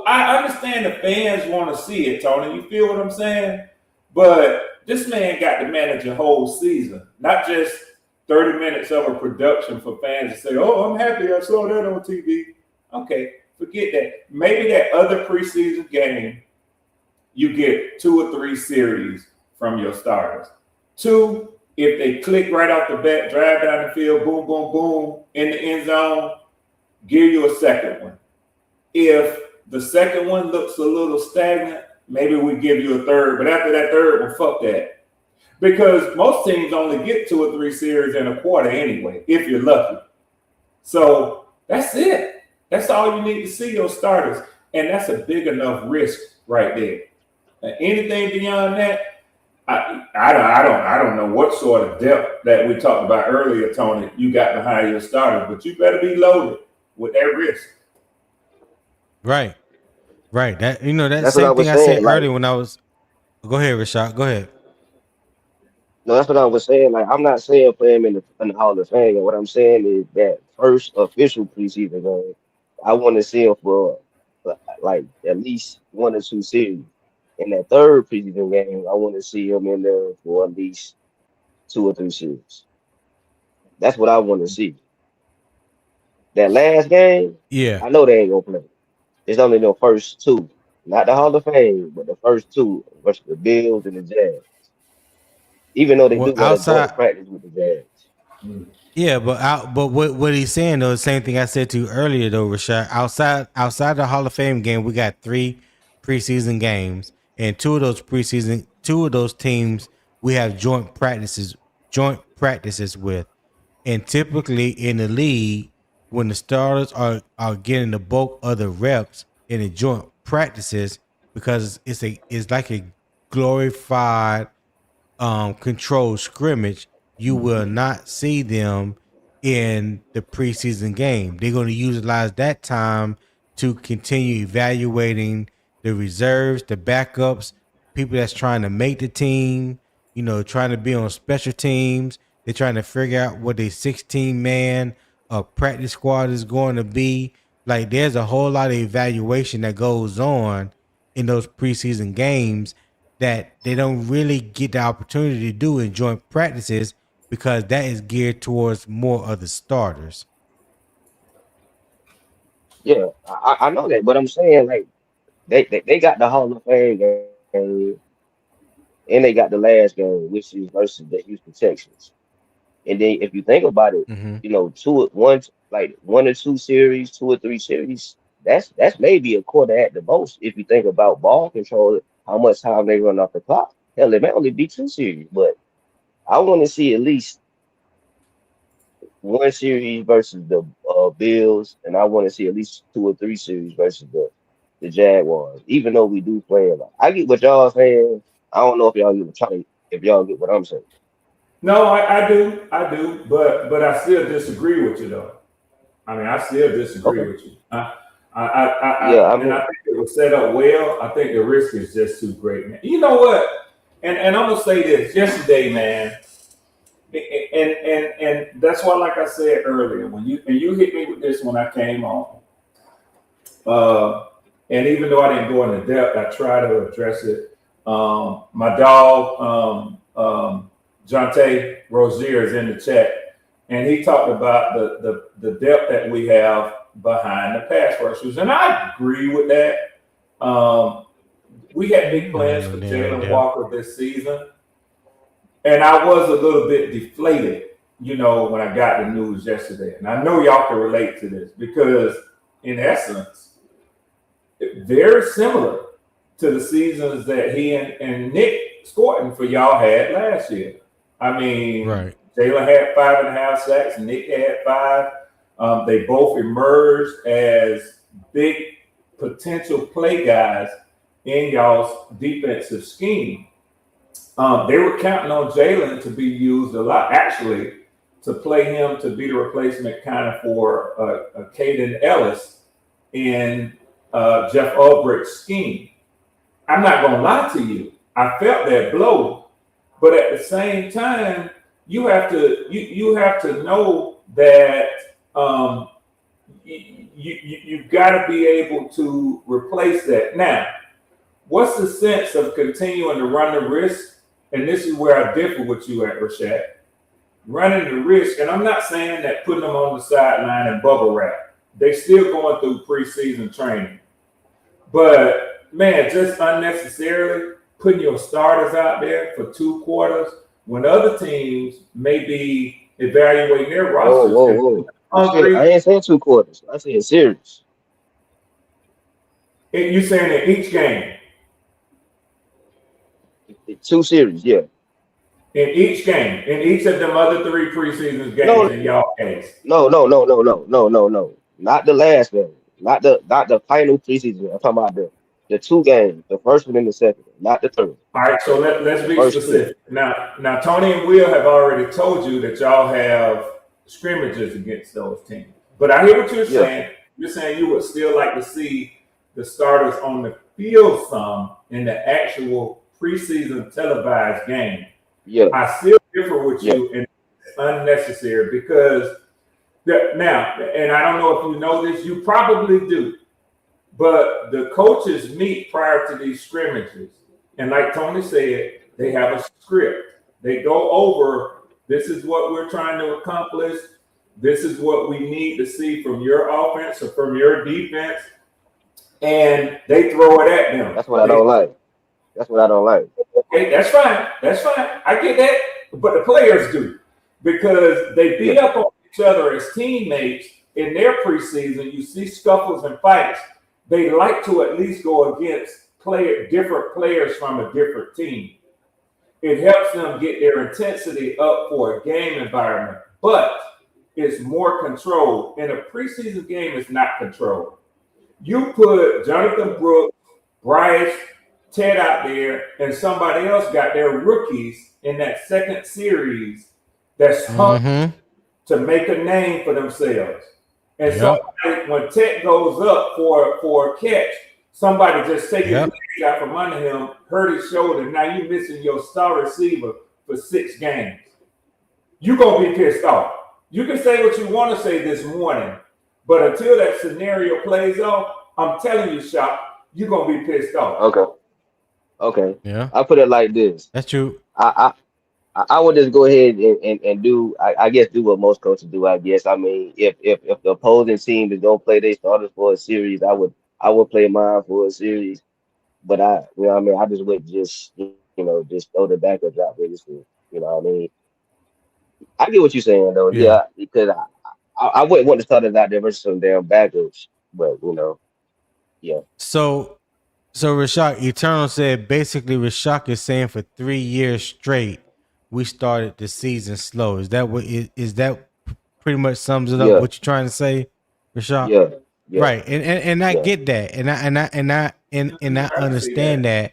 E: I understand the fans want to see it, Tony. You feel what I'm saying? But this man got to manage a whole season, not just 30 minutes of a production for fans to say, oh, I'm happy I saw that on TV. Okay, forget that. Maybe that other preseason game, you get 2 or 3 series from your starters. 2, if they click right off the bat, drive down the field, boom, boom, boom, in the end zone, give you a second one. If the second one looks a little stagnant, maybe we give you a third. But after that third one, fuck that. Because most teams only get 2 or 3 series in a quarter anyway, if you're lucky. So that's it. That's all you need to see your starters. And that's a big enough risk right there. And anything beyond that, I don't know what sort of depth that we talked about earlier, Tony, you got behind your starters, but you better be loaded with that risk.
A: Right. That's the same thing I said earlier when I was. Go ahead, Rashad. Go ahead.
B: No, that's what I was saying. Like, I'm not saying put him in the Hall of Fame. What I'm saying is that first official preseason game, I want to see him for like at least 1 or 2 series. In that third preseason game, I want to see him in there for at least 2 or 3 series. That's what I want to see. That last game, I know they ain't gonna play. It's only the first 2, not the Hall of Fame, but the first 2 versus the Bills and the Jags. Even though they do got a joint practice with the Jags.
A: Yeah, but what he's saying though, the same thing I said to you earlier though, Rashad. Outside the Hall of Fame game, we got 3 preseason games, and 2 of those teams we have joint practices with, and typically in the league, when the starters are getting the bulk of the reps in the joint practices, because it's like a glorified controlled scrimmage, you will not see them in the preseason game. They're going to utilize that time to continue evaluating the reserves, the backups, people that's trying to make the team, trying to be on special teams. They're trying to figure out what their 16-man practice squad is going to be. Like there's a whole lot of evaluation that goes on in those preseason games that they don't really get the opportunity to do in joint practices because that is geared towards more of the starters.
B: Yeah, I know that, but I'm saying like they got the Hall of Fame game and they got the last game, which is versus the Houston Texans. And then if you think about it,
A: Mm-hmm.
B: you know, like 1 or 2 series, 2 or 3 series, that's maybe a quarter at the most. If you think about ball control, how much time they run off the clock. Hell, it may only be 2 series, but I want to see at least 1 series versus the Bills, and I want to see at least 2 or 3 series versus the Jaguars. Even though we do play a lot, I get what y'all saying. I don't know if y'all get what I'm saying.
E: No, I do, but I still disagree with you though. I mean, I still
B: Okay.
E: disagree with you.
B: Yeah, I
E: And
B: mean,
E: I think it was set up well. I think the risk is just too great, man. You know what? And I'm gonna say this yesterday, man. And that's why, like I said earlier, when you hit me with this when I came on, uh, and even though I didn't go into depth, I try to address it. My dog, Jonte Rozier, is in the chat, and he talked about the depth that we have behind the pass rushers, and I agree with that. We had big plans for Jalen Walker this season, and I was a little bit deflated, you know, when I got the news yesterday. And I know y'all can relate to this because, in essence, very similar to the seasons that he and Nick Scorton for y'all had last year. I mean,
A: Right.
E: Jalen had 5.5 sacks, Nick had 5. They both emerged as big potential play guys in y'all's defensive scheme. They were counting on Jalen to be used a lot, actually, to play him to be the replacement kind of for Caden Ellis in Jeff Ulbricht's scheme. I'm not going to lie to you. I felt that blow, but at the same time, you have to know that you've got to be able to replace that. Now, what's the sense of continuing to run the risk? And this is where I differ with you at Rashad. Running the risk, and I'm not saying that putting them on the sideline and bubble wrap. They're still going through preseason training. But, man, just unnecessarily putting your starters out there for 2 quarters when other teams may be evaluating their rosters.
B: whoa. I ain't saying 2 quarters. I said series.
E: And you saying in each game?
B: 2 series, yeah.
E: In each game, in each of them other 3 preseason games in y'all case.
B: No. Not the last game. Not the final preseason. I'm talking about the 2 games. The first one and the second one, not the third.
E: All right, so let's be
B: First
E: specific. Now, Tony and Will have already told you that y'all have scrimmages against those teams. But I hear what you're saying. You're saying you would still like to see the starters on the field some in the actual preseason televised game.
B: Yeah.
E: I still differ with you, and it's unnecessary because now, and I don't know if you know this, you probably do, but the coaches meet prior to these scrimmages. And like Tony said, they have a script. They go over, this is what we're trying to accomplish. This is what we need to see from your offense or from your defense. And they throw it at them.
B: That's what I don't like.
E: Okay, that's fine. I get that. But the players do. Because they beat up on each other as teammates in their preseason. You see scuffles and fights. They like to at least go against different players from a different team. It helps them get their intensity up for a game environment. But it's more controlled. In a preseason game, it's not controlled. You put Jonathon Brooks, Bryce, Ted out there, and somebody else got their rookies in that second series that's hungry to make a name for themselves. And somebody, when Ted goes up for a catch, somebody just take his leg out from under him, hurt his shoulder. Now you're missing your star receiver for 6 games. You're going to be pissed off. You can say what you want to say this morning, But until that scenario plays out, I'm telling you, Shop, you're gonna be pissed off.
B: Okay.
A: Yeah,
B: I put it like this.
A: that's true.
B: I would just go ahead and do I guess do what most coaches do. I guess I mean if the opposing team is gonna play their starters for a series, I would play mine for a series. But I mean I just would just throw the backup drop this week. I mean I get what you're saying though.
A: Yeah.
B: Yeah, because I wouldn't want to start it out there versus some damn backups. But yeah,
A: So Rashak Eternal said basically Rashak is saying for 3 years straight we started the season slow. Is that what is that pretty much sums it up?
B: yeah,
A: What you're trying to say, Rashak?
B: yeah, yeah,
A: Right, and I
B: yeah,
A: get that, and I
E: I can see
A: understand
E: that.
A: that,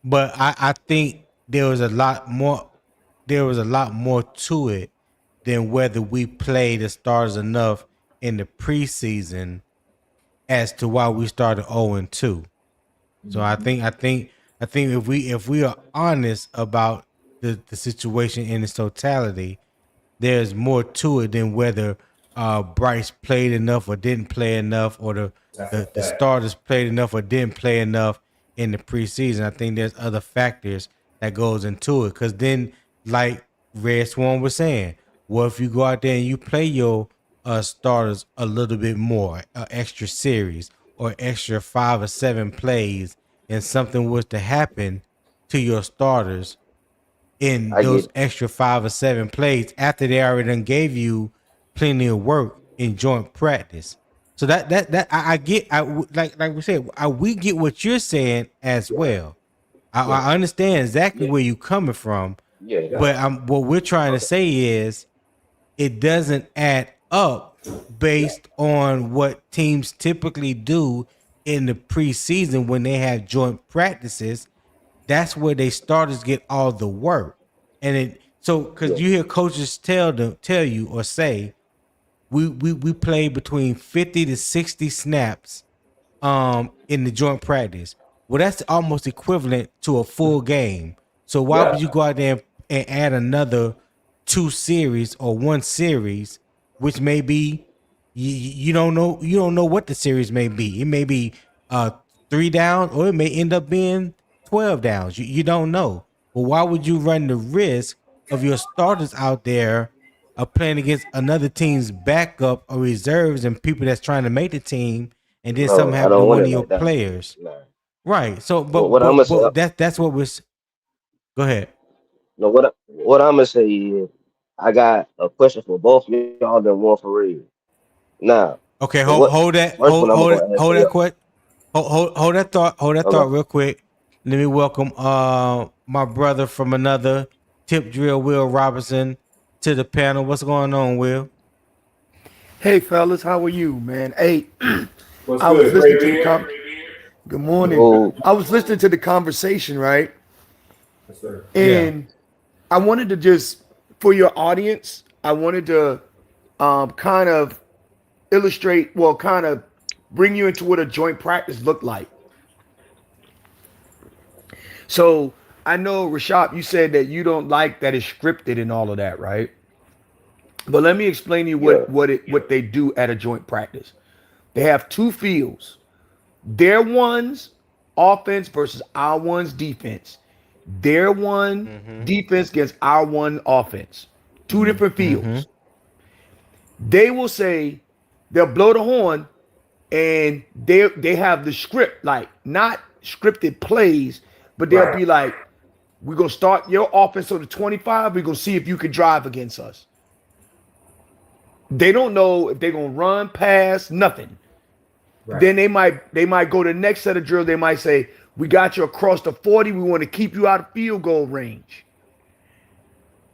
A: but I think there was a lot more. There was a lot more to it than whether we played the stars enough in the preseason as to why we started 0-2. So I think if we are honest about the situation in its totality, there's more to it than whether Bryce played enough or didn't play enough, or the,
E: That's a
A: the the
E: fact.
A: starters played enough or didn't play enough in the preseason. I think there's other factors that goes into it. Because then, like Red Swan was saying, well, if you go out there and you play your starters a little bit more, extra series or extra 5 or 7 plays, and something was to happen to your starters in
B: I
A: those
B: get
A: extra 5 or 7 plays after they already done gave you plenty of work in joint practice. So I get, like we said, we get what you're saying as
E: Yeah,
A: well.
E: yeah,
A: I understand exactly
B: yeah,
A: where you're coming from,
B: yeah.
E: yeah.
A: but what we're trying to
B: Okay,
A: say is it doesn't add up based on what teams typically do in the preseason when they have joint practices. That's where they starters get all the work. And it so because
B: yeah,
A: you hear coaches tell you or say we play between 50 to 60 snaps in the joint practice. Well, that's almost equivalent to a full game. So why would
E: Yeah.
A: you go out there and add another 2 series or 1 series, which may be you don't know what the series may be. It may be 3 downs, or it may end up being 12 downs. You don't know. But why would you run the risk of your starters out there playing against another team's backup or reserves and people that's trying to make the team, and then
B: no,
A: something
B: I
A: happened to
B: don't want
A: one
B: it
A: of your
B: like that.
A: players?
B: Nah.
A: Right. So,
B: What I'm gonna say,
A: that's what we're. Go ahead.
B: no, what I'm gonna say is, I got a question for both of y'all, then one for real. Now,
A: Okay.
B: the
A: Hold
B: what
A: hold that.
B: first one I'm
A: Hold it.
B: gonna ask
A: Hold that
B: you.
A: quick. Hold that thought. Hold that thought
B: Okay,
A: real quick. Let me welcome my brother from another tip drill, Will Robinson, to the panel. What's going on, Will?
F: Hey fellas, how are you, man? Hey,
E: What's
F: I was
E: good,
F: listening
E: Gray
F: to the
E: Beard?
F: good morning.
B: cool.
F: I was listening to the conversation, right?
E: Yes, sir.
A: Yeah.
F: And I wanted to just for your audience, I wanted to kind of illustrate, well, kind of bring you into what a joint practice looked like. So I know Rashad, you said that you don't like that it's scripted and all of that, right? But let me explain to you
B: Yeah,
F: what they do at a joint practice. They have two fields. Their one's offense versus our one's defense. Their one
A: Mm-hmm.
F: defense against our one offense. Two different
A: Mm-hmm.
F: fields. They will say they'll blow the horn and they have the script, like not scripted plays, but they'll
E: Right.
F: be like, we're gonna start your offense on the 25. We're gonna see if you can drive against us. They don't know if they're gonna run, pass, nothing.
E: Right.
F: Then they might go to the next set of drills. They might say, "We got you across the 40. We want to keep you out of field goal range."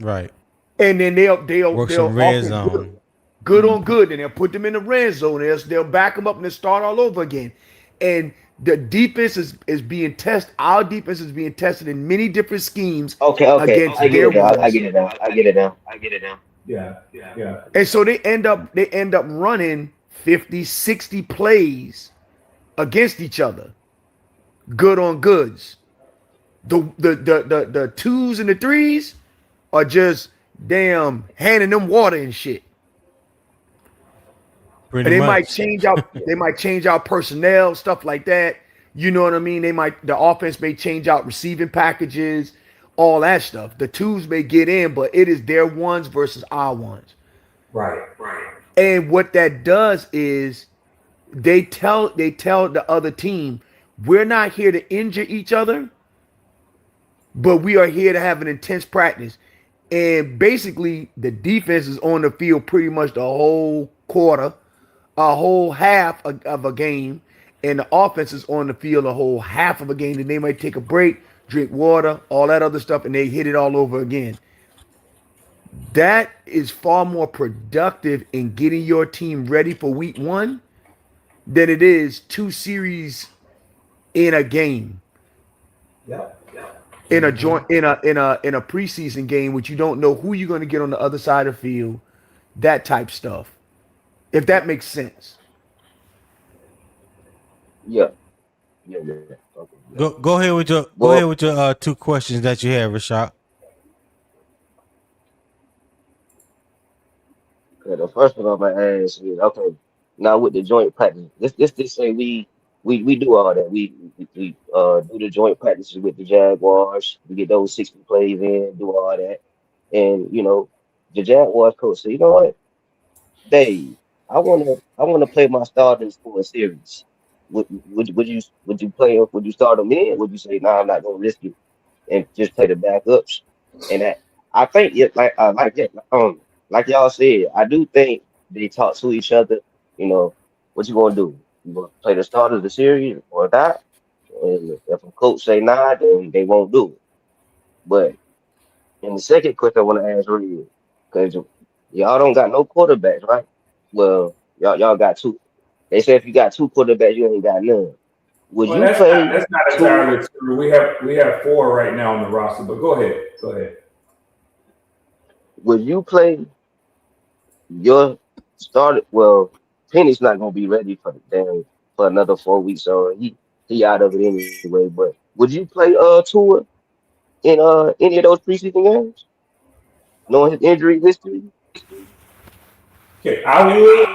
A: Right.
F: And then
A: Work
F: they'll
A: some red
F: offer good,
A: zone.
F: good on good, and they'll put them in the red zone. They'll back them up and they'll start all over again. And the defense is being tested. Our defense is being tested in many different schemes
B: okay.
F: against
B: I get
F: their
B: it now. I
F: ones.
B: get it now. I get it now.
E: Yeah. Yeah.
F: And so they end up running 50, 60 plays against each other, good on goods. The twos and the threes are just damn handing them water and shit. And they might change out personnel, stuff like that. You know what I mean? The offense may change out receiving packages, all that stuff. The twos may get in, but it is their ones versus our ones.
E: Right.
F: And what that does is they tell the other team, we're not here to injure each other, but we are here to have an intense practice. And basically, the defense is on the field pretty much the whole quarter, a whole half of a game, and the offense is on the field a whole half of a game. And they might take a break, drink water, all that other stuff, and they hit it all over again. That is far more productive in getting your team ready for week one than it is 2 series in a game.
E: Yeah.
F: In a preseason game, which you don't know who you're going to get on the other side of the field, that type stuff. If that makes sense.
B: Yeah. Okay, yeah.
A: Go ahead with your 2 questions that you have, Rashad.
B: Okay, the first one I'm gonna ask is, okay, now with the joint practice, let's say we do all that. We do the joint practices with the Jaguars. We get those 60 plays in, do all that. And the Jaguars coach said, you know what, Dave, I wanna play my starters for a series. Would you start them in? Would you say, no, I'm not gonna risk it and just play the backups? And I think it like y'all said, I do think they talk to each other. What you gonna do? You gonna play the start of the series or not? And if a coach say nah, then they won't do it. But in the second question, I want to ask Reed, because y'all don't got no quarterbacks, right? Well, y'all got 2. They say if you got 2 quarterbacks, you ain't got none. Would
E: Well,
B: you play
E: that's not
B: 2?
E: entirely true. We have 4 right now on the roster, but go ahead.
B: Would you play your started? Well, Penny's not gonna be ready for another 4 weeks, so he out of it anyway. But would you play Tua in any of those preseason games, knowing his injury history?
E: Okay, I would.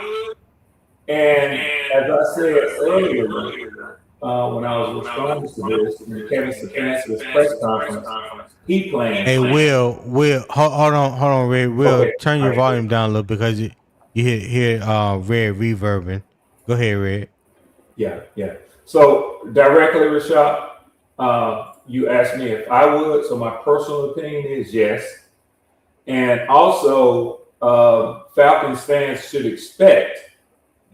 E: And as I said earlier, when I was responding to this in Kevin Stefanski's press conference, he plans.
A: Hey, Will, hold on, Red. Will,
E: Okay,
A: turn your
E: all right.
A: volume down a little because you hear Red reverbing. Go ahead, Red.
E: Yeah. So directly, Rashad, you asked me if I would. So my personal opinion is yes. And also, Falcons fans should expect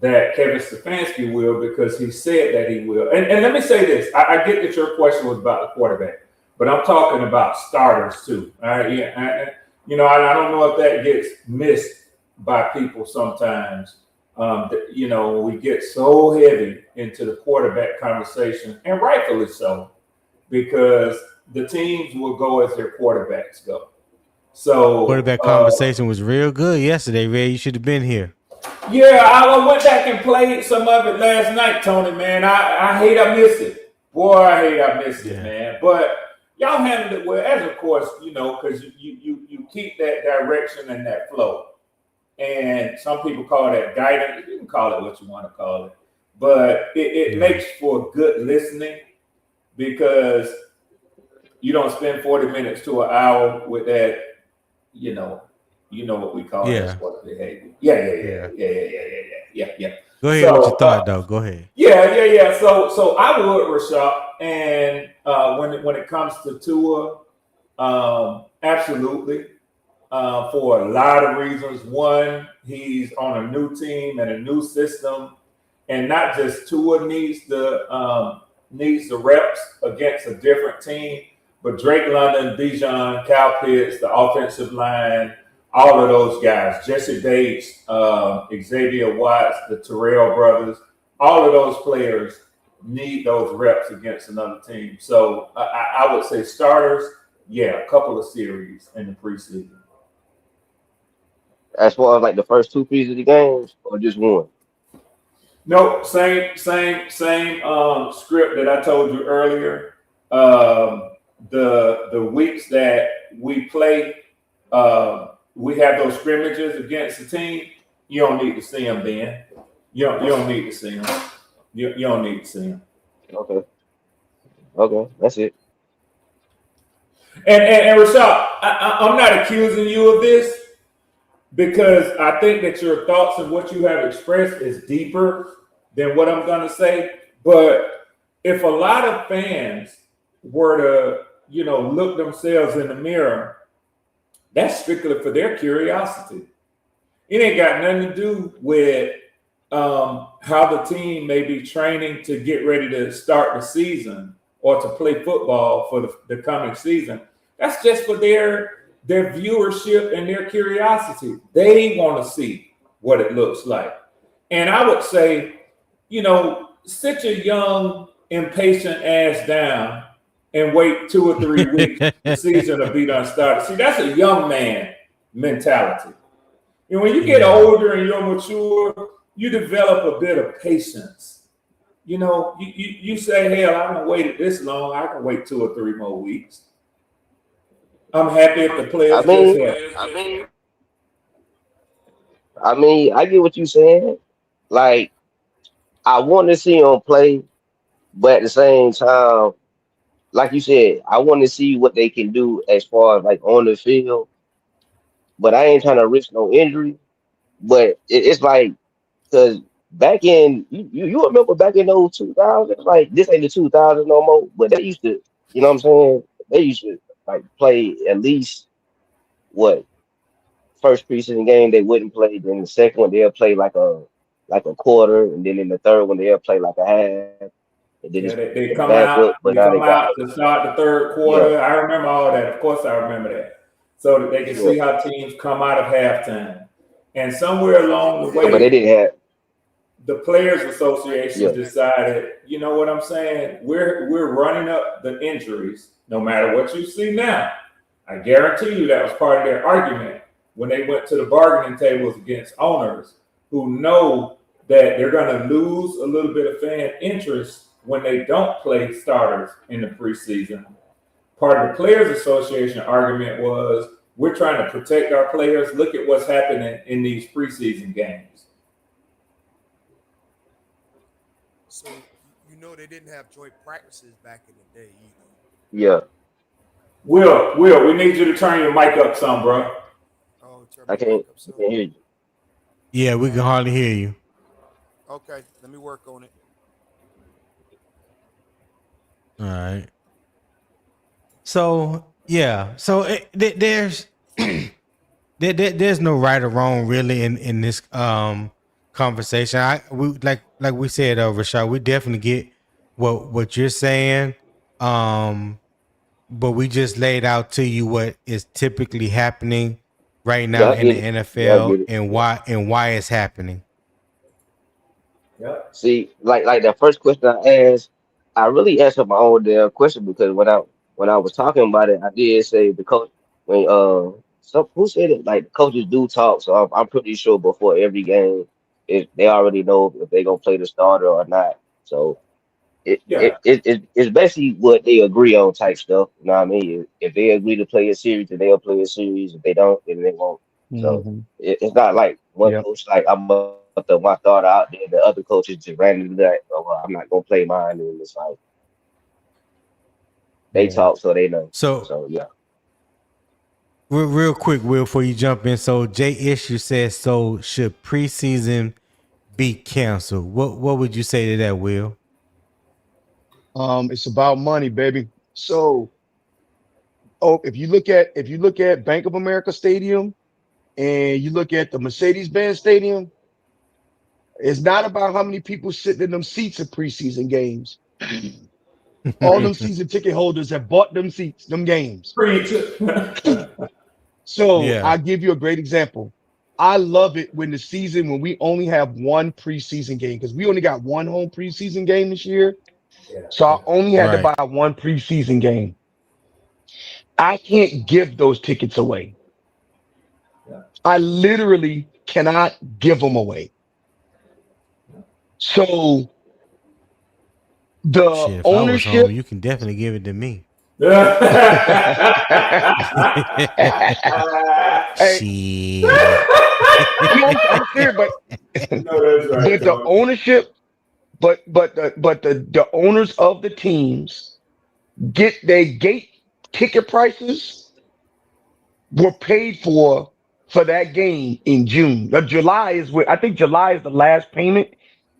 E: that Kevin Stefanski will, because he said that he will. And let me say this. I get that your question was about the quarterback, but I'm talking about starters too. All right. Yeah. I don't know if that gets missed by people sometimes. We get so heavy into the quarterback conversation, and rightfully so, because the teams will go as their quarterbacks go. So
A: Quarterback conversation was real good yesterday, Red. You should have been here.
E: Yeah, I went back and played some of it last night, Tony, man. I hate I missed it. Boy, I hate I missed it, man. But y'all handled it well, as of course, because you keep that direction and that flow. And some people call that guidance. You can call it what you want to call it. But it makes for good listening, because you don't spend 40 minutes to an hour with that, you know what we call that sport behavior. Yeah.
A: Go ahead with your thought, though. Go ahead.
E: Yeah. So I would, Rashad. And when it comes to Tua, absolutely. For a lot of reasons. One, he's on a new team and a new system, and not just Tua needs the reps against a different team, but Drake London, Bijan, Kyle Pitts, the offensive line, all of those guys, Jesse Bates, Xavier Watts, the Terrell brothers, all of those players need those reps against another team. So I would say starters, a couple of series in the preseason.
B: As far as like the first 2 preseason games, or just one?
E: No, same script that I told you earlier. The weeks that we play, we have those scrimmages against the team. You don't need to see them then. You don't need to see him. You don't need to see him.
B: Okay, that's it.
E: And Rashad, I'm not accusing you of this because I think that your thoughts and what you have expressed is deeper than what I'm going to say. But if a lot of fans were to, look themselves in the mirror, that's strictly for their curiosity. It ain't got nothing to do with how the team may be training to get ready to start the season or to play football for the coming season. That's just for their viewership and their curiosity. They want to see what it looks like. And I would say, sit your young, impatient ass down and wait 2 or 3 weeks. The season will be done started. See, that's a young man mentality. And when you get older and you're mature, you develop a bit of patience. You say, hell, I haven't waited this long. I can wait 2 or 3 more weeks. I'm happy if the players
B: I get what you're saying. Like, I want to see him play, but at the same time, like you said, I want to see what they can do as far as like on the field. But I ain't trying to risk no injury. But it's like, because back in you remember back in those 2000s, like this ain't the 2000s no more. But they used to, you know what I'm saying? They used to like play at least what first preseason game they wouldn't play. Then the second one they'll play like a quarter, and then in the third one they'll play like a half. And then
E: they come out.
B: But
E: they come out to start the third quarter. Yeah. I remember all that. Of course, I remember that. So that they can see how teams come out of halftime. And somewhere along the way,
B: but they didn't have.
E: The Players Association decided, you know what I'm saying? We're running up the injuries, no matter what you see now. I guarantee you that was part of their argument when they went to the bargaining tables against owners who know that they're going to lose a little bit of fan interest when they don't play starters in the preseason. Part of the Players Association argument was, we're trying to protect our players. Look at what's happening in these preseason games.
G: So, they didn't have joint practices back in the day either.
B: Yeah.
E: Will, we need you to turn your mic up some, bro.
G: Oh,
B: I can't hear you.
A: Yeah, we can hardly hear you.
G: Okay, let me work on it.
A: All right. So there's there's no right or wrong really in this conversation. We like we said, Rashad, we definitely get what you're saying, but we just laid out to you what is typically happening right now in the NFL and why it's happening.
B: Yeah. See, like the first question I asked, I really answered my own damn question because when I was talking about it, I did say the coach when who said it, like coaches do talk, so I'm pretty sure before every game they already know if they're gonna play the starter or not. So it's basically what they agree on type stuff. You know what I mean? If they agree to play a series, then they'll play a series. If they don't, then they won't. So it's not like one coach like I'm gonna throw my thought out there. The other coaches just randomly like, oh, well, I'm not gonna play mine, and it's like they talk so they know. So yeah.
A: Real quick, Will, before you jump in. So Jay Issue says, so should preseason be canceled? What would you say to that, Will?
F: It's about money, baby. So if you look at Bank of America Stadium and you look at the Mercedes-Benz Stadium, it's not about how many people sitting in them seats at preseason games. All them season ticket holders have bought them seats, them games. So I'll give you a great example. I love it when we only have one preseason game, because we only got one home preseason game this year. So I only had to buy one preseason game. I can't give those tickets away. I literally cannot give them away. So the
A: if
F: ownership,
A: I was home, you can definitely give it to me.
F: Hey, No, I'm serious, but
E: No, that's right,
F: but the
E: Tony.
F: ownership, but the owners of the teams get their gate ticket prices were paid for that game in June. July is where I think July is the last payment.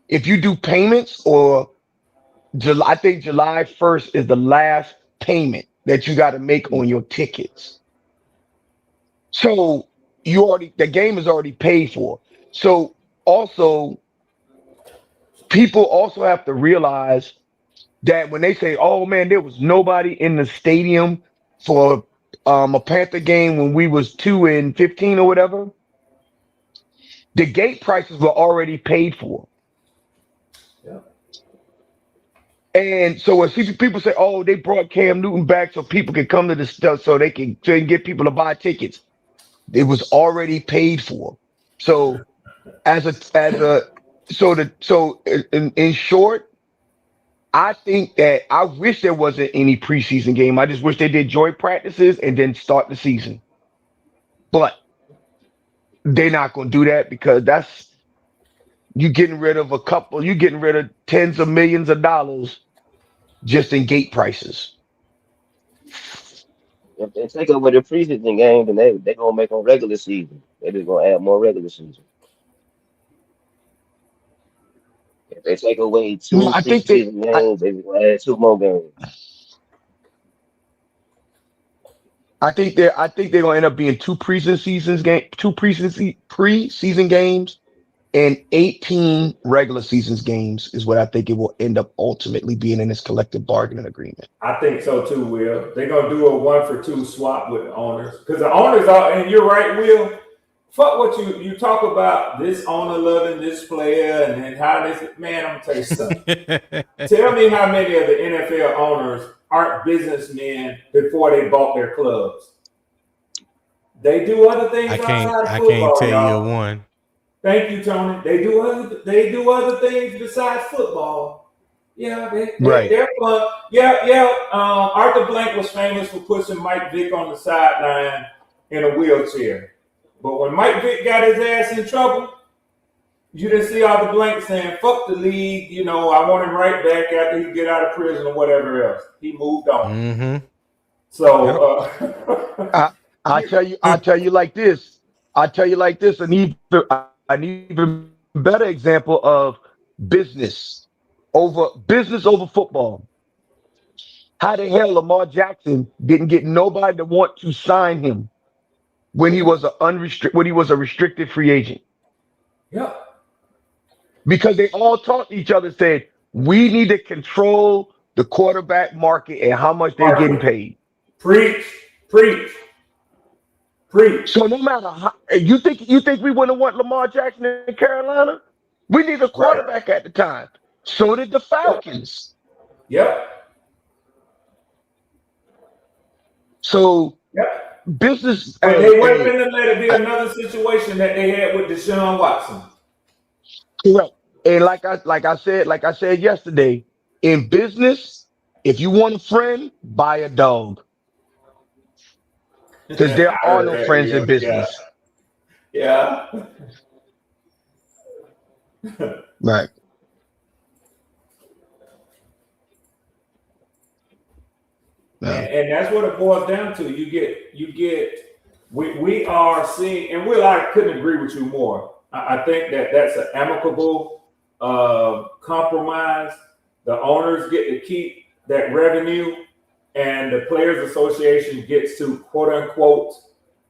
F: If you do payments or July, I think July 1st is the last payment that you got to make on your tickets. So the game is already paid for. So also people also have to realize that when they say, "Oh man, there was nobody in the stadium for a Panther game when we was 2-15 or whatever," the gate prices were already paid for.
E: Yeah.
F: And so when people say, "Oh, they brought Cam Newton back so people can come to the stuff so they can get people to buy tickets," it was already paid for. So as a in short, I think that I wish there wasn't any preseason game. I just wish they did joint practices and then start the season. But they're not going to do that because that's you getting rid of tens of millions of dollars just in gate prices.
B: If they take over the preseason game, then they gonna make on regular season. They just gonna add more regular season. If they take away
F: No,
B: two preseason games, they just gonna add two more games.
F: I think they're gonna end up being two preseason games and 18 regular seasons games is what I think it will end up ultimately being in this collective bargaining agreement.
E: I think so too, Will. They're gonna do a 1-for-2 swap with the owners because the owners are, and you're right, Will. Fuck what you talk about this owner loving this player and then how this man. I'm gonna tell you something. Tell me how many of the NFL owners aren't businessmen before they bought their clubs. They do other things outside of
A: I can't
E: football,
A: tell you
E: y'all.
A: one.
E: Thank you, Tony. They do other things besides football. Yeah,
F: Right.
E: they're fun. Yeah. Arthur Blank was famous for pushing Mike Vick on the sideline in a wheelchair. But when Mike Vick got his ass in trouble, you didn't see Arthur Blank saying, "Fuck the league." I want him right back after he get out of prison or whatever else. He moved on.
A: Mm-hmm.
E: So
F: I I'll tell you like this. I'll tell you like this, an even better example of business business over football. How the hell Lamar Jackson didn't get nobody to want to sign him when he was a restricted free agent?
E: yeah,
F: Because they all talked to each other, said, we need to control the quarterback market and how much they're getting
E: market.
F: paid.
E: Preach, preach, preach.
F: So no matter how you think we wouldn't want Lamar Jackson in Carolina? We need a
E: Right.
F: quarterback at the time. So did the
E: Yep.
F: Falcons.
E: Yep.
F: So
E: Yep.
F: business
E: But they weren't going to let it be another situation that they had with Deshaun Watson.
F: correct. And like I said yesterday, in business, if you want a friend, buy a dog. Because
E: I
F: there are
E: heard
F: no
E: that,
F: friends in
E: Will.
F: business.
E: Yeah.
F: Right. Yeah.
E: And that's what it boils down to. We are seeing, and Will, I couldn't agree with you more. I think that's an amicable compromise. The owners get to keep that revenue, and the Players Association gets to quote unquote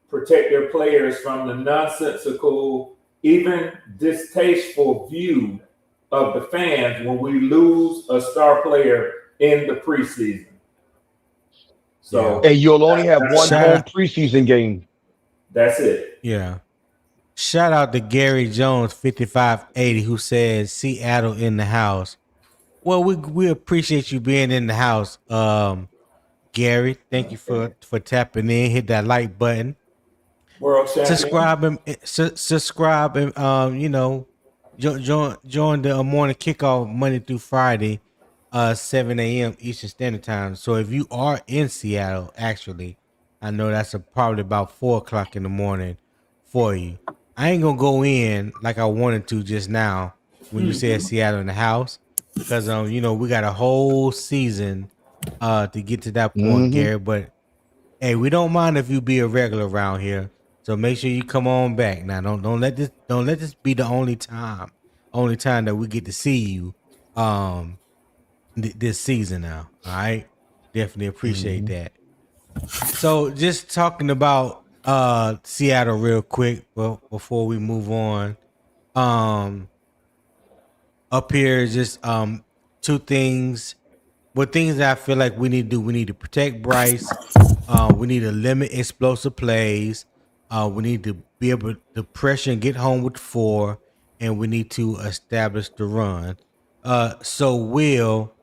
E: protect their players from the nonsensical, even distasteful view of the fans when we lose a star player in the preseason. So
F: And you'll only have one
A: Shout
F: home
A: out,
F: preseason game.
E: that's it.
A: yeah. Shout out to Gary Jones 5580 who says Seattle in the house. Well, we appreciate you being in the house, Gary. Thank you for tapping in. Hit that like button.
E: World champion.
A: Subscribe and join the morning kickoff Monday through Friday, 7 a.m. Eastern Standard Time. So if you are in Seattle, actually, I know that's probably about 4 o'clock in the morning for you. I ain't gonna go in like I wanted to just now when you said Seattle in the house, because we got a whole season to get to that point, Gary. But hey, we don't mind if you be a regular around here. So make sure you come on back now. Don't let this be the only time that we get to see you this season now. All right, definitely appreciate that. So just talking about Seattle real quick, well, before we move on. Up here, just two things. What things that I feel like we need to do? We need to protect Bryce. We need to limit explosive plays. We need to be able to pressure and get home with 4, and we need to establish the run. So Will,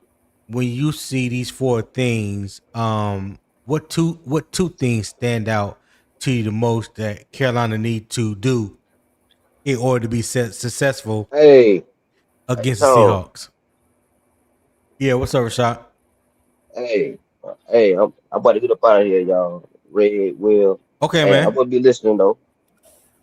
A: when you see these 4 things, what two things stand out to you the most that Carolina need to do in order to be successful
B: Hey,
A: against the
B: Tom.
A: Seahawks? Yeah, what's up, Rashad?
B: Hey, I'm about to get up out of here, y'all. Red, Will.
A: Okay,
B: Hey, I'm
A: man.
B: gonna be listening though.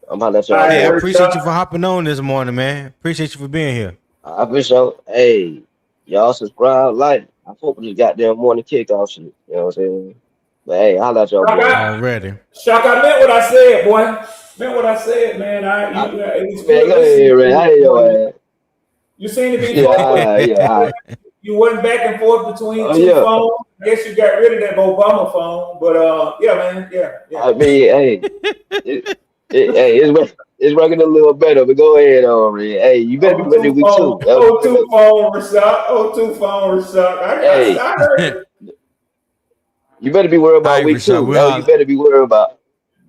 B: I'm gonna let
E: All
B: y'all
E: right,
A: Hey, I
B: go.
A: appreciate you
E: Rashad.
A: for hopping on this morning, man. Appreciate you for being here.
B: I for sure. Hey, y'all subscribe, like. I fuck with this goddamn morning kickoff shit. You know what I'm saying? But hey, holla at y'all
E: Shock,
B: boy.
A: Already.
E: I meant what I said, boy. Meant what I said, man. It was
B: Man,
E: good
B: go
E: listening
B: ahead,
E: to
B: man. I
E: you
B: hear
E: this
B: your
E: morning.
B: ass.
E: You seem to be
B: Yeah,
E: focused.
B: yeah.
E: You wasn't back and forth between
B: Oh
E: two
B: yeah.
E: phones. I guess you got rid of that Obama phone. But yeah, man. Yeah.
B: I mean, hey, hey, it's working a little better. But go ahead, Red. Hey, you better be ready week 2. That was
E: O2
B: good.
E: phone, Rashad. O2 phone, Rashad.
B: Hey,
E: I heard you.
B: you better be worried
A: All
B: about
A: right,
B: week
A: Rashad.
B: 2. That's what you better be worried about.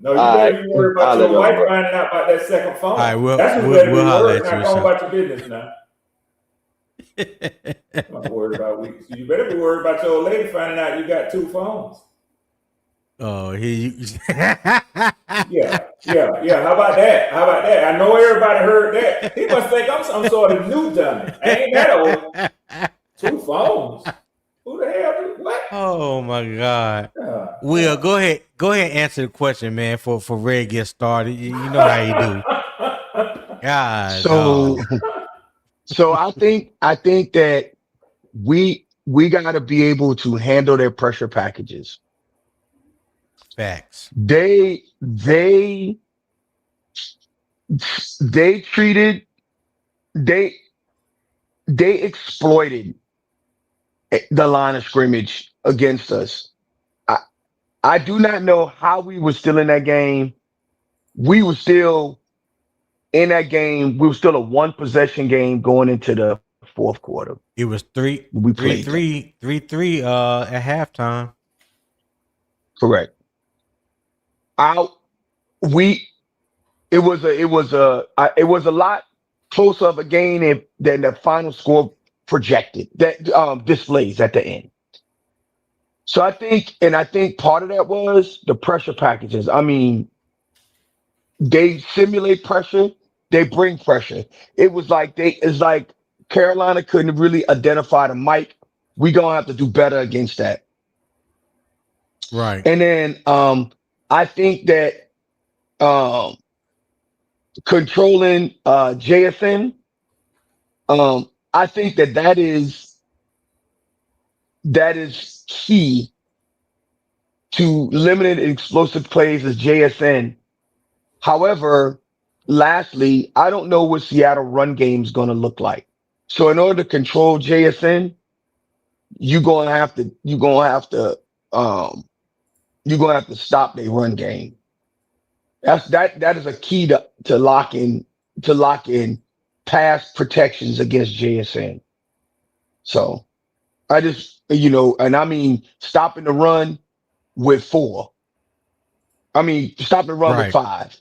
E: No, you
B: All
E: better
B: right,
E: be worried about
B: I'll let
E: your
B: y'all,
E: wife
B: boy.
E: finding out about that second
A: All right,
E: phone. That's what better
A: we'll
E: be
A: holler
E: worried.
A: at you,
E: Not going
A: Rashad.
E: about your business now. I'm not worried about weeks. You better be worried about your old lady finding out you got 2 phones.
A: Oh, here you.
E: Yeah. How about that? I know everybody heard that. He must think I'm some sort of new dummy. I ain't that old. 2 phones. Who the hell? What?
A: Oh my God. Will,
E: Yeah.
A: go ahead. Go ahead and answer the question, man. For Red get started. You know how you do. God,
F: So
A: dog.
F: so I think that we got to be able to handle their pressure packages.
A: Facts.
F: They treated they they exploited the line of scrimmage against us. I I do not know how we were still in that game. We were still in that game. We were still a 1 possession game going into the fourth quarter.
A: It was three,
F: We
A: three,
F: played them.
A: three, 3-3. At halftime.
F: Correct. Out. We it was a lot closer of a game than the final score projected that displays at the end. So I think part of that was the pressure packages. I mean, they simulate pressure, they bring pressure. It's like Carolina couldn't really identify the mic. We gonna have to do better against that.
A: Right.
F: And then I think that um controlling JSN, I think that is key to limited explosive plays as JSN. However, lastly, I don't know what Seattle run game is going to look like. So in order to control JSN, um you're gonna have to stop their run game. That is a key to lock in pass protections against JSN. So I just and I mean stopping the run with 4. I mean stop the run with
A: Right.
F: 5.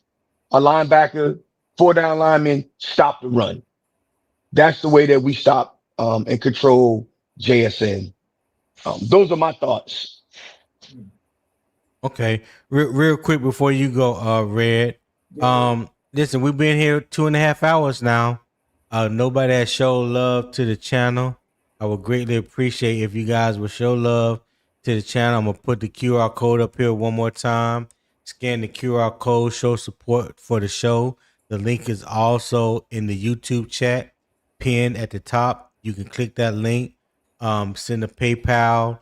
F: A linebacker, 4 down linemen, stop the run. That's the way that we stop and control JSN. Those are my thoughts.
A: Okay. Real quick before you go, Red.
E: Yeah.
A: Listen, we've been here 2.5 hours now. Nobody has showed love to the channel. I would greatly appreciate if you guys would show love to the channel. I'm gonna put the QR code up here one more time. Scan the QR code, show support for the show. The link is also in the YouTube chat, pinned at the top. You can click that link, send a PayPal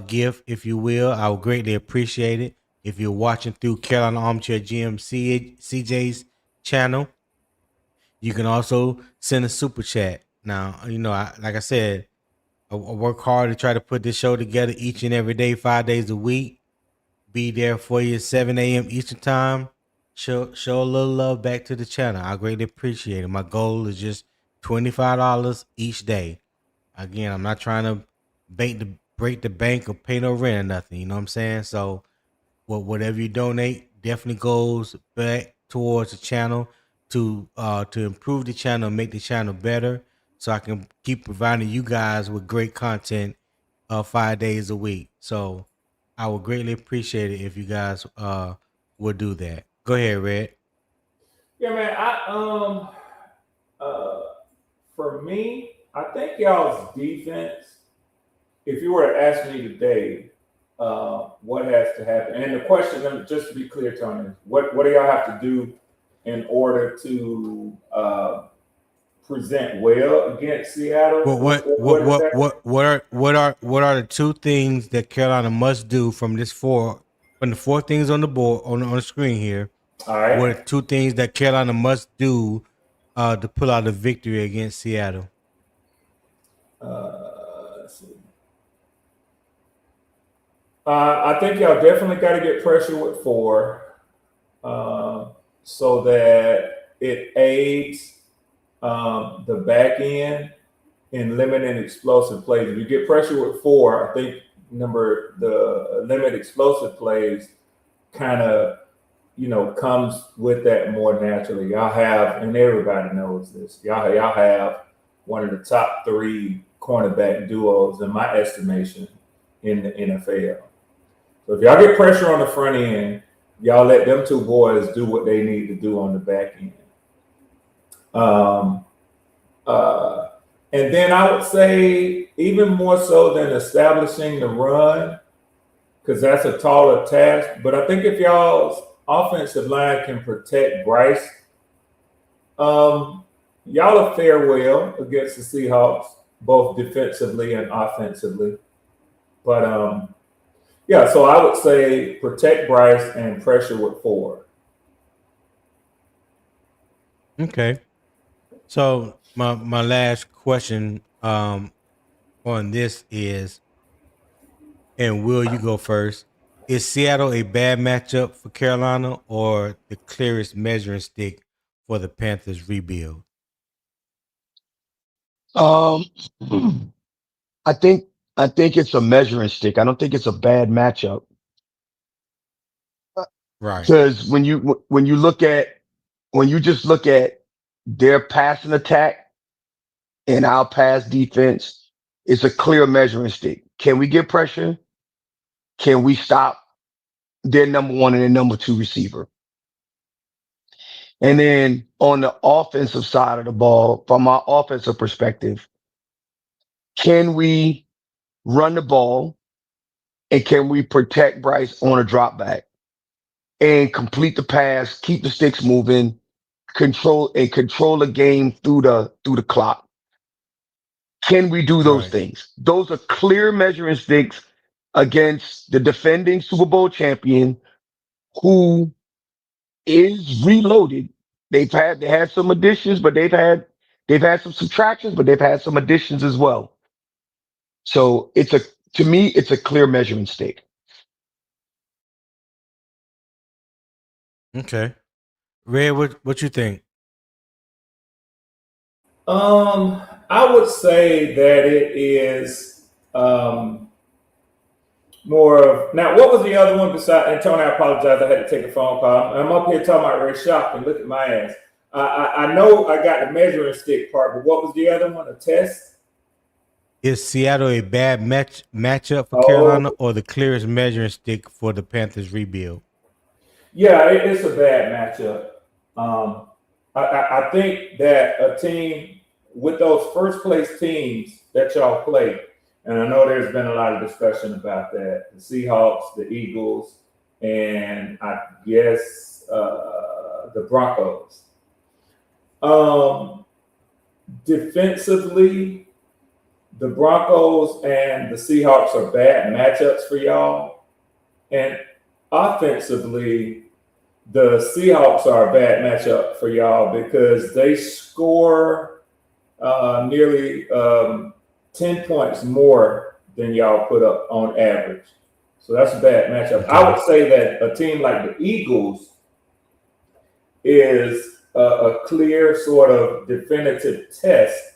A: gift, if you will. I would greatly appreciate it. If you're watching through Carolina Armchair GM CJ's channel, you can also send a super chat. Now, like I said, I work hard to try to put this show together each and every day, 5 days a week. Be there for you at 7 a.m. Eastern time. Show a little love back to the channel. I greatly appreciate it. My goal is just $25 each day. Again, I'm not trying to break the bank or pay no rent or nothing. You know what I'm saying? So whatever you donate definitely goes back towards the channel to improve the channel, make the channel better, so I can keep providing you guys with great content 5 days a week. So I would greatly appreciate it if you guys would do that. Go ahead, Red.
E: Yeah, man. For me, I think y'all's defense. If you were to ask me today, what has to happen? And the question, just to be clear, Tony, what do y'all have to do in order to present well against Seattle?
A: Well, what are the two things that Carolina must do from the four things on the board on the screen here?
E: All right.
A: What are two things that Carolina must do to pull out a victory against Seattle?
E: Let's see. I think y'all definitely got to get pressure with 4, so that it aids the back end in limiting explosive plays. If you get pressure with 4, I think the limit explosive plays kind of comes with that more naturally. Y'all have, and everybody knows this, y'all have one of the top 3 cornerback duos in my estimation in the NFL. So if y'all get pressure on the front end, y'all let them 2 boys do what they need to do on the back end. And then I would say even more so than establishing the run, because that's a taller task. But I think if y'all's offensive line can protect Bryce, y'all will fare well against the Seahawks, both defensively and offensively. But yeah, so I would say protect Bryce and pressure with 4.
A: Okay. So my last question on this is, and Will, you go first. Is Seattle a bad matchup for Carolina or the clearest measuring stick for the Panthers rebuild?
F: I think it's a measuring stick. I don't think it's a bad matchup.
A: Right.
F: Because when you just look at their passing attack and our pass defense, it's a clear measuring stick. Can we get pressure? Can we stop their number 1 and their number 2 receiver? And then on the offensive side of the ball, from our offensive perspective, can we run the ball and can we protect Bryce on a drop back and complete the pass, keep the sticks moving, control the game through the clock? Can we do those things? Those are clear measuring sticks against the defending Super Bowl champion who is reloaded. They had some additions, but they've had some subtractions, but they've had some additions as well. So to me, it's a clear measuring stick.
A: Okay. Red, what you think?
E: I would say that it is more of, now what was the other one besides, and Tony, I apologize, I had to take a phone call. I'm up here talking about Red Shop and look at my ass. I know I got the measuring stick part, but what was the other one? A test?
A: Is Seattle a bad matchup for Carolina or the clearest measuring stick for the Panthers rebuild?
E: Yeah, it's a bad matchup. I think that a team with those first place teams that y'all play, and I know there's been a lot of discussion about that, the Seahawks, the Eagles, and I guess the Broncos. Defensively, the Broncos and the Seahawks are bad matchups for y'all. And offensively, the Seahawks are a bad matchup for y'all because they score nearly 10 points more than y'all put up on average. So that's a bad matchup.
A: Okay.
E: I would say that a team like the Eagles is a clear sort of definitive test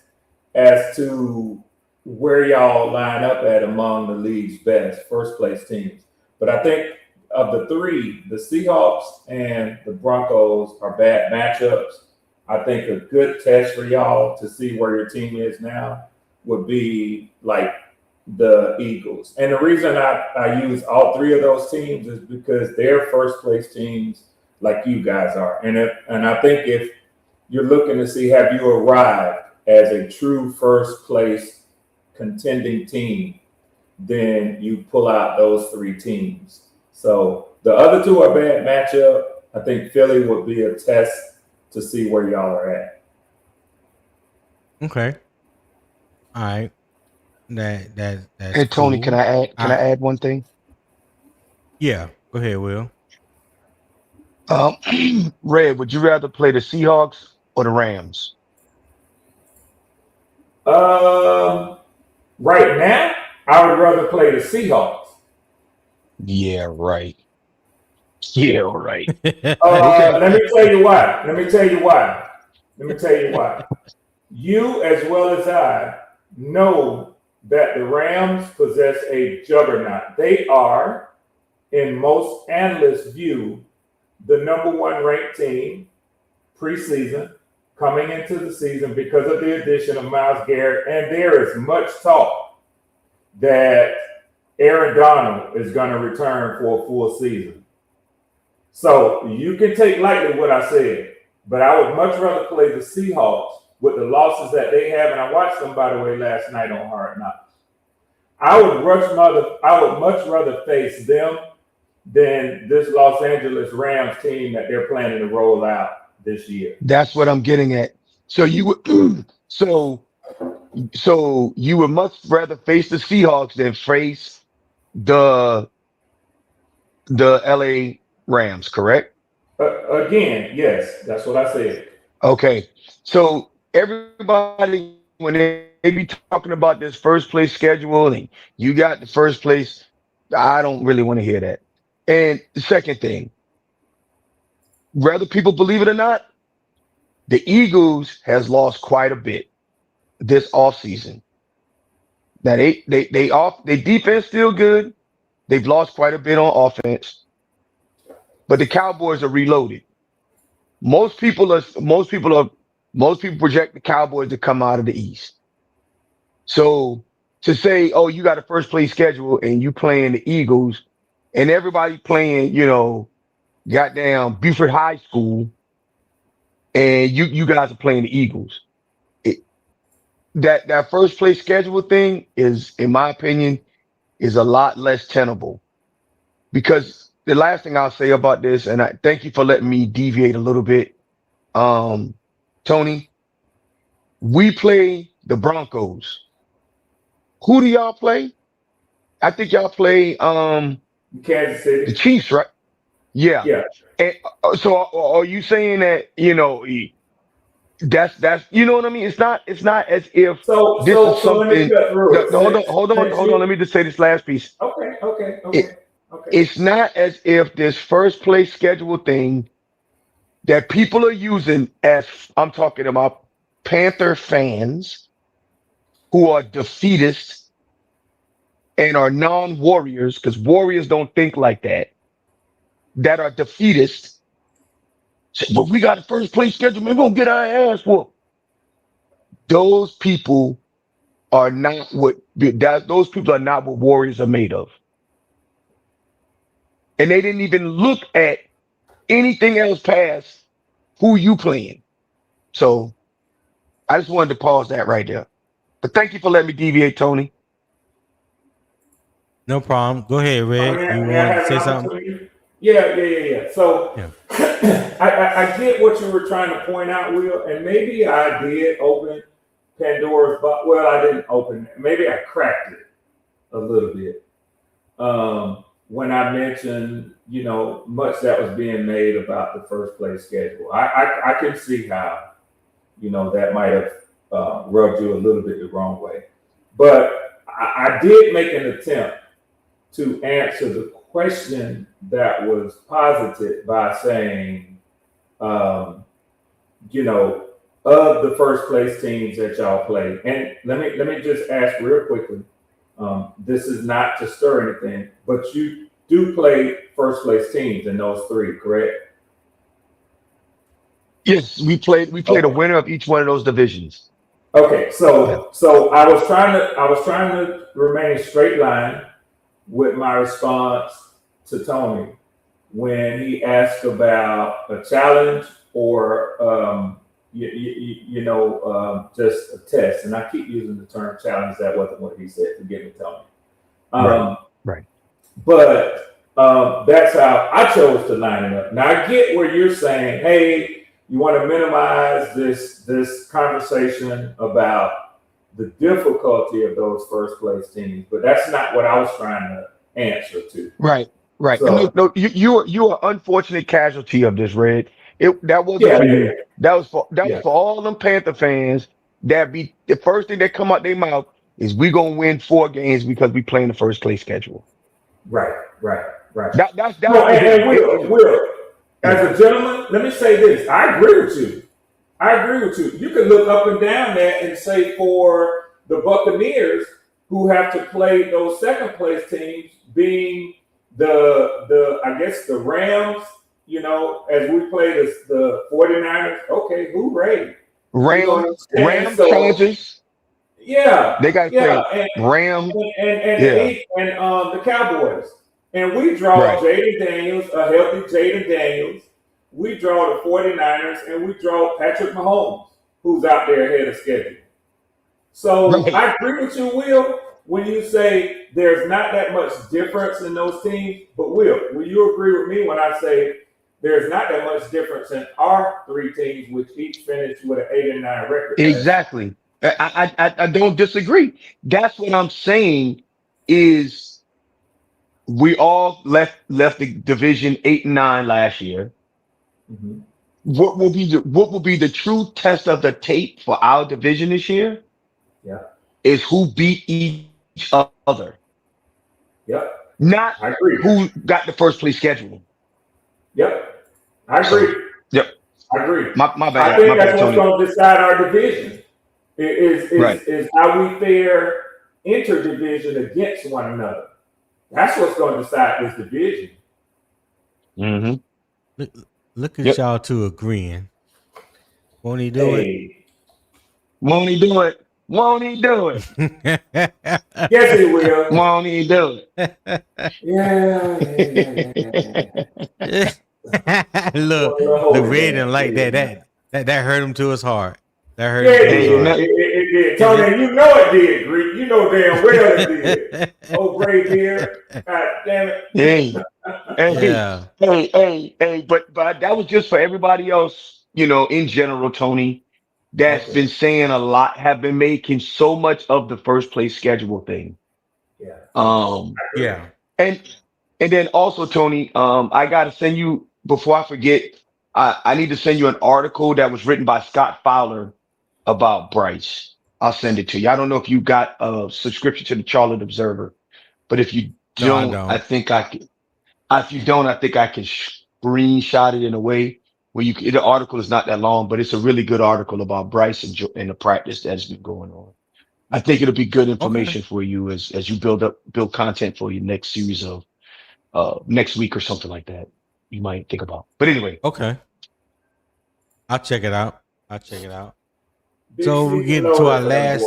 E: as to where y'all line up at among the league's best first place teams. But I think of the three, the Seahawks and the Broncos are bad matchups. I think a good test for y'all to see where your team is now would be like the Eagles. And the reason I use all three of those teams is because they're first place teams like you guys are. And I think if you're looking to see have you arrived as a true first place contending team, then you pull out those three teams. So the other two are bad matchup. I think Philly would be a test to see where y'all are at.
A: Okay. All right. That's
F: Hey Tony,
A: cool.
F: can I add? Can I add one thing?
A: Yeah. Go ahead, Will.
F: Red, would you rather play the Seahawks or the Rams?
E: Right now, I would rather play the Seahawks.
F: Yeah, right. Yeah, right. Okay.
E: Let me tell you why. Let me tell you why. You, as well as I, know that the Rams possess a juggernaut. They are, in most analysts' view, the number one ranked team preseason coming into the season because of the addition of Myles Garrett. And there is much talk that Aaron Donald is going to return for a full season. So you can take lightly what I said, but I would much rather play the Seahawks with the losses that they have. And I watched them, by the way, last night on Hard Knocks. I would much rather face them than this Los Angeles Rams team that they're planning to roll out this year.
F: That's what I'm getting at. So you would so you would much rather face the Seahawks than face the LA Rams, correct?
E: Again, yes, that's what I said.
F: Okay. So everybody when they be talking about this first place schedule and you got the first place, I don't really want to hear that. And the second thing, whether people believe it or not, the Eagles has lost quite a bit this offseason. Now they defense still good. They've lost quite a bit on offense, but the Cowboys are reloaded. Most people project the Cowboys to come out of the East. So to say, oh, you got a first place schedule and you playing the Eagles and everybody playing, goddamn Buford High School, and you guys are playing the Eagles. That first place schedule thing is, in my opinion, is a lot less tenable. Because the last thing I'll say about this, and I thank you for letting me deviate a little bit, Tony, we play the Broncos. Who do y'all play? I think y'all play
E: Kansas City.
F: the Chiefs, right? Yeah.
E: Yeah.
F: And so are you saying that, that's you know what I mean? It's not as if
E: So
F: this is
E: let me
F: something.
E: cut through it.
F: Hold on. Let me just say this last piece.
E: Okay.
F: It's not as if this first place schedule thing that people are using, as I'm talking about Panther fans who are defeatists and are non-warriors, because warriors don't think like that are defeatists. Say, but we got a first place schedule, man. We're gonna get our ass whooped. Those people are not what warriors are made of. And they didn't even look at anything else past who you playing. So I just wanted to pause that right there. But thank you for letting me deviate, Tony.
A: No problem. Go ahead, Red. You
E: May I
A: want to
E: have
A: say
E: an
A: something?
E: opportunity? Yeah. So
A: Yeah.
E: I get what you were trying to point out, Will, and maybe I did open Pandora's box. Well, I didn't open it. Maybe I cracked it a little bit when I mentioned, much that was being made about the first place schedule. I can see how, that might have rubbed you a little bit the wrong way. But I did make an attempt to answer the question that was posited by saying, of the first place teams that y'all play. And let me just ask real quickly. This is not to stir anything, but you do play first place teams in those three, correct?
F: Yes, we played a winner of each one of those divisions.
E: Okay, so I was trying to remain straight line with my response to Tony when he asked about a challenge or just a test. And I keep using the term challenge. That wasn't what he said. Forgive me, Tony.
F: Right.
E: But that's how I chose to line it up. Now I get where you're saying, hey, you want to minimize this conversation about the difficulty of those first place teams, but that's not what I was trying to answer to.
F: Right.
E: So,
F: No, you are unfortunate casualty of this, Red. That wasn't for you. That was for all them Panther fans. That be the first thing that come out their mouth is we gonna win 4 games because we play in the first place schedule.
E: Right.
F: That's
E: Will, as a gentleman, let me say this. I agree with you. You can look up and down that and say for the Buccaneers, who have to play those second place teams, being the Rams, as we play the 49ers, okay, hooray.
F: Rams, Chargers.
E: Yeah.
F: They got to play Rams.
E: And the Cowboys. And we draw Jaden Daniels, a healthy Jaden Daniels. We draw the 49ers, and we draw Patrick Mahomes, who's out there ahead of schedule. So I agree with you, Will, when you say there's not that much difference in those teams. But will you agree with me when I say there's not that much difference in our 3 teams, which each finished with an 8-9 record?
F: Exactly. I don't disagree. That's what I'm saying is we all left the division 8-9 last year.
E: Mm-hmm.
F: What will be the true test of the tape for our division this year?
E: Yeah.
F: Is who beat each other.
E: Yep.
F: Not
E: I agree.
F: Who got the first place schedule.
E: Yep. I agree. I agree.
F: My bad.
E: I think that's what's going to decide our division. Is how we fare interdivision against one another. That's what's going to decide this division.
F: Mm-hmm.
A: Look at y'all two agreeing. Won't he do it?
F: Won't he do it? Won't he do it?
E: Yes, he will.
F: Won't he do it?
E: Yeah.
A: Look, the Red didn't like that. That hurt him to his heart. That hurt
E: him
A: to his heart.
E: It did. Tony, you know it did, Greek. You know damn well it did. Oh, gray beard. God damn it.
F: Hey, but that was just for everybody else, in general, Tony, that's been saying a lot, have been making so much of the first place schedule thing.
E: Yeah.
F: And then also, Tony, I gotta send you, before I forget, I need to send you an article that was written by Scott Fowler about Bryce. I'll send it to you. I don't know if you got a subscription to the Charlotte Observer, but if you don't, I think I can. If you don't, I think I can screenshot it in a way where the article is not that long, but it's a really good article about Bryce and the practice that's been going on. I think it'll be good information for you as you build content for your next series of next week or something like that. You might think about. But anyway.
A: Okay. I'll check it out. So we get to our last.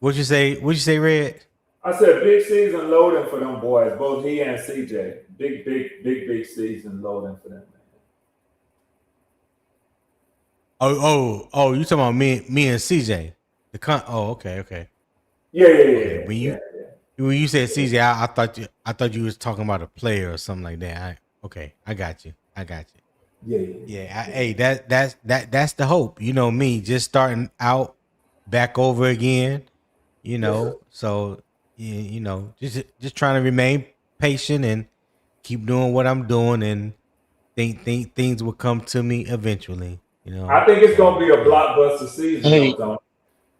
A: What'd you say, Red?
E: I said big season loading for them boys, both he and CJ. Big season loading for them, man.
A: Oh, you talking about me and CJ? Okay.
E: Yeah.
A: Okay. When you said CJ, I thought you was talking about a player or something like that. I got you. I got you.
E: Yeah.
A: Hey, that's the hope. You know me, just starting out back over again. You know, so you know, just trying to remain patient and keep doing what I'm doing, and think things will come to me eventually. You know,
E: I think it's
A: so,
E: gonna be a blockbuster season, though,
H: Hey,
E: Tony.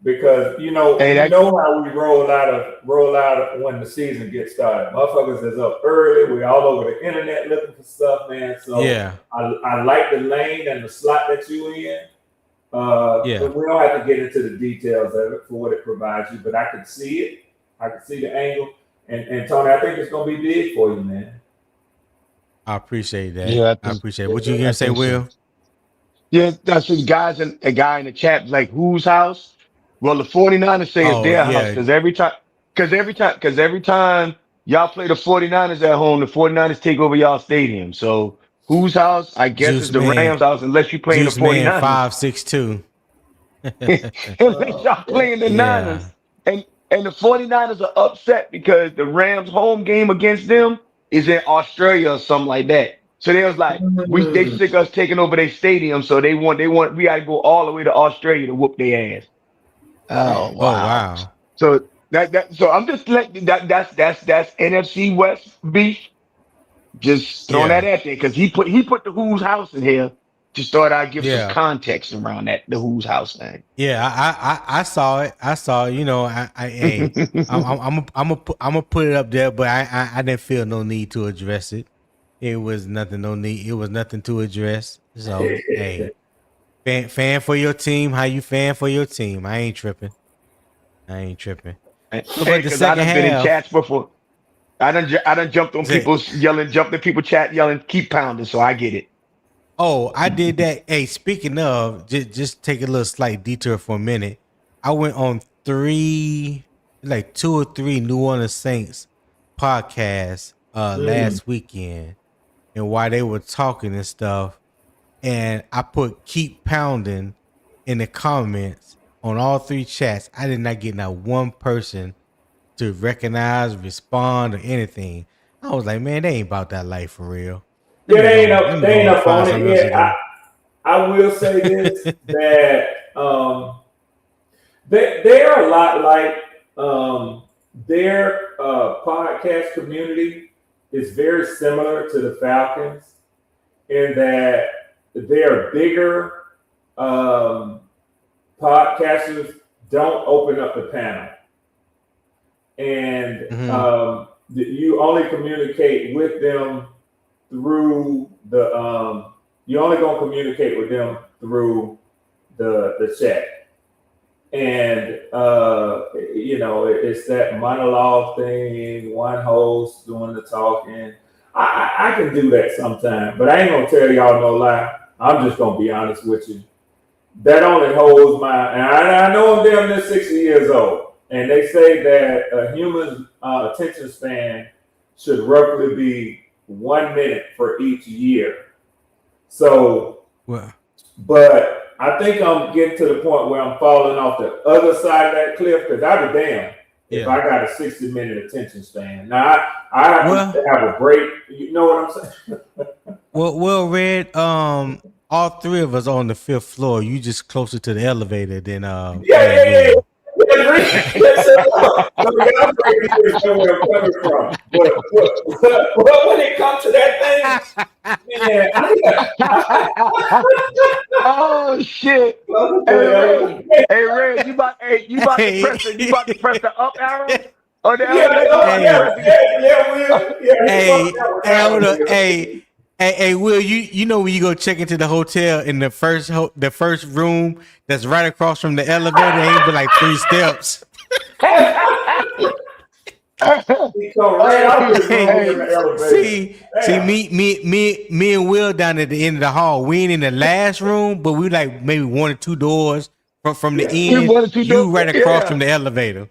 E: Because you
H: hey, that
E: know how we roll out when the season gets started. Motherfuckers is up early. We all over the internet looking for stuff, man. So
A: yeah,
E: I like the lane and the slot that you in.
A: yeah.
E: But we don't have to get into the details of it for what it provides you. But I can see it. I can see the angle. And Tony, I think it's gonna be big for you, man.
A: I appreciate that.
H: yeah,
A: I appreciate it. What you
H: I
A: gonna say,
H: think so.
A: Will?
H: Yeah, that's the guys and a guy in the chat like whose house? Well, the 49ers say it's
A: Oh
H: their house
A: yeah,
H: because every time y'all play the 49ers at home, the 49ers take over y'all stadium. So whose house? I guess
A: Juice
H: it's the
A: Man,
H: Rams house unless you playing the
A: Juice Man,
H: 49ers.
A: 562.
H: Unless y'all playing the
A: Yeah,
H: Niners. And the 49ers are upset because the Rams home game against them is in Australia or something like that. So they was like, they sick us taking over their stadium, so we gotta go all the way to Australia to whoop their ass. Oh
A: oh
H: wow.
A: wow.
H: So so I'm just letting that's NFC West beef. Just throwing that
A: Yeah,
H: at there because he put the Who's house in here. Just thought I'd give some
A: yeah.
H: context around the Who's house thing.
A: Yeah, I saw it. I saw it. You know, hey, I'm gonna put it up there, but I didn't feel no need to address it. It was nothing, no need. It was nothing to address. So hey, fan for your team. How you fan for your team? I ain't tripping. I ain't tripping.
H: Hey,
A: But the
H: because I
A: second
H: done been in
A: half,
H: chats before. I done jumped on
A: say,
H: people's yelling, jumped in people chat yelling, keep pounding. So I get it.
A: oh, I did that. Hey, speaking of, just take a little slight detour for a minute. I went on like 2 or 3 New Orleans Saints podcasts last weekend, and while they were talking and stuff, and I put keep pounding in the comments on all 3 chats. I did not get not one person to recognize, respond, or anything. I was like, man, they ain't about that life for real.
E: Yeah,
A: Let me
E: they
A: go
E: ain't
A: and
E: up
A: find
E: on it
A: something else to
E: yet.
A: do.
E: I will say this that they are a lot like their podcast community is very similar to the Falcons in that they're bigger podcasters don't open up the panel, and you only communicate with them through the you only gonna communicate with them through the chat. And you know, it's that monologue thing, one host doing the talking. I can do that sometimes, but I ain't gonna tell y'all no lie. I'm just gonna be honest with you. That only holds my, and I know I'm damn near 60 years old, and they say that a human's attention span should roughly be 1 minute for each year. So,
A: Well,
E: but I think I'm getting to the point where I'm falling off the other side of that cliff because I'd be damned if I got a 60-minute attention span. Now I have to have a break. You know what I'm saying?
A: well, Red. All 3 of us on the 5th floor. You just closer to the elevator than
E: Yeah. Yes, sir. So y'all break know where I'm coming from. But when it comes to that thing, man,
H: Oh shit! Hey Ray, you about to press the up arrow on the elevator?
A: Hey, Will, you know when you go check into the hotel in the first room that's right across from the elevator, ain't but like 3 steps. See, me and Will down at the end of the hall. We ain't in the last room, but we like maybe 1 or 2 doors from the end. You right across from the elevator.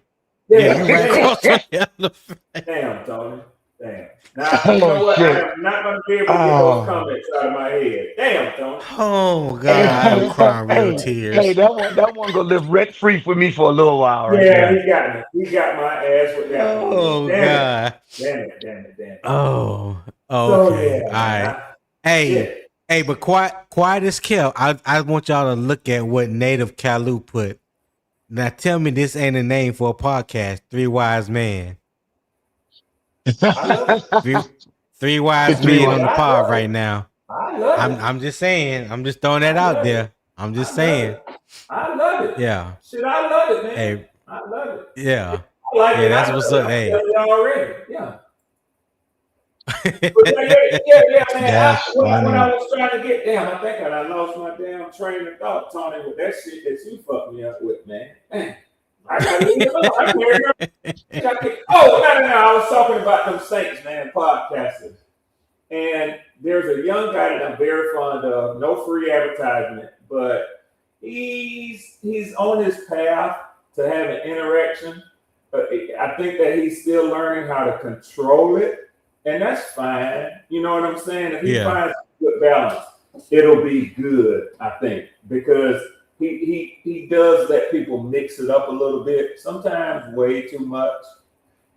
A: Yeah, you right across from the elevator.
E: Damn, Tony. Damn. Now, you know what? I am not going to be able to get those comments out of my head. Damn, Tony.
A: Oh, God. I'm crying real tears.
H: Hey, that one going to live rent free for me for a little while, right?
E: Yeah, he got me. He got my ass with that one.
A: Oh, God.
E: Damn it.
A: Oh, okay.
E: So, yeah,
A: all right. Hey, but quiet as kept. I want y'all to look at what Native Kalu put. Now tell me this ain't a name for a podcast. Three Wise Men.
E: I love it.
A: Three wise
H: Three
A: men
H: wise.
A: on the
E: I
A: pod
E: love
A: right
E: it.
A: now.
E: I love it.
A: I'm just saying. I'm just throwing that
E: I
A: out
E: love
A: there.
E: it.
A: I'm
E: I
A: just
E: love
A: saying.
E: it. I love it.
A: Yeah.
E: Shit, I love it, man.
A: Hey.
E: I love it.
A: Yeah.
E: I like
A: Yeah,
E: it.
A: that's
E: I love
A: what's
E: it.
A: up.
E: I'm
A: Hey.
E: telling you already. Yeah. But yeah, man.
H: That's
E: When I
H: funny.
E: was trying to get down, I think I lost my damn train of thought, Tony, with that shit that you fucked me up with, man. I gotta leave it alone. I can't remember. Oh, no. I was talking about them Saints, man, podcasters. And there's a young guy that I'm very fond of, no free advertisement, but he's on his path to have an interaction. But I think that he's still learning how to control it, and that's fine. You know what I'm saying? If he finds a good balance, it'll be good, I think, because he does let people mix it up a little bit, sometimes way too much,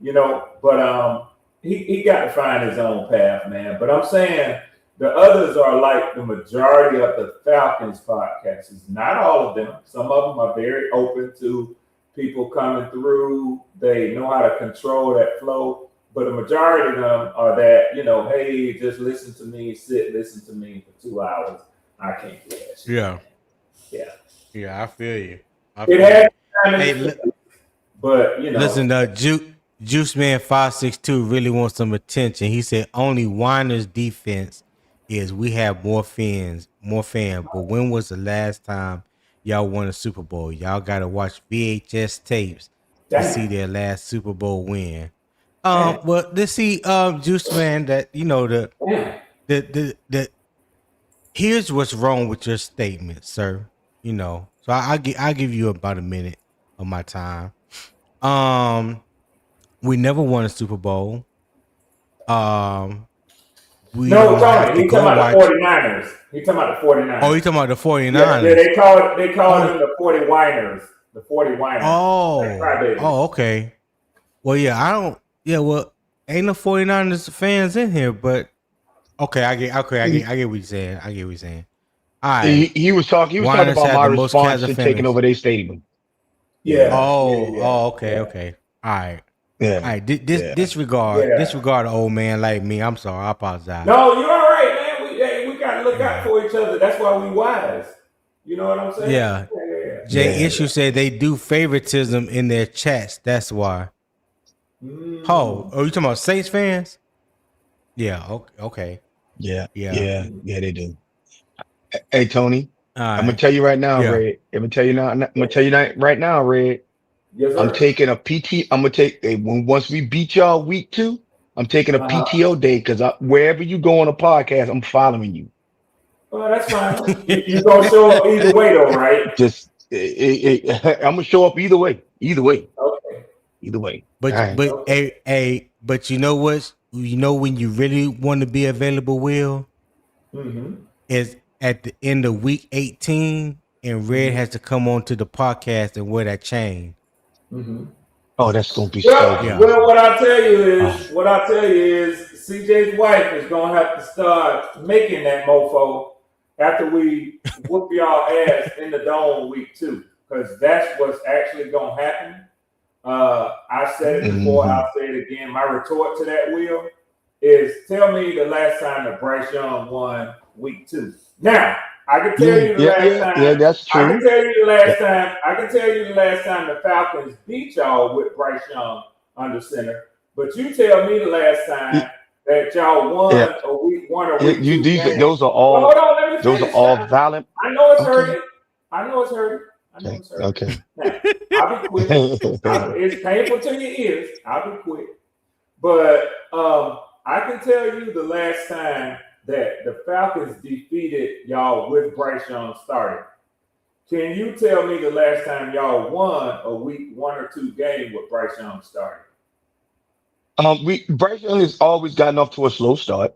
E: but he got to find his own path, man. But I'm saying the others are like the majority of the Falcons podcasts. Not all of them. Some of them are very open to people coming through. They know how to control that flow. But the majority of them are that, hey, just listen to me, listen to me for 2 hours. I can't do that shit.
A: Yeah.
E: Yeah.
A: Yeah, I feel you.
E: It had time, but
A: listen, Juice Man 562 really wants some attention. He said only Weiner's defense is we have more fans. But when was the last time y'all won a Super Bowl? Y'all gotta watch VHS tapes to see their last Super Bowl win. Well, let's see, Juice Man, that the here's what's wrong with your statement, sir. So I'll give you about a minute of my time. We never won a Super Bowl. We
E: no,
A: don't have
E: Tony,
A: to
E: he's
A: go
E: talking about
A: watch.
E: the 49ers. He's talking about the 49ers.
A: Oh, you talking about the 49ers?
E: Yeah, they call them the 40 whiners. The 40 whiners.
A: Oh, okay. Well, yeah, I don't. Yeah, well, ain't no 49ers fans in here, but okay, I get what you're saying. All right.
H: He was talking
A: Winers
H: about
A: had
H: my
A: the most
H: response to taking
A: fans.
H: over their stadium.
E: Yeah.
A: Okay. All right.
H: Yeah.
A: All right. Disregard an old man like me. I'm sorry. I apologize.
E: No, you're all right, man. We got to look out for each other. That's why we wise. You know what I'm saying?
A: Yeah. Jay Issue said they do favoritism in their chats. That's why. Oh, are you talking about Saints fans? Yeah. Okay.
H: Yeah, they do. Hey, Tony,
A: right.
H: I'm gonna tell you right now, Red. Right now, Red.
E: Yes,
H: I'm taking a PT. I'm gonna take once we beat y'all week 2. I'm taking a PTO day because wherever you go on a podcast, I'm following you.
E: Well, that's fine. You're gonna show up either way, though, right?
H: Just I'm gonna show up either way.
E: Okay.
H: Either way.
A: But you know what? You know when you really want to be available, Will, is at the end of week 18, and Red has to come on to the podcast and wear that chain.
H: Oh, that's gonna be so good.
E: Well, what I tell you is, CJ's wife is gonna have to start making that mofo after we whoop y'all ass in the dome week 2, because that's what's actually gonna happen. I said it before, I'll say it again. My retort to that, Will, is tell me the last time that Bryce Young won week 2. Now, I can tell you the last time.
H: Yeah, that's true.
E: I can tell you the last time the Falcons beat y'all with Bryce Young under center. But you tell me the last time that y'all won a week 1 or week 2 game.
H: Those are all.
E: Hold on, let me finish.
H: Those are all valid.
E: I know it's hurting.
H: Okay.
E: Now, I'll be quick. It's painful to your ears. I'll be quick. But I can tell you the last time that the Falcons defeated y'all with Bryce Young starting. Can you tell me the last time y'all won a week 1 or 2 game with Bryce Young starting?
H: Bryce Young has always gotten off to a slow start,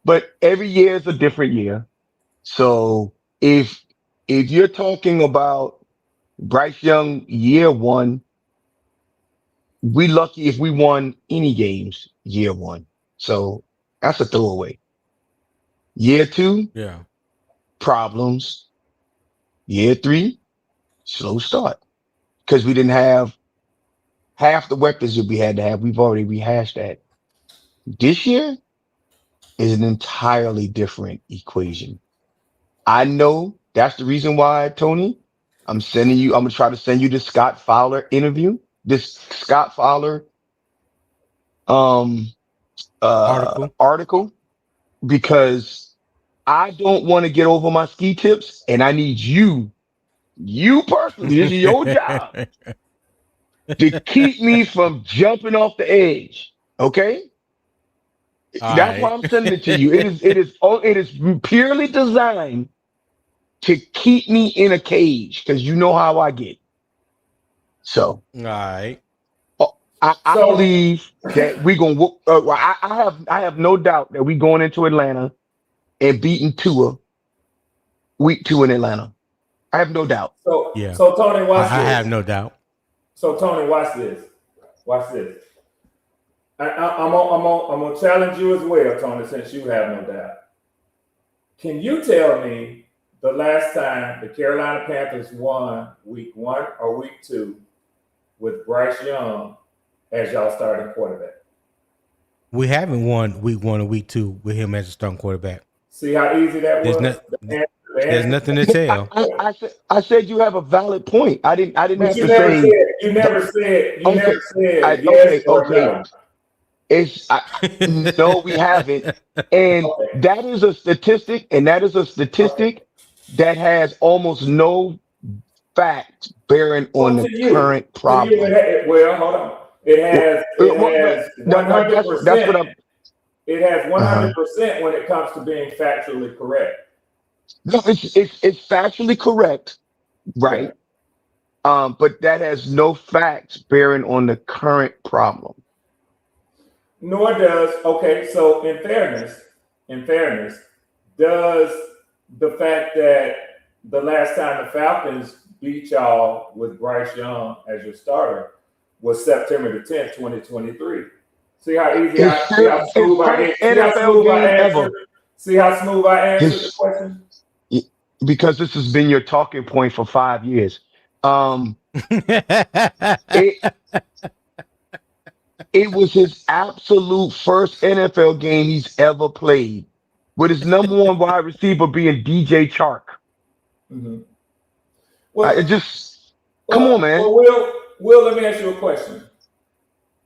H: but every year is a different year. So if you're talking about Bryce Young year 1, we lucky if we won any games year 1. So that's a throwaway. Year 2,
A: Yeah.
H: problems. Year 3, slow start. Because we didn't have half the weapons that we had to have. We've already rehashed that. This year is an entirely different equation. I know that's the reason why, Tony. I'm gonna try to send you the Scott Fowler interview, this Scott Fowler um
A: Article.
H: article, because I don't want to get over my ski tips, and I need you personally, this is your job, to keep me from jumping off the edge. Okay?
A: All
H: That's why
A: right.
H: I'm sending it to you. It is purely designed to keep me in a cage, because you know how I get. So
A: All right.
H: I
E: So
H: believe that we're gonna. I have no doubt that we going into Atlanta and beating Tua week 2 in Atlanta. I have no doubt.
A: Yeah.
E: so Tony, watch
A: I have
E: this.
A: no doubt.
E: So Tony, watch this. Watch this. I'm gonna challenge you as well, Tony, since you have no doubt. Can you tell me the last time the Carolina Panthers won week 1 or week 2 with Bryce Young as y'all starting quarterback?
A: We haven't won week 1 or week 2 with him as a starting quarterback.
E: See how easy that
A: There's
E: was?
A: there's nothing to tell.
H: I said you have a valid point. I didn't
E: But
H: have
E: you
H: to
E: never
H: say.
E: said, you never said yes or
H: Okay.
E: no.
H: No, we haven't. And
E: Okay.
H: that is a statistic, that has almost no fact bearing on
E: Well,
H: the
E: to you,
H: current problem.
E: well, hold on. It has
H: That's what
E: 100%. It has
H: uh
E: 100% when it comes to being factually correct.
H: No, it's factually correct,
E: Yeah.
H: right? But that has no facts bearing on the current problem.
E: Nor does, okay, so in fairness, does the fact that the last time the Falcons beat y'all with Bryce Young as your starter was September the 10th, 2023. See how easy see how smooth I
H: NFL game ever.
E: See how smooth I answered the question?
H: Because this has been your talking point for 5 years. It it was his absolute first NFL game he's ever played, with his number one wide receiver being DJ Chark.
E: Mm-hmm.
H: Come on, man.
E: Will, let me ask you a question.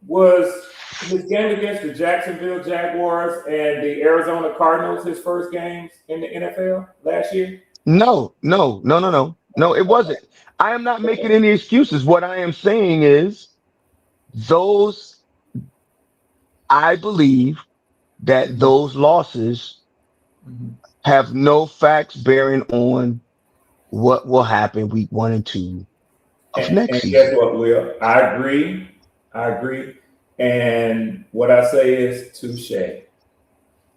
E: Was his game against the Jacksonville Jaguars and the Arizona Cardinals his first games in the NFL last year?
H: No, it wasn't. I am not making any excuses. What I am saying is I believe that those losses have no facts bearing on what will happen week 1 and 2 of next season.
E: Guess what, Will? I agree. And what I say is touche.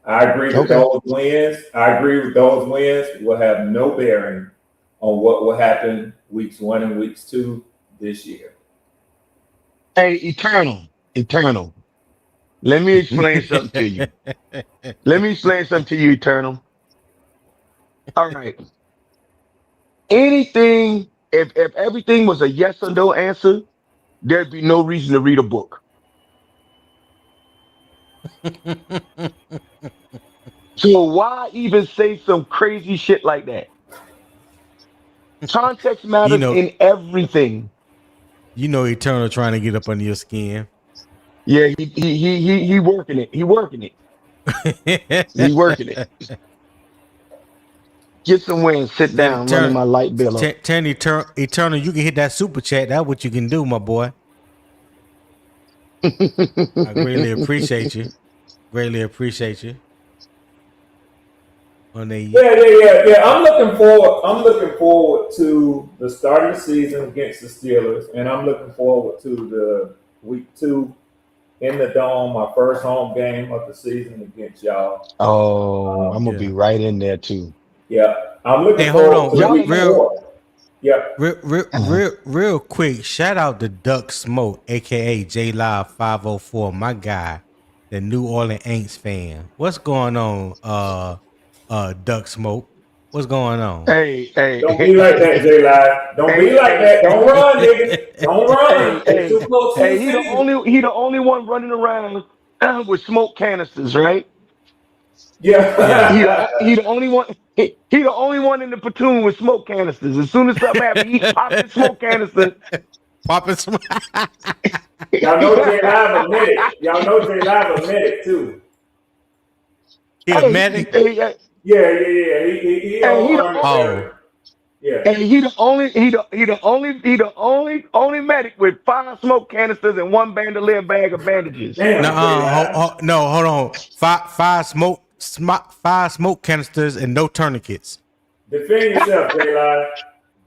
E: I agree with those wins. Will have no bearing on what will happen weeks 1 and weeks 2 this year.
H: Hey, Eternal. Let me explain something to you. Eternal. All right. If everything was a yes or no answer, there'd be no reason to read a book. So why even say some crazy shit like that? Context matters in everything.
A: You know, Eternal trying to get up under your skin.
H: Yeah, he working it. He working it. Get somewhere and sit down, running my light bill up.
A: Eternal, you can hit that super chat. That's what you can do, my boy. I greatly appreciate you. Yeah.
E: I'm looking forward to the start of the season against the Steelers, and I'm looking forward to the week 2 in the Dome, my first home game of the season against y'all.
H: Oh, I'm gonna be right in there too.
E: Yeah, I'm looking forward to week 4. Yeah.
A: Real quick, shout out to Duck Smoke, aka J Live 504, my guy, the New Orleans Aints fan. What's going on, Duck Smoke. What's going on?
F: Hey.
E: Don't be like that, J-Live. Don't be like that. Don't run, nigga. Don't run. It's too close to the
F: He the
E: season.
F: only one running around with smoke canisters, right?
E: Yeah.
F: He the only one. He the only one in the platoon with smoke canisters. As soon as something happens, he pops his smoke canister.
A: Popping smoke.
E: Y'all know J-Live a medic. Y'all know J-Live a medic too.
A: He a medic?
E: Yeah. He yeah.
F: And he the only medic with 5 smoke canisters and 1 bandolier bag of bandages.
E: Damn,
A: No, hold on. Five smoke canisters and no tourniquets.
E: Defend yourself, J-Live.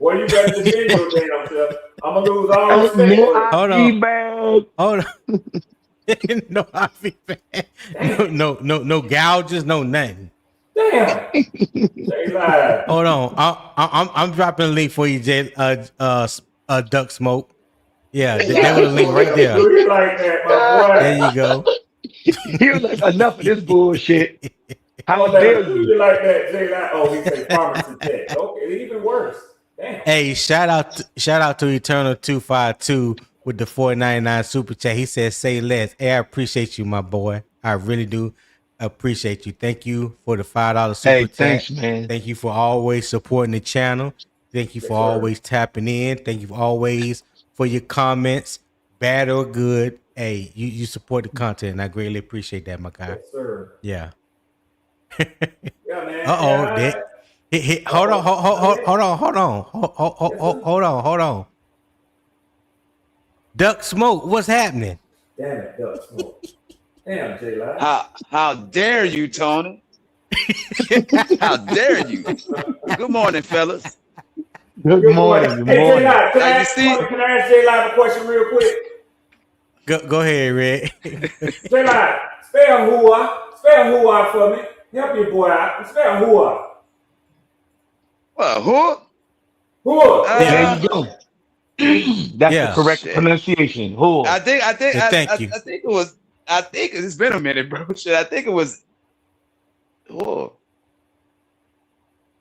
E: Boy, you better defend your damn self. I'm gonna lose all respect.
A: Hold on.
F: Bag.
A: Hold on. No IV bag. No gouges, no nothing.
E: Damn. J-Live.
A: Hold on. I'm dropping a link for you, Duck Smoke. Yeah, they would have link right there.
E: You like that, my boy.
A: There you go.
F: He was like, enough of this bullshit. How
E: Oh,
F: dare
E: you
F: you?
E: like that, J-Live? Oh, he said pharmacy tech. Okay, even worse. Damn.
A: Hey, shout out to Eternal 252 with the $4.99 super chat. He says, "Say less." Hey, I appreciate you, my boy. I really do appreciate you. Thank you for the $5 super chat.
F: Thanks, man.
A: Thank you for always supporting the channel. Thank you for always tapping in. Thank you for your comments, bad or good. Hey, you support the content, and I greatly appreciate that, my guy.
E: Yes, sir.
A: Yeah.
E: Yeah, man.
A: Hold on. Duck Smoke, what's happening?
E: Damn it, Duck Smoke. Damn, J-Live.
I: How dare you, Tony? How dare you? Good morning, fellas.
F: Good morning.
E: Hey, J-Live, can I
I: Now, you
E: ask
I: see-
E: J-Live a question real quick?
A: Go ahead, Red.
E: J-Live, spell Hua for me. Help your boy out. Spell Hua.
I: Well, who?
E: Hua.
F: There you go. That's
A: Yeah.
F: the correct
I: Shit.
F: pronunciation. Who?
I: I think
A: Thank you.
I: I think it was. I think it's been a minute, bro. Shit, I think it was. Oh,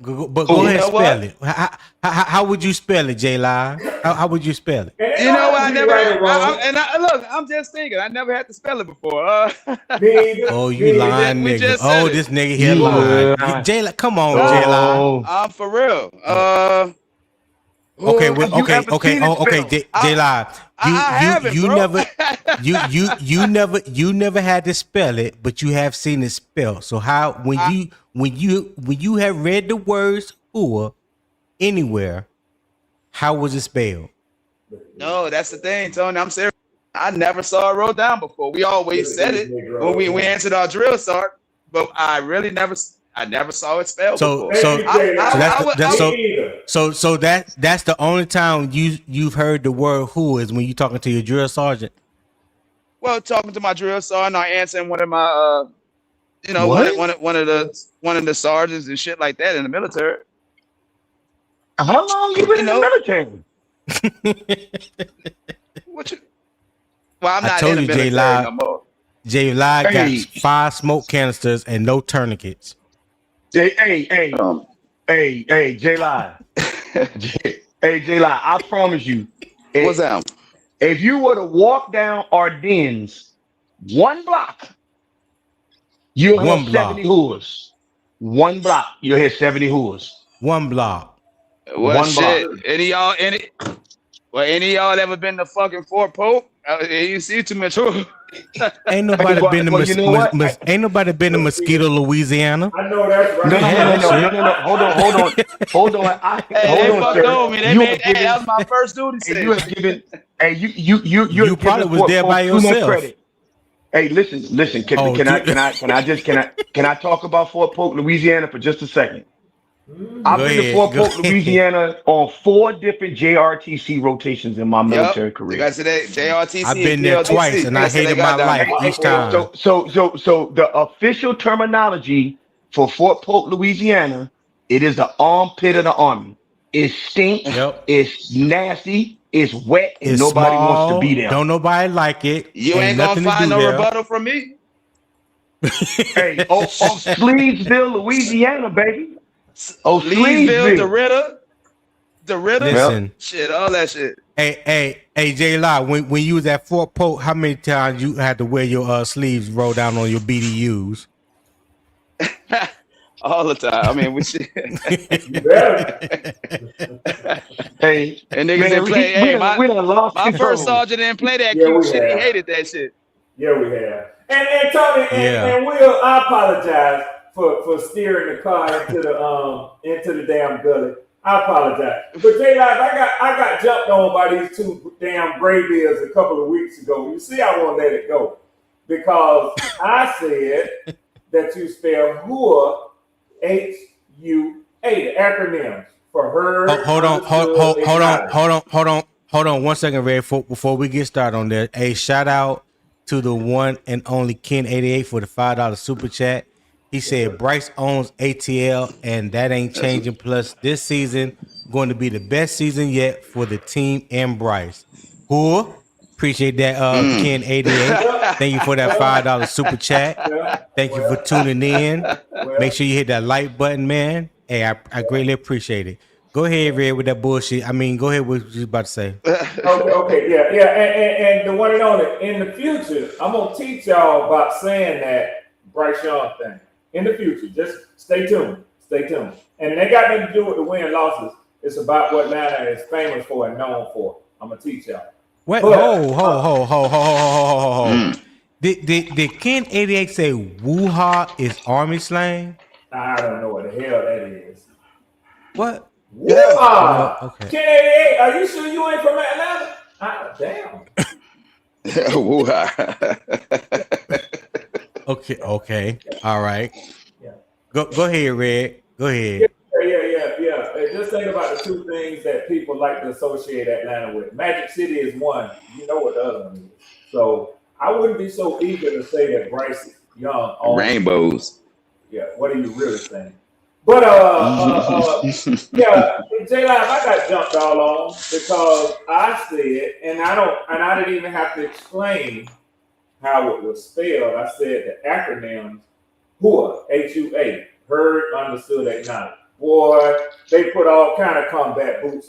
A: Go
I: Oh,
A: ahead
I: you
A: and
I: know
A: spell
I: what?
A: it. How would you spell it, J Live? How would you spell it?
E: And
I: you know what? I
E: be
I: never.
E: right or wrong.
I: Look, I'm just thinking. I never had to spell it before.
E: Me either.
A: Oh,
E: Me
A: you
E: either.
A: lying
I: we
A: nigga.
I: just said
A: Oh,
I: it.
A: this nigga here
F: You
A: lying.
F: lying.
A: J Live, come on,
I: Oh.
A: J Live.
F: Oh.
I: I'm for real.
A: Okay,
F: Have you
A: okay,
F: ever
A: okay,
F: seen it
A: okay,
F: spelled?
A: J Live.
I: I haven't,
A: You
I: bro.
A: never you never had to spell it, but you have seen it spelled. So how when you have read the words "or" anywhere, how was it spelled?
I: No, that's the thing, Tony. I'm serious. I never saw it wrote down before. We always said it when we answered our drill start, but I never saw it spelled
A: So
I: before.
A: so
E: J-Live.
A: so that's the only time you've heard the word "who" is when you talking to your drill sergeant.
I: Well, talking to my drill sergeant, I answering one of my
F: What?
I: one of the sergeants and shit like that in the military.
F: How long you been in the military?
I: What you? Well, I'm
A: I
I: not
A: told
I: in the
A: you,
I: military
A: J-Live.
I: no more.
A: J Live got
F: Hey.
A: 5 smoke canisters and no tourniquets.
F: Hey,
I: Um,
F: J-Live. Hey, J-Live, I promise you.
I: what's that?
F: If you were to walk down Ardennes 1 block, you'll
A: One
F: have
A: block.
F: 70 hooers. 1 block, you'll hit 70 hooers.
A: 1 block.
I: Well,
F: One
I: shit.
F: block.
I: Any of y'all ever been to fucking Fort Pope? You see too much.
A: Ain't nobody
F: Well,
A: been to
F: you know what?
A: ain't nobody been to Mosquito, Louisiana.
E: I know that's right.
F: No. Hold on. Hold on.
I: Hey,
F: Hold
I: they
F: on,
I: fucked
F: sir.
I: over me. They
F: You
I: made,
F: have
I: hey,
F: given-
I: that was my first duty
F: Hey, you have
I: station.
F: given. Hey, you
A: You probably was there by
F: too much
A: yourself.
F: credit. Hey, listen. Can
A: Oh,
F: I
A: dude.
F: can I talk about Fort Polk, Louisiana for just a second? I've
A: Go
F: been to
A: ahead,
F: Fort
A: go
F: Polk, Louisiana on 4 different JRTC rotations in my military
I: Yep.
F: career.
I: You guys today, JRTC.
A: I've been there
I: PLDC.
A: twice and I
I: That's what they
A: hated
I: got
A: my
I: down
A: life
I: there.
A: each time.
F: So the official terminology for Fort Polk, Louisiana, it is the armpit of the army. It stinks.
A: Yep.
F: It's nasty. It's wet, and
A: It's
F: nobody wants to
A: small.
F: be there.
A: Don't nobody like it.
I: You ain't gonna
A: nothing to
I: find
A: do
I: no
A: there.
I: rebuttal from me.
H: Hey, Sleevesville, Louisiana, baby. Oh,
I: Leesville, the Ritter,
A: Listen,
I: shit, all that shit.
A: hey, J Law, when you was at Fort Polk, how many times you had to wear your sleeves rolled down on your BDUs?
I: All the time. I mean, we shit.
E: You better.
H: Hey,
I: And niggas
H: man,
I: didn't play. Hey,
H: we done lost
I: my
H: control.
I: first sergeant didn't play that
E: Yeah,
I: cute
E: we
I: shit. He
E: have.
I: hated that shit.
E: Yeah, we have. And Tony and Will, I apologize for steering the car into the damn gully. I apologize. But J-Live, I got jumped on by these two damn graybeards a couple of weeks ago. You see, I won't let it go. Because I said that you spell HUA, H-U-A, the acronyms for her.
A: Hold on 1 second, Red, before we get started on that. Hey, shout out to the one and only Ken88 for the $5 super chat. He said Bryce owns ATL and that ain't changing. Plus, this season going to be the best season yet for the team and Bryce. Who? Appreciate that, Ken88. Thank you for that $5 super chat. Thank you for tuning in. Make sure you hit that like button, man. Hey, I greatly appreciate it. Go ahead, Red, with that bullshit. I mean, go ahead with what you was about to say.
E: Okay, yeah. And the one and only, in the future, I'm going to teach y'all about saying that Bryce Young thing. In the future, just stay tuned. And it ain't got nothing to do with the win losses. It's about what Atlanta is famous for and known for. I'm going to teach y'all.
A: Wait, ho. Did Ken88 say Wuha is army slang?
E: I don't know what the hell that is.
A: What?
E: Wuha!
A: Okay.
E: Ken88, are you sure you ain't from Atlanta? Damn.
I: Wuha.
A: Okay. All right.
E: Yeah.
A: Go ahead, Red. Go ahead.
E: Yeah. And just think about the two things that people like to associate Atlanta with. Magic City is one. You know what the other one is. So I wouldn't be so eager to say that Bryce Young owns
I: Rainbows.
E: Yeah, what are you really saying? But yeah, J-Live, I got jumped all on because I said, and I didn't even have to explain how it was spelled. I said the acronyms HUA, H-U-A, heard, understood, acknowledged. Boy, they put all kind of combat boots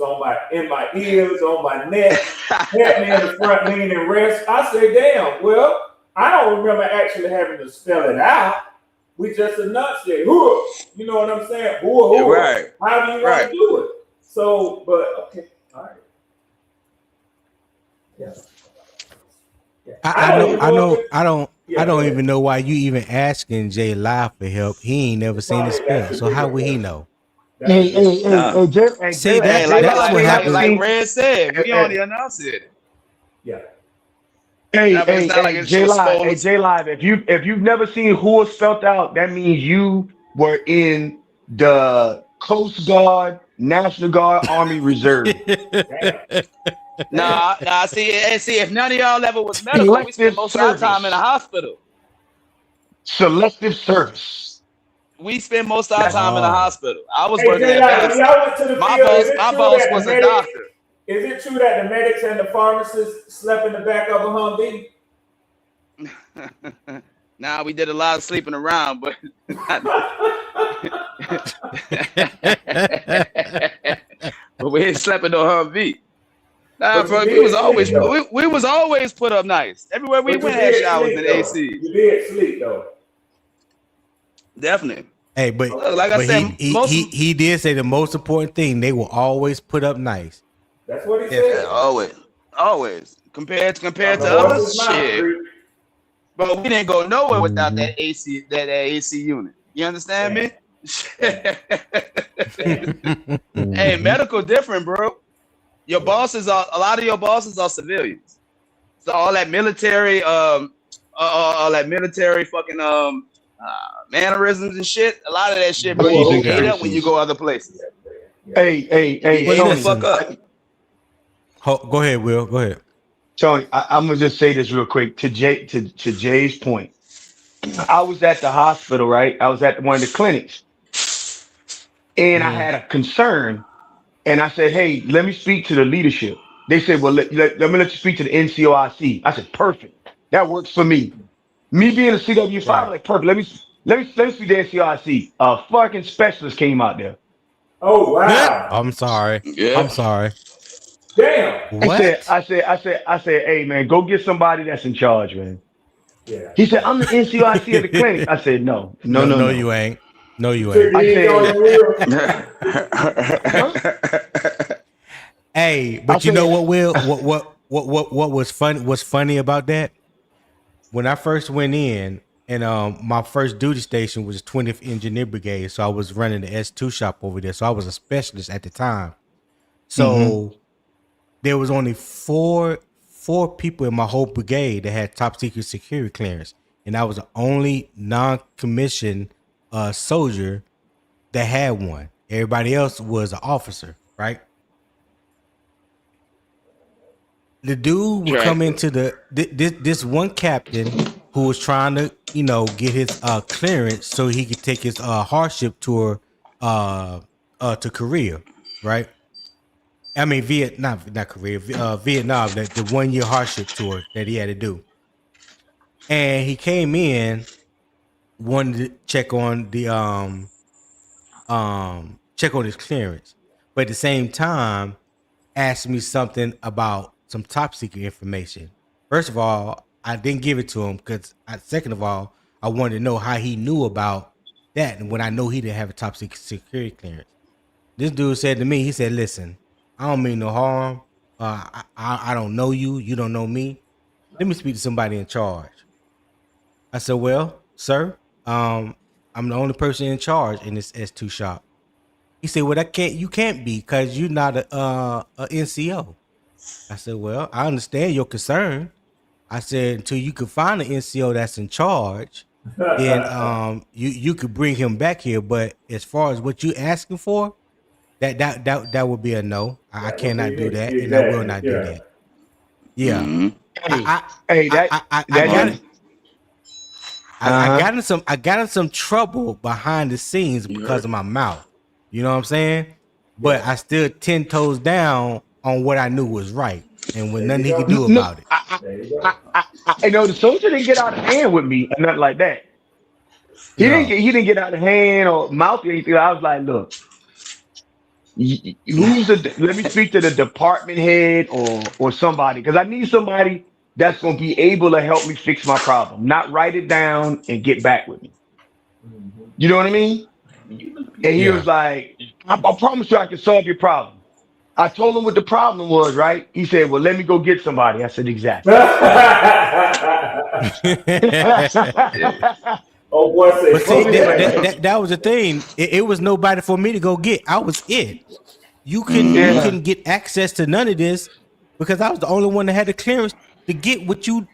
E: in my ears, on my neck, had me in the front lean and rest. I said, damn, well, I don't remember actually having to spell it out. We just enunciate, HUA, you know what I'm saying? HUA.
I: Right.
E: How do you want to do it? So, but okay, all right. Yeah.
A: I don't even know why you even asking Jay Live for help. He ain't never seen it spelled. So how would he know?
H: Hey,
A: See, that's what happened.
I: Like Red said, we only announce it.
E: Yeah.
H: Hey, J Live, if you've never seen HUA spelled out, that means you were in the Coast Guard, National Guard, Army Reserve.
I: Nah. See, if none of y'all ever was medical, we spent most of our time in a hospital.
H: Selective service.
I: We spent most of our time in a hospital. I was
E: Hey,
I: working at
E: when y'all went to the
I: my
E: field,
I: boss was a doctor.
E: Is it true that the medics and the pharmacists slept in the back of a Humvee?
I: Nah, we did a lot of sleeping around, but but we ain't slept in no Humvee. Nah, bro, we was always put up nice. Everywhere we went had showers and AC.
E: You did sleep though.
I: Definitely.
A: Hey, but
I: like I said,
A: he did say the most important thing, they will always put up nice.
E: That's what he said.
I: Always. Compared to others, shit. But we didn't go nowhere without that AC unit. You understand me? Hey, medical different, bro. A lot of your bosses are civilians. So all that military, fucking mannerisms and shit. A lot of that shit, bro. You get up when you go other places.
H: Hey,
I: Tony, fuck up.
A: Go ahead, Will. Go ahead.
H: Tony, I'm gonna just say this real quick to Jay's point. I was at the hospital, right? I was at one of the clinics, and I had a concern, and I said, "Hey, let me speak to the leadership." They said, "Well, let me let you speak to the NCOIC." I said, "Perfect, that works for me." Me being a CW5,
A: Right.
H: like perfect. Let me see the NCRC. A fucking specialist came out there.
E: Oh wow!
A: I'm sorry.
C: Yeah.
A: I'm sorry.
E: Damn.
A: What?
H: I said, hey man, go get somebody that's in charge, man.
E: Yeah.
H: He said, I'm the NCRC of the clinic. I said, no.
A: No, you ain't. No,
E: You
A: you
E: took
A: ain't.
H: I
E: it on
H: said,
E: the real.
A: Hey,
H: I
A: but you know
H: said,
A: what, Will? What was fun? What's funny about that? When I first went in, and my first duty station was 20th Engineer Brigade, so I was running the S2 shop over there. So I was a specialist at the time. So there was only four people in my whole brigade that had top secret security clearance, and I was the only non-commissioned soldier that had one. Everybody else was an officer, right? The dude would come into this one captain who was trying to, get his clearance so he could take his hardship tour to Korea, right? I mean, Vietnam, not Korea, Vietnam, the 1 year hardship tour that he had to do. And he came in, wanted to check on the check on his clearance, but at the same time, asked me something about some top secret information. First of all, I didn't give it to him because, second of all, I wanted to know how he knew about that, and when I know he didn't have a top secret security clearance. This dude said to me, he said, "Listen, I don't mean no harm. I don't know you. You don't know me. Let me speak to somebody in charge." I said, "Well, sir, I'm the only person in charge in this S2 shop." He said, "Well, you can't be because you're not a NCO." I said, "Well, I understand your concern." I said, "Until you can find an NCO that's in charge, then you could bring him back here. But as far as what you asking for, that would be a no. I cannot do that, and I will not do that." Yeah,
H: hey,
A: I got in some trouble behind the scenes because of my mouth. You know what I'm saying? But I still 10 toes down on what I knew was right, and when nothing he could do
H: no,
A: about it.
H: I know the soldier didn't get out of hand with me or nothing like that.
A: Yeah,
H: He didn't get out of hand or mouth or anything. I was like, look, let me speak to the department head or somebody because I need somebody that's gonna be able to help me fix my problem, not write it down and get back with me. You know what I mean? And he
A: yeah.
H: was like, I promise you I can solve your problem. I told him what the problem was, right? He said, well, let me go get somebody. I said, exactly.
E: Oh boy, say
A: But see,
E: fuck
A: that was the thing. It was nobody for me to go get. I was it. You couldn't get access to none of this because I was the only one that had the clearance to get what you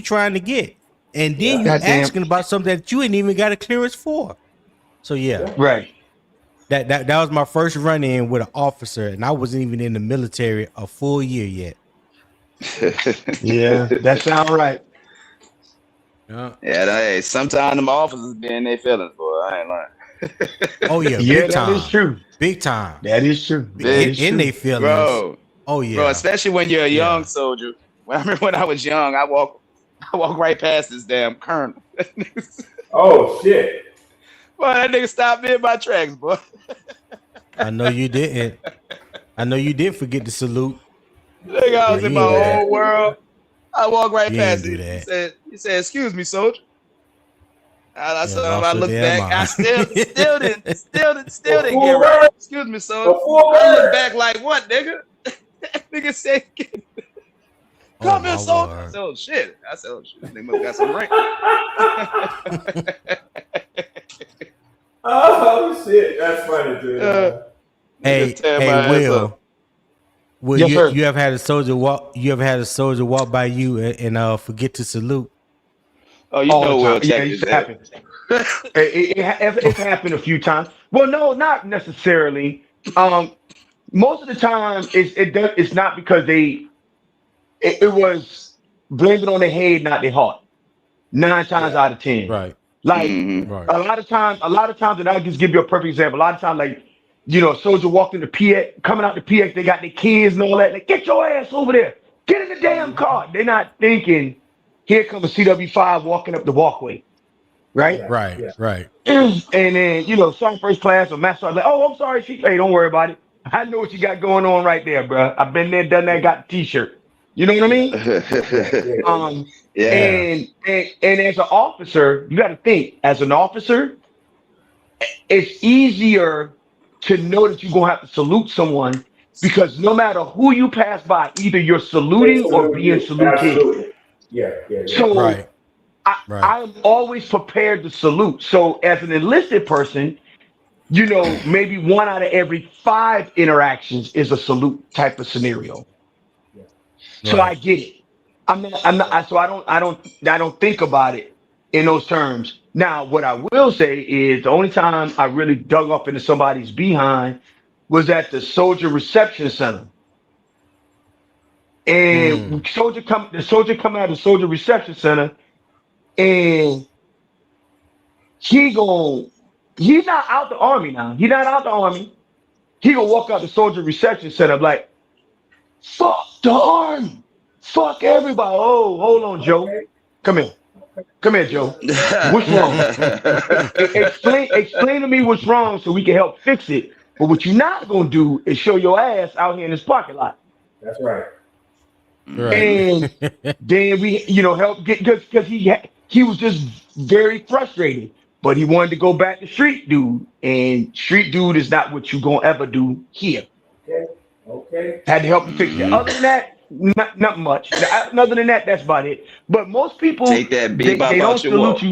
A: trying to get. And then you
H: Goddamn.
A: asking about something that you ain't even got a clearance for. So yeah.
H: Right.
A: That was my first run in with an officer, and I wasn't even in the military a full year yet.
H: Yeah, that sound right.
A: Yeah.
I: Hey, sometimes them officers be in their feelings, boy. I ain't lying.
A: Oh yeah,
H: Yeah,
A: big
H: that
A: time.
H: is true.
A: Big time.
H: That is true.
A: In their feelings.
I: Bro.
A: Oh yeah.
I: Bro, especially when you're a young soldier. I remember when I was young, I walk right past this damn colonel.
E: Oh shit.
I: Boy, that nigga stopped me in my tracks, boy.
A: I know you didn't. I know you didn't forget to salute.
I: Nigga, I was in my own world. I walked right past
A: him.
I: He said, "Excuse me, soldier." I saw him. I looked
A: damn
I: back. I still didn't get
E: fool,
I: right. Excuse me, soldier.
E: fool,
I: I looked back like, what, nigga? Nigga said, "Come here, soldier." I said, "Oh shit." I said, "Oh shit." They must got some rank.
E: Oh shit, that's funny, dude.
A: Hey, Will,
H: Yes,
A: you ever had a soldier walk? You ever had a soldier walk by you and forget to salute?
I: Oh, you
H: all
I: know
H: the
I: Will
H: time. Yeah,
I: check
H: it
I: his
H: used to happen. It's happened a few times. Well, no, not necessarily. Most of the time, it's not because it was blamed it on their head, not their heart. 9 times out of 10.
A: Right.
H: Like
A: Right.
H: a lot of times, and I'll just give you a perfect example. A lot of times, like, a soldier walked in the PX, coming out the PX, they got their kids and all that. Like, get your ass over there. Get in the damn car. They're not thinking Here comes a CW5 walking up the walkway, right?
A: Right.
H: And then, sorry, first class or master, like, oh, I'm sorry. Hey, don't worry about it. I know what you got going on right there, bro. I've been there, done that, got the t-shirt. You know what I mean?
I: Yeah.
H: And as an officer, you got to think, as an officer, it's easier to know that you're going to have to salute someone because no matter who you pass by, either you're
E: They
H: saluting or
E: salute
H: being
E: you.
H: saluted.
E: Absolutely. Yeah.
H: So
A: Right.
H: I'm always prepared to salute. So as an enlisted person, maybe 1 out of every 5 interactions is a salute type of scenario. So I
A: Right.
H: get it. So I don't think about it in those terms. Now, what I will say is the only time I really dug up into somebody's behind was at the Soldier Reception Center. And
A: Mm.
H: the soldier coming out of the Soldier Reception Center, and he's not out the army now. He's not out the army. He gonna walk out the Soldier Reception Center like, fuck the army. Fuck everybody. Oh, hold on, Joe. Come here. Come here, Joe. What's wrong? Explain to me what's wrong so we can help fix it. But what you're not gonna do is show your ass out here in this parking lot.
E: That's right.
A: Right.
H: And then we, help get because he was just very frustrated. But he wanted to go back to street dude, and street dude is not what you gonna ever do here.
E: Okay.
H: Had to help him fix that. Other than that, not much. Other than that, that's about it. But most people
I: Take that
H: they
I: bebop
H: don't
I: out your
H: salute
I: wall.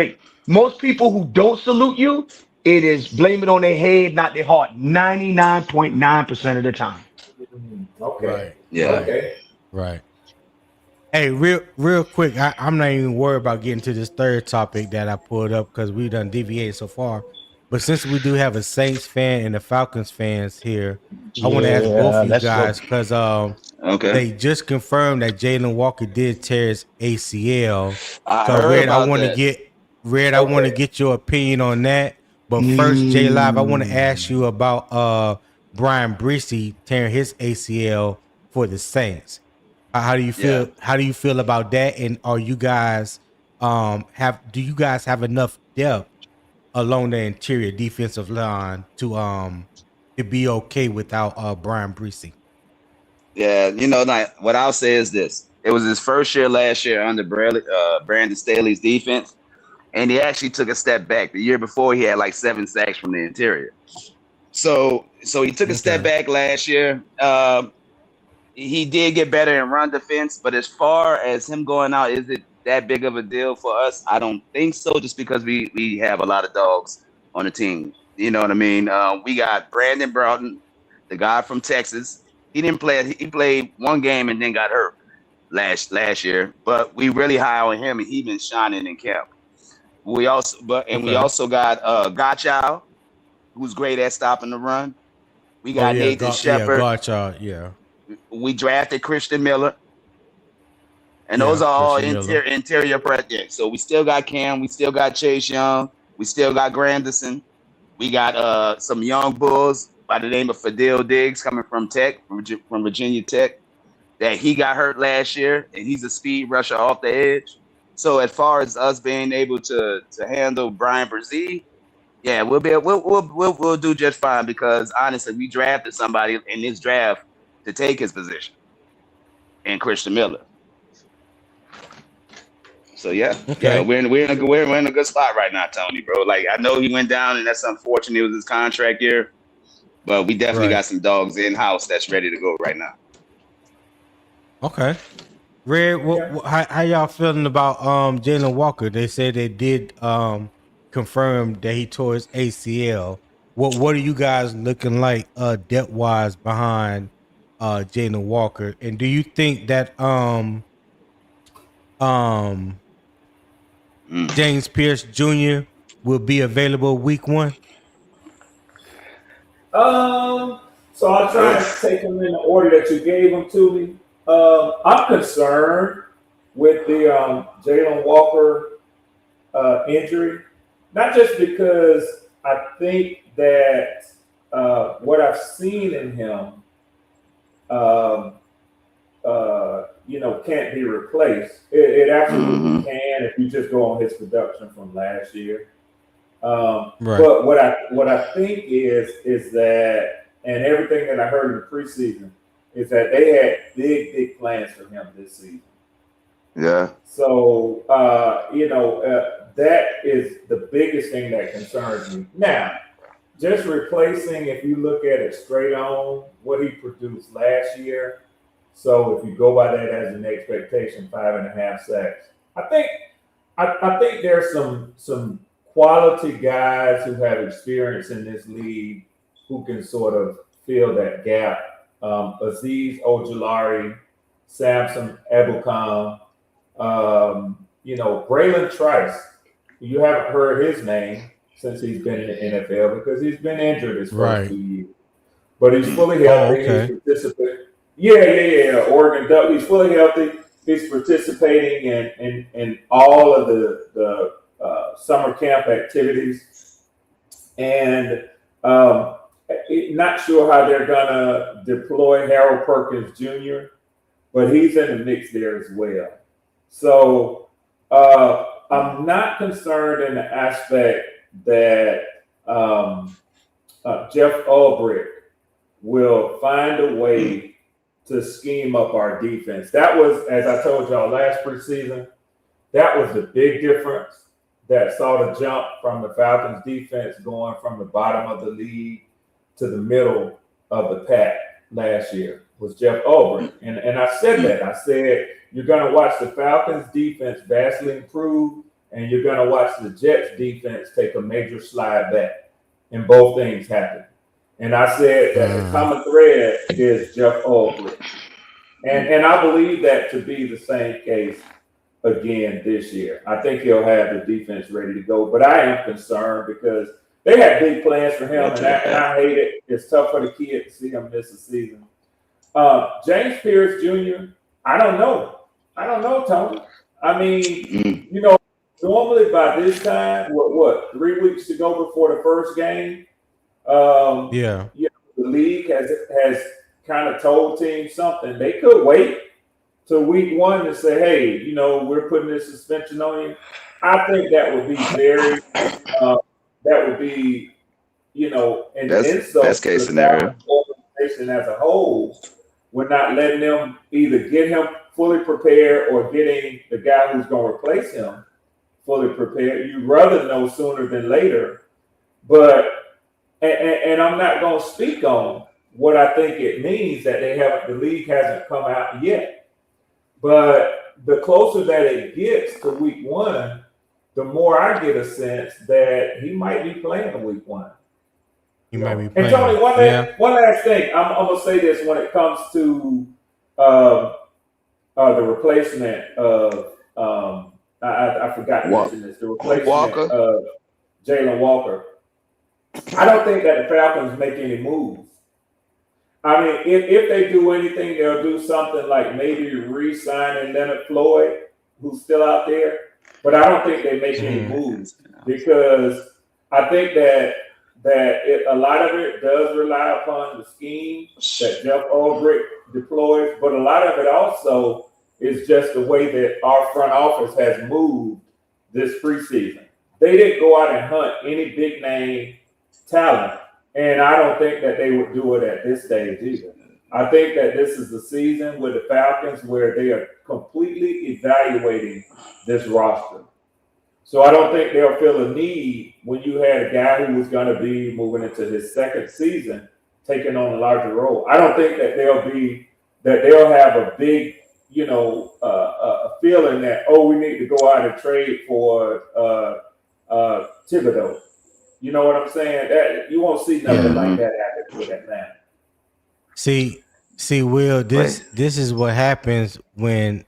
H: you. Most people who don't salute you, it is blame it on their head, not their heart. 99.9% of the time.
E: Okay.
I: Yeah.
A: Right. Hey, real quick, I'm not even worried about getting to this third topic that I pulled up because we done deviated so far. But since we do have a Saints fan and a Falcons fans here, I want to ask both
H: Yeah,
A: of you
H: let's go.
A: guys because
I: Okay.
A: they just confirmed that Jalen Walker did tear his ACL.
I: I
A: So
I: heard
A: Red,
I: about that.
A: I want to get your opinion on that. But first, J Live, I want to ask you about Brian Breesy tearing his ACL for the Saints. How do you
I: Yeah.
A: feel? How do you feel about that? And are you guys do you guys have enough depth along the interior defensive line to be okay without Brian Breesy?
I: Yeah. Like what I'll say is this. It was his first year last year under Brandon Staley's defense. And he actually took a step back. The year before, he had like 7 sacks from the interior. So he took a step back last year. He did get better in run defense, but as far as him going out, is it that big of a deal for us? I don't think so, just because we have a lot of dogs on the team. You know what I mean? We got Brandon Broughton, the guy from Texas. He didn't play. He played 1 game and then got hurt last year. But we really high on him, and he's been shining in camp. We also got Gotchow, who's great at stopping the run. We got Nathan Shepard.
A: Yeah.
I: We drafted Christian Miller. And
A: Yeah,
I: those are all
A: Christian Miller.
I: interior projects. So we still got Cam, we still got Chase Young, we still got Granderson. We got some young bulls by the name of Fadil Diggs coming from Virginia Tech, that he got hurt last year, and he's a speed rusher off the edge. So as far as us being able to handle Brian Brzee, yeah, we'll do just fine, because honestly, we drafted somebody in this draft to take his position, and Christian Miller. So yeah, we're in a good spot right now, Tony, bro. Like, I know he went down, and that's unfortunate. It was his contract year, but we definitely got some dogs in house that's ready to go right now.
A: Okay. Red, how y'all feeling about Jalen Walker? They said they did confirm that he tore his ACL. What are you guys looking like depth wise behind Jalen Walker? And do you think that James Pierce Jr. will be available week 1?
E: So I'll try and take them in the order that you gave them to me. I'm concerned with the Jalen Walker injury, not just because I think that what I've seen in him can't be replaced. It absolutely can if you just go on his production from last year.
A: Right.
E: But what I think is that, and everything that I heard in the preseason is that they had big plans for him this season.
I: Yeah.
E: So that is the biggest thing that concerns me. Now, just replacing, if you look at it straight on what he produced last year. So if you go by that as an expectation, 5.5 sacks. I think there's some quality guys who have experience in this league who can sort of fill that gap. Azeez Ojulari, Samson Ebukam, Braylon Trice. You haven't heard his name since he's been in the NFL because he's been injured his first 2 years. But he's fully healthy.
A: Okay.
E: He's participating. Yeah. Oregon Duck. He's fully healthy. He's participating in all of the summer camp activities. And not sure how they're going to deploy Harold Perkins Jr., but he's in the mix there as well. So I'm not concerned in the aspect that Jeff Ulbrich will find a way to scheme up our defense. That was, as I told y'all last preseason, that was the big difference that saw the jump from the Falcons defense going from the bottom of the league to the middle of the pack last year was Jeff Ulbrich. And I said that. I said, you're going to watch the Falcons defense vastly improve, and you're going to watch the Jets defense take a major slide back. And both things happened. And I said that the common thread is Jeff Ulbrich. And I believe that to be the same case again this year. I think he'll have the defense ready to go. But I am concerned because they had big plans for him, and I hate it. It's tough for the kid to see him miss a season. James Pierce Jr., I don't know, Tony. I mean, normally by this time, what 3 weeks to go before the first game, the league has kind of told teams something. They could wait till week 1 to say, hey, we're putting this suspension on you. I think that would be very, an insult
I: best case
E: to the
I: scenario.
E: organization as a whole. We're not letting them either get him fully prepared or getting the guy who's going to replace him fully prepared. You'd rather know sooner than later. But and I'm not going to speak on what I think it means that the league hasn't come out yet. But the closer that it gets to week 1, the more I get a sense that he might be playing week 1.
A: He might be playing.
E: And Tony, one last thing. I'm going to say this when it comes to the replacement of I forgot to mention this. The replacement of Jalen Walker. I don't think that the Falcons make any moves. I mean, if they do anything, they'll do something like maybe re-signing Leonard Floyd, who's still out there. But I don't think they make any moves because I think that a lot of it does rely upon the scheme that Jeff Ulbrich deploys, but a lot of it also is just the way that our front office has moved this preseason. They didn't go out and hunt any big name talent, and I don't think that they would do it at this stage either. I think that this is the season with the Falcons where they are completely evaluating this roster. So I don't think they'll feel a need when you had a guy who was going to be moving into his second season, taking on a larger role. I don't think that they'll have a big, a feeling that, we need to go out and trade for Thibodeau. You know what I'm saying? That you won't see nothing like that happen with Atlanta.
A: See, Will, this is what happens when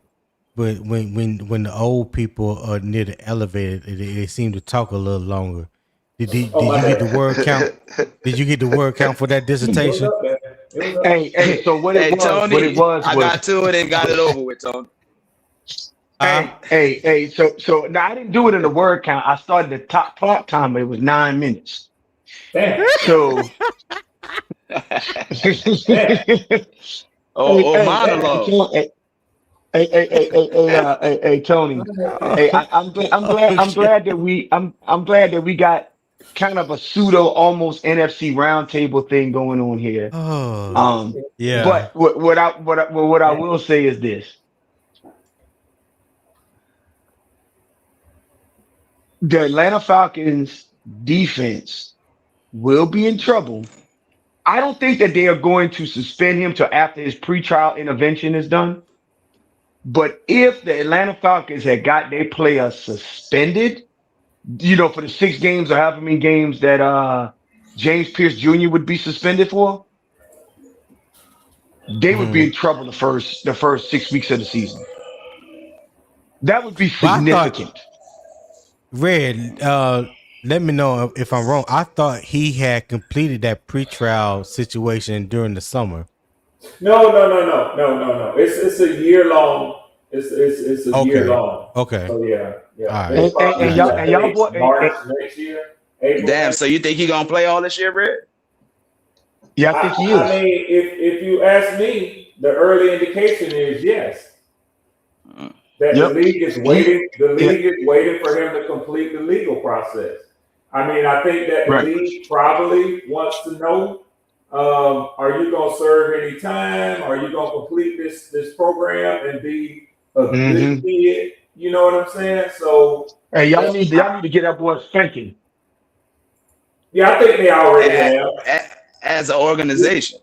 A: the old people are near the elevator. They seem to talk a little longer. Did you get the word count? Did you get the word count for that dissertation?
H: Hey, so what it was?
I: Tony,
H: what it was?
I: I got to it and got it over with, Tony.
H: Hey. So now I didn't do it in the word count. I started the top clock timer. It was 9 minutes.
E: Damn.
H: So.
I: or monologue.
H: Hey, Tony. Hey, I'm glad that we got kind of a pseudo almost NFC roundtable thing going on here.
A: Oh, yeah.
H: But what I will say is this: the Atlanta Falcons defense will be in trouble. I don't think that they are going to suspend him till after his pretrial intervention is done. But if the Atlanta Falcons had got their player suspended, for the 6 games or however many games that James Pierce Jr. would be suspended for, they would be in trouble the first 6 weeks of the season. That would be
A: But I thought
H: significant.
A: Red, let me know if I'm wrong. I thought he had completed that pretrial situation during the summer.
E: No. It's a year long. It's a year long.
A: Okay.
E: So yeah.
A: All
E: They
A: right.
E: probably
H: And y'all boy,
E: March next year. April
I: Damn.
E: next
I: So you think he gonna play all this year, Red?
H: yeah, I think he
E: I
H: is.
E: mean, if you ask me, the early indication is yes. That
H: Yep.
E: the league is waiting. The league is waiting for him to complete the legal process. I mean, I think that the
H: Right.
E: league probably wants to know: are you going to serve any time? Are you going to complete this program and be a good kid? You know what I'm saying? So,
H: Hey, y'all need to get that boy spanking.
E: yeah, I think they already have.
I: As an organization.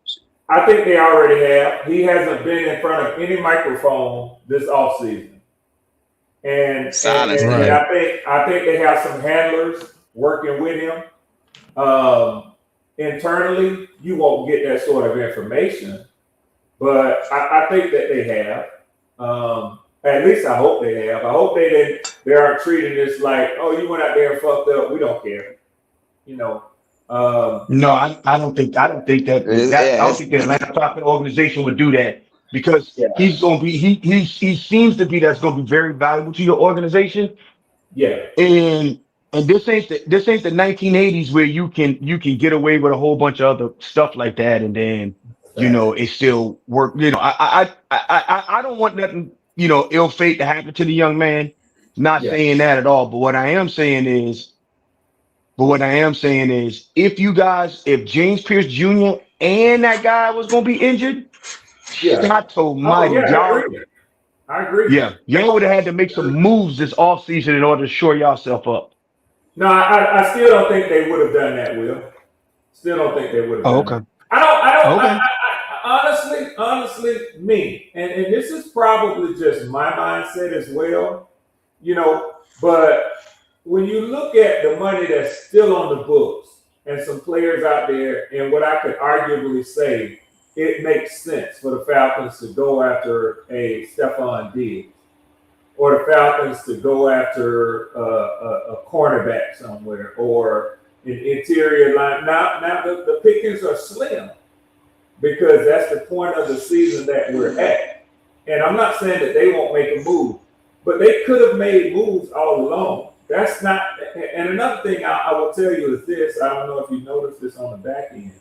E: I think they already have. He hasn't been in front of any microphone this offseason. And
I: Silence.
E: I think they have some handlers working with him. Internally, you won't get that sort of information, but I think that they have. At least I hope they have. I hope they aren't treating this like, oh, you went out there and fucked up. We don't care.
H: No, I don't think that. I don't think the Atlanta Falcons organization would do that because he's gonna be he seems to be that's gonna be very valuable to your organization.
E: Yeah.
H: And this ain't the 1980s where you can get away with a whole bunch of other stuff like that, and then it still work. I don't want nothing ill fate to happen to the young man. Not saying that at all, but what I am saying is, if James Pierce Jr. and that guy was gonna be injured, God almighty,
E: I agree.
H: Yeah, y'all would have had to make some moves this offseason in order to shore yourself up.
E: No, I still don't think they would have done that, Will. Still don't think they would have done that. I don't. Honestly, me, and this is probably just my mindset as well, but when you look at the money that's still on the books and some players out there, and what I could arguably say, it makes sense for the Falcons to go after a Stephon Diggs, or the Falcons to go after a cornerback somewhere, or an interior line. Now the pickings are slim because that's the point of the season that we're at. And I'm not saying that they won't make a move, but they could have made moves all along. That's not. And another thing I will tell you is this: I don't know if you noticed this on the back end,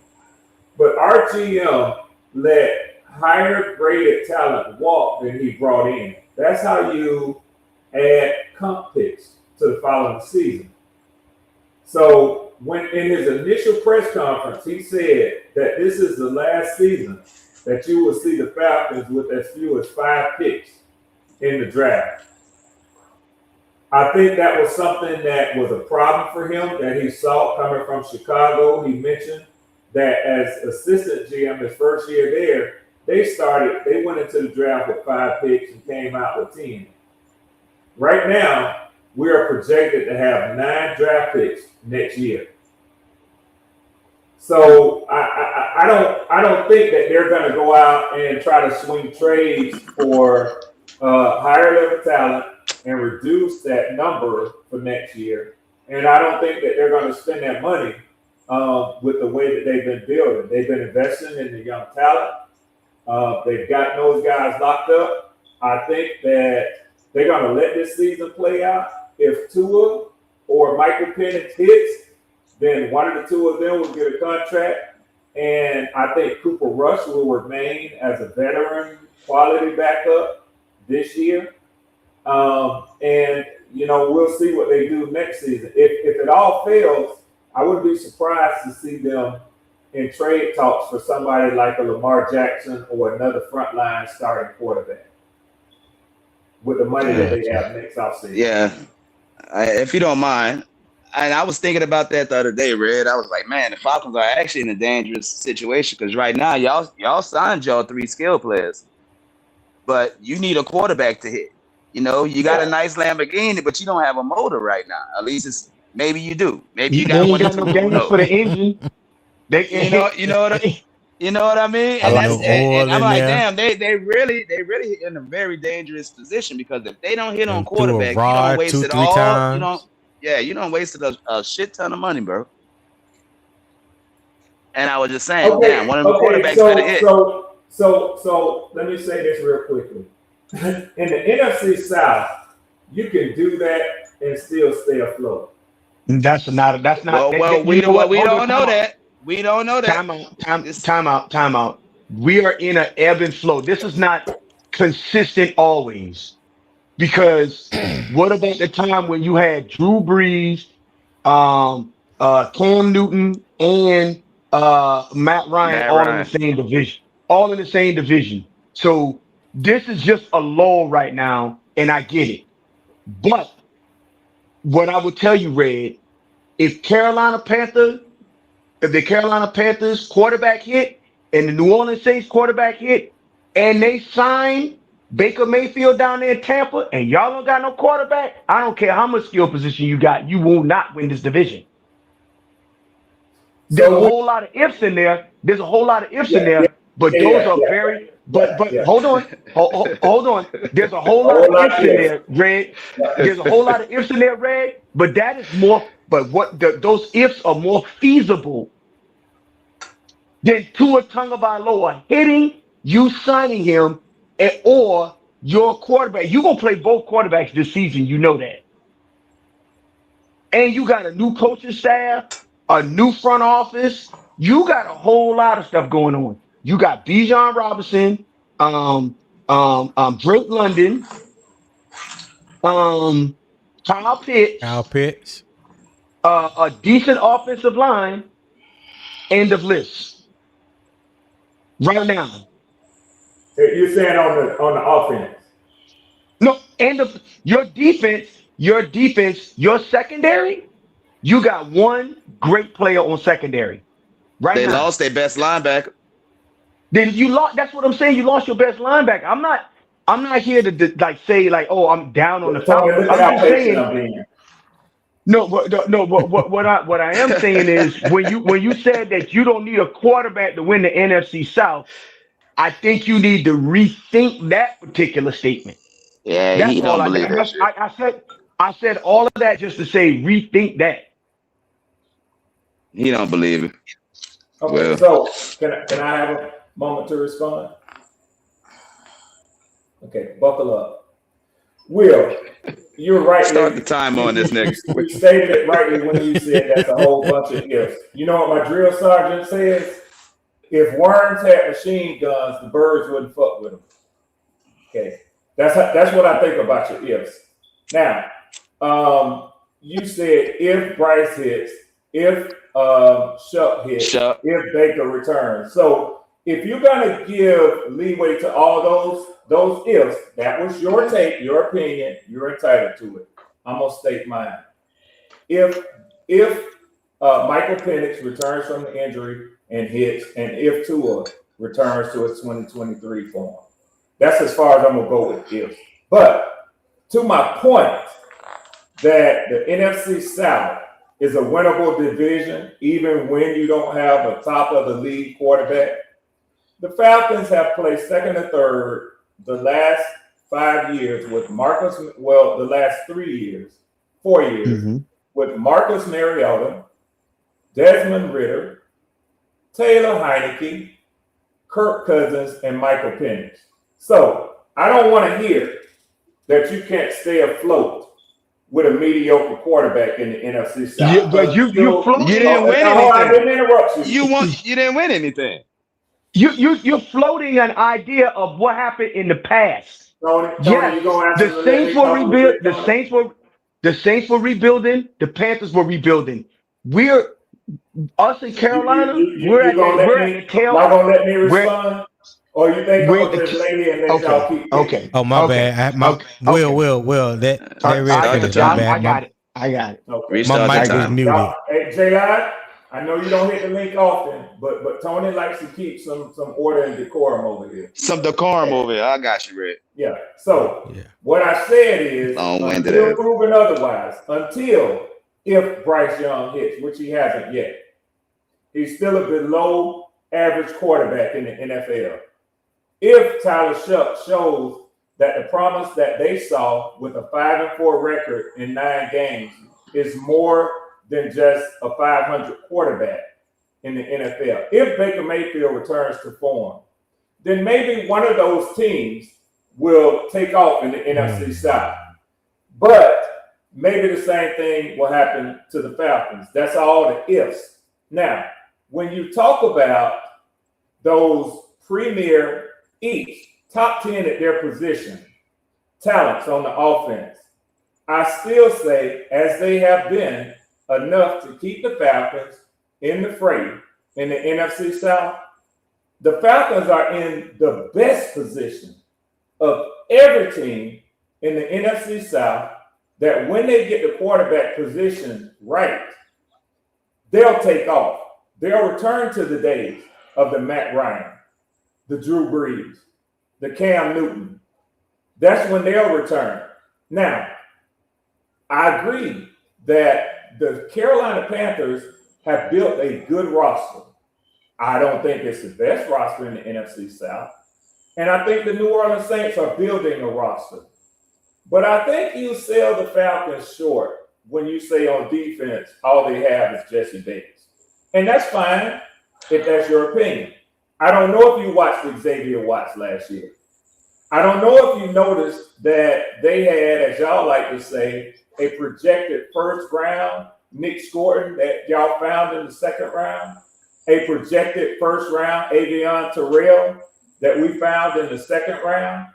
E: but our GM let higher graded talent walk than he brought in. That's how you add comp picks to the following season. So when in his initial press conference, he said that this is the last season that you will see the Falcons with as few as 5 picks in the draft. I think that was something that was a problem for him that he saw coming from Chicago. He mentioned that as assistant GM his first year there, they went into the draft with 5 picks and came out with 10. Right now, we are projected to have 9 draft picks next year. So I don't think that they're going to go out and try to swing trades for higher level talent and reduce that number for next year. And I don't think that they're going to spend that money with the way that they've been building. They've been investing in the young talent. They've got those guys locked up. I think that they're going to let this season play out. If Tua or Michael Penix hits, then one of the two of them will get a contract. and I think Cooper Rush will remain as a veteran quality backup this year. And we'll see what they do next season. If it all fails, I wouldn't be surprised to see them in trade talks for somebody like a Lamar Jackson or another frontline starting quarterback with the money that they have next offseason.
I: Yeah, if you don't mind. And I was thinking about that the other day, Red. I was like, man, the Falcons are actually in a dangerous situation because right now y'all signed y'all 3 skill players, but you need a quarterback to hit. You got a nice Lamborghini, but you don't have a motor right now. At least maybe you do. Maybe you
H: They
I: got
H: ain't
I: one.
H: got no games for the engine.
I: You know what I mean?
A: I
I: And
A: like no oil
I: I'm
A: in
I: like,
A: there.
I: damn, they really in a very dangerous position because if they don't hit on
A: And threw a
I: quarterback, you don't
A: rod
I: waste
A: 2-3
I: it all.
A: times.
I: You don't waste a shit ton of money, bro. And I was just saying, damn, one of the quarterbacks better hit.
E: So let me say this real quickly. In the NFC South, you can do that and still stay afloat.
H: That's not.
I: Well, we don't know that. We don't know that.
H: Time out. We are in an ebb and flow. This is not consistent always. Because what about the time when you had Drew Brees, Cam Newton, and Matt Ryan all in the same division? All in the same division. So this is just a lull right now, and I get it. But what I would tell you, Red, if the Carolina Panthers quarterback hit and the New Orleans Saints quarterback hit, and they sign Baker Mayfield down there in Tampa, and y'all don't got no quarterback, I don't care how much skill position you got, you will not win this division. There's a whole lot of ifs in there. But those are very. But hold on. There's a whole lot of ifs in there, Red. There's a whole lot of ifs in there, Red. But that is more. But those ifs are more feasible than Tua Tagovailoa hitting, you signing him, or your quarterback. You're gonna play both quarterbacks this season. You know that. And you got a new coaching staff, a new front office. You got a whole lot of stuff going on. You got Bijan Robinson, Drake London, Kyle Pitts, a decent offensive line, end of list. Right now.
E: You're saying on the offense?
H: No, end of your defense, your secondary, you got one great player on secondary. Right
I: They
H: now.
I: lost their best linebacker.
H: Then you lost. That's what I'm saying. You lost your best linebacker. I'm not here to say oh, I'm down on the Falcons. I'm just saying. No, what I am saying is when you said that you don't need a quarterback to win the NFC South, I think you need to rethink that particular statement.
I: Yeah,
H: that's
I: he
H: all
I: don't believe that shit.
H: I said all of that just to say rethink that.
I: He don't believe it.
E: Okay, so can I have a moment to respond? Okay, buckle up. Will, you're right.
I: Start the time on this nigga.
E: You stated it rightly when you said that's a whole bunch of ifs. You know what my drill sergeant says? If worms had machine guns, the birds wouldn't fuck with them. Okay, that's what I think about your ifs. Now, you said if Bryce hits, if Shuck hits, if Baker returns. So if you're gonna give leeway to all those ifs, that was your take, your opinion, you're entitled to it. I'm gonna state mine. If Michael Penix returns from the injury and hits, and if Tua returns to his 2023 form, that's as far as I'm gonna go with ifs. But to my point that the NFC South is a winnable division, even when you don't have a top of the league quarterback. The Falcons have placed second and third the last 5 years with the last 4 years, with Marcus Mariota, Desmond Ridder, Taylor Heineke, Kirk Cousins, and Michael Penix. So I don't want to hear that you can't stay afloat with a mediocre quarterback in the NFC South.
H: Yeah, but you floating.
I: You didn't win
E: Hold on, I
I: anything.
E: didn't interrupt you.
I: You didn't win anything.
H: You're floating an idea of what happened in the past.
E: Tony,
H: Yes,
E: you gonna answer
H: the Saints were rebuild. The Saints were rebuilding. The Panthers were rebuilding. Us in Carolina. We're at the tail.
E: Y'all gonna let me respond, or you think I'm
H: we're
E: gonna
H: the-
E: just lay here and let y'all keep?
H: Okay.
A: Oh, my
H: Okay.
A: bad. Will. That
I: Start
A: red
I: the
A: finish.
I: time.
A: My bad.
H: I got it.
E: Okay.
A: My
I: Restart
A: mic
I: the
A: was
I: time.
A: muted.
E: Hey, J.I., I know you don't hit the link often, but Tony likes to keep some order and decorum over here.
I: Some decorum over here. I got you, Red.
E: Yeah. So
A: Yeah.
E: what I said is,
I: Long-winded
E: until
I: ass.
E: proven otherwise, if Bryce Young hits, which he hasn't yet, he's still a below average quarterback in the NFL. If Tyler Shuck shows that the promise that they saw with a 5-4 record in 9 games is more than just a 500 quarterback in the NFL. If Baker Mayfield returns to form, then maybe one of those teams will take off in the NFC South. But maybe the same thing will happen to the Falcons. That's all the ifs. Now, when you talk about those premier East, top 10 at their position, talents on the offense, I still say, as they have been, enough to keep the Falcons in the fray in the NFC South. The Falcons are in the best position of every team in the NFC South that when they get the quarterback position right, they'll take off. They'll return to the days of the Matt Ryan, the Drew Brees, the Cam Newton. That's when they'll return. Now, I agree that the Carolina Panthers have built a good roster. I don't think it's the best roster in the NFC South. And I think the New Orleans Saints are building a roster. But I think you sell the Falcons short when you say on defense, all they have is Jesse Bates. And that's fine if that's your opinion. I don't know if you watched Xavier Watts last year. I don't know if you noticed that they had, as y'all like to say, a projected first round Nick Scorton that y'all found in the second round, a projected first round Avion Terrell that we found in the second round.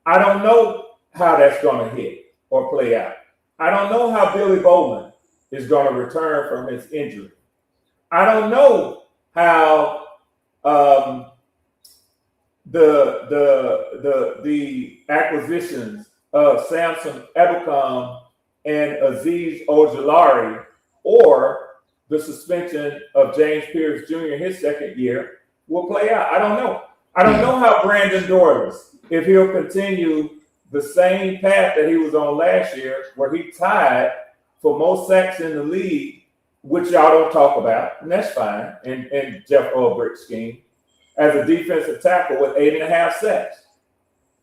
E: I don't know how that's going to hit or play out. I don't know how Billy Bowman is going to return from his injury. I don't know how the acquisitions of Samson Ebukam and Azeez Ojulari, or the suspension of James Pierce Jr. in his second year, will play out. I don't know. I don't know how Brandon Dorlus, if he'll continue the same path that he was on last year, where he tied for most sacks in the league, which y'all don't talk about, and that's fine, in Jeff Ulbricht's scheme, as a defensive tackle with 8.5 sacks.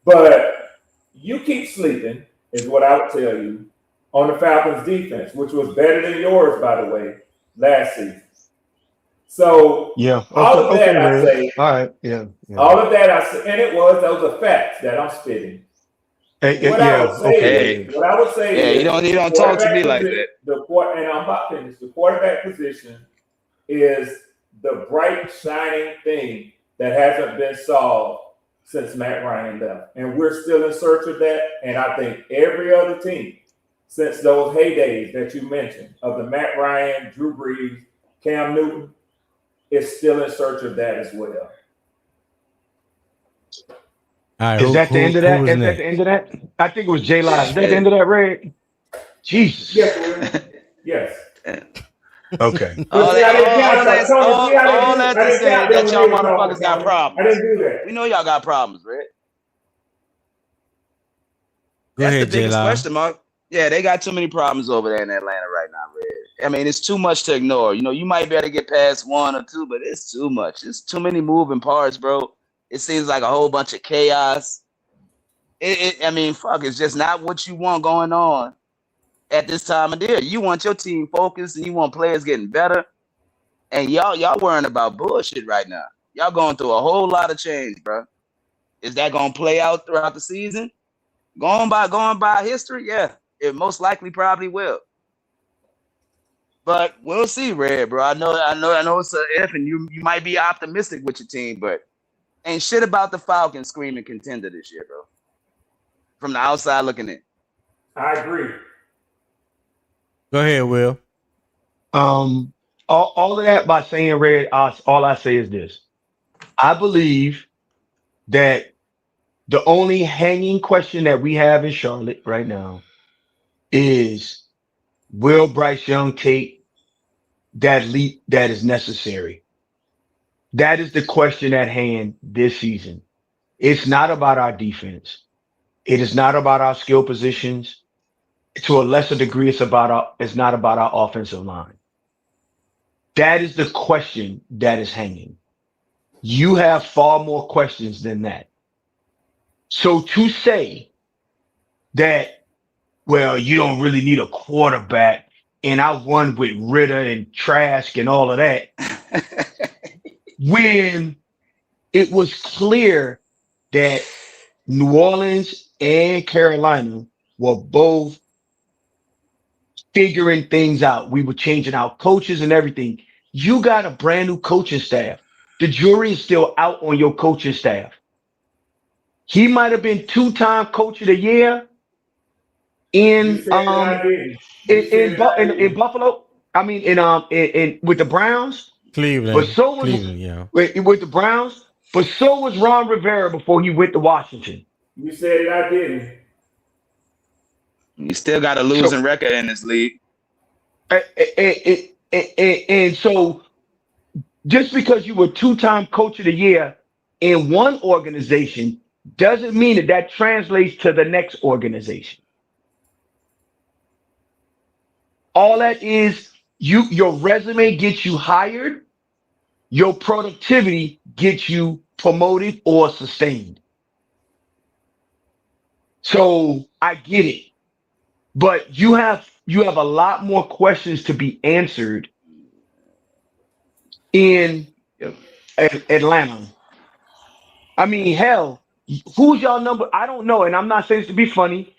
E: But you keep sleeping, is what I would tell you, on the Falcons defense, which was better than yours, by the way, last season. So
H: Yeah.
E: all of that I say,
H: all right. Yeah.
E: all of that I say, and those are facts that I'm spitting. What I would say is,
I: you don't talk to me like that.
E: And I'm about to finish. The quarterback position is the bright, shining thing that hasn't been solved since Matt Ryan left. And we're still in search of that. And I think every other team, since those heydays that you mentioned, of the Matt Ryan, Drew Brees, Cam Newton, is still in search of that as well.
A: All right,
H: Is that the end of that?
A: Is
H: that the end of that? I think it was J Live. Is that the end of that, Ray? Jesus.
E: Yes.
H: Okay.
I: All that to say that y'all motherfuckers got problems.
E: I didn't do that.
I: We know y'all got problems, Red.
A: Go
I: That's
A: ahead,
I: the biggest
A: J-Law.
I: question mark. Yeah, they got too many problems over there in Atlanta right now, Red. I mean, it's too much to ignore. You know, you might be able to get past one or two, but it's too much. It's too many moving parts, bro. It seems like a whole bunch of chaos. I mean, fuck, it's just not what you want going on at this time of year. You want your team focused and you want players getting better. And y'all worrying about bullshit right now. Y'all going through a whole lot of change, bro. Is that gonna play out throughout the season? Going by history, yeah. It most likely probably will. But we'll see, Red, bro. I know it's a if, and you might be optimistic with your team, but ain't shit about the Falcons screaming contender this year, bro. From the outside looking in.
E: I agree.
A: Go ahead, Will.
H: All of that by saying, Red, all I say is this. I believe that the only hanging question that we have in Charlotte right now is, will Bryce Young take that leap that is necessary? That is the question at hand this season. It's not about our defense. It is not about our skill positions. To a lesser degree, it's not about our offensive line. That is the question that is hanging. You have far more questions than that. So to say that, well, you don't really need a quarterback, and I won with Ritter and Trask and all of that, when it was clear that New Orleans and Carolina were both figuring things out. We were changing out coaches and everything. You got a brand new coaching staff. The jury is still out on your coaching staff. He might have been 2-time coach of the year in Buffalo. I mean, in with the Browns.
A: Cleveland.
H: But so was with the Browns. But so was Ron Rivera before he went to Washington.
E: You said it, I didn't.
I: You still got a losing record in this league.
H: And so just because you were 2-time coach of the year in one organization doesn't mean that translates to the next organization. All that is, your resume gets you hired, your productivity gets you promoted or sustained. So I get it. But you have a lot more questions to be answered in Atlanta. I mean, hell, who's y'all number? I don't know, and I'm not saying this to be funny.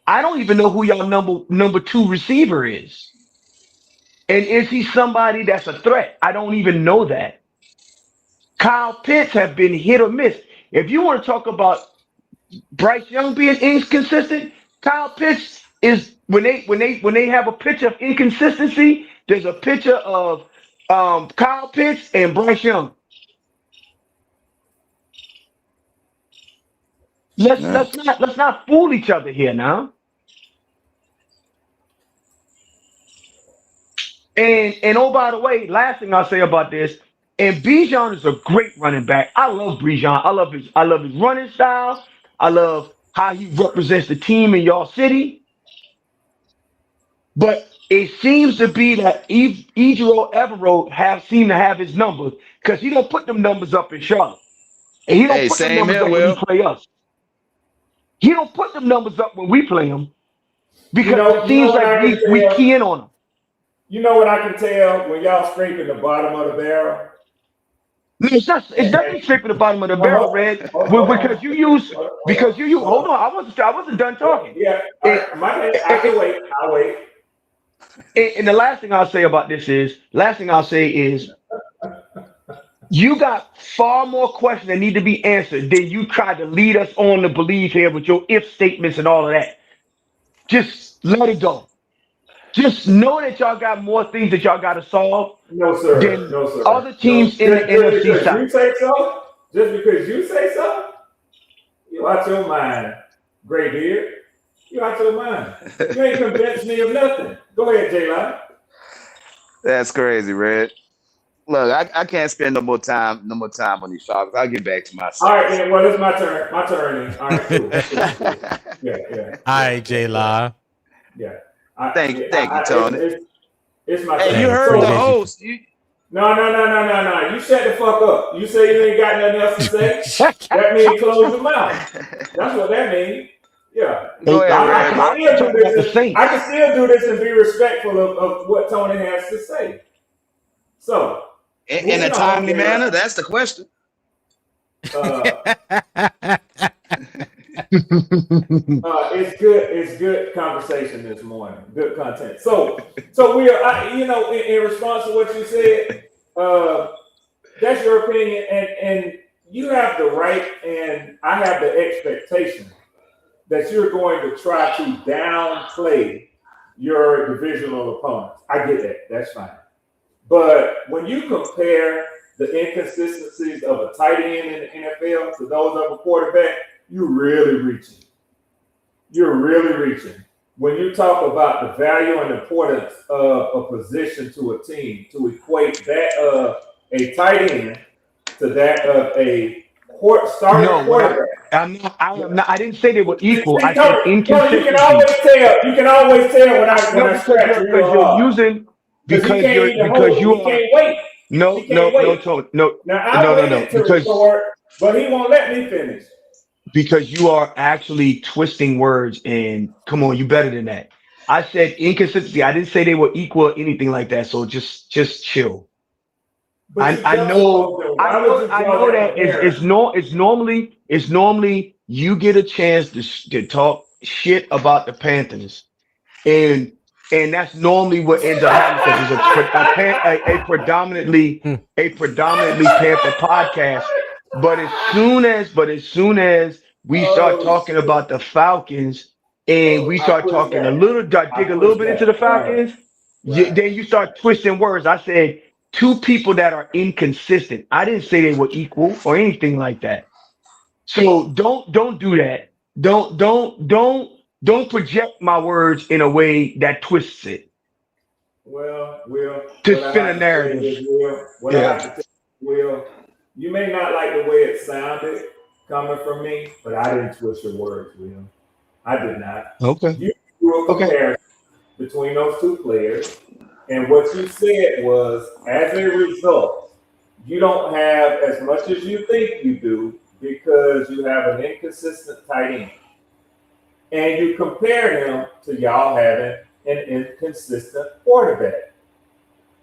H: I don't even know who y'all number 2 receiver is. And is he somebody that's a threat? I don't even know that. Kyle Pitts have been hit or miss. If you want to talk about Bryce Young being inconsistent, Kyle Pitts is when they have a picture of inconsistency, there's a picture of Kyle Pitts and Bryce Young. Let's not fool each other here now. And oh, by the way, last thing I'll say about this, and Bijan is a great running back. I love Bijan. I love his running style. I love how he represents the team in y'all city. But it seems to be that Ejiro Evero seem to have his numbers, because he don't put them numbers up in Charlotte. And he don't put them numbers up when he play us. He don't put them numbers up when we play him, because it seems like we key in on him.
E: You know what I can tell when y'all scraping the bottom of the barrel?
H: No, it's definitely scraping the bottom of the barrel, Red. Because you use. Hold on, I wasn't done talking.
E: Yeah, I can wait. I'll wait.
H: And the last thing I'll say is, you got far more questions that need to be answered than you tried to lead us on to believe here with your if statements and all of that. Just let it go. Just know that y'all got more things that y'all got to solve.
E: No, sir.
H: Than other teams in the NFC side.
E: You say so? Just because you say so? You out your mind, gray beard. You out your mind. You ain't convinced me of nothing. Go ahead, J-Line.
I: That's crazy, Red. Look, I can't spend no more time on these Falcons. I'll get back to myself.
E: All right, man. Well, it's my turn. My turn. All right, cool. Yeah.
A: All right, J-Line.
E: Yeah.
I: Thank you, Tony.
E: It's my
I: hey,
E: turn.
I: you heard the host.
E: No. You shut the fuck up. You say you ain't got nothing else to say. That means close your mouth. That's what that means. Yeah.
I: Go ahead,
E: I can still do this and be respectful of what Tony has to say. So,
I: in a timely manner, that's the question.
E: It's good. It's good conversation this morning. Good content. So we are. In response to what you said, that's your opinion, and you have the right, and I have the expectation that you're going to try to downplay your divisional opponents. I get that. That's fine. But when you compare the inconsistencies of a tight end in the NFL to those of a quarterback, you're really reaching. You're really reaching. When you talk about the value and importance of a position to a team, to equate that of a tight end to that of a starting quarterback.
H: I didn't say they were equal. I said
E: Tony,
H: inconsistency.
E: you can always tell. You can always tell when I scratch real
H: you're
E: hard.
H: using because you
E: can't wait.
H: No, Tony, no.
E: Now I waited to record, but he won't let me finish.
H: Because you are actually twisting words, and come on, you better than that. I said inconsistency. I didn't say they were equal or anything like that. So just chill. I know that it's normally you get a chance to talk shit about the Panthers, and that's normally what ends up happening because it's a predominantly Panther podcast. But as soon as we start talking about the Falcons and we start talking dig a little bit into the Falcons, then you start twisting words. I said two people that are inconsistent. I didn't say they were equal or anything like that. So don't do that. Don't project my words in a way that twists it.
E: Well,
H: to spin a narrative.
E: You may not like the way it sounded coming from me, but I didn't twist your words, Will. I did not.
H: Okay.
E: You drew a comparison between those two players, and what you said was, as a result, you don't have as much as you think you do because you have an inconsistent tight end. And you compare him to y'all having an inconsistent quarterback.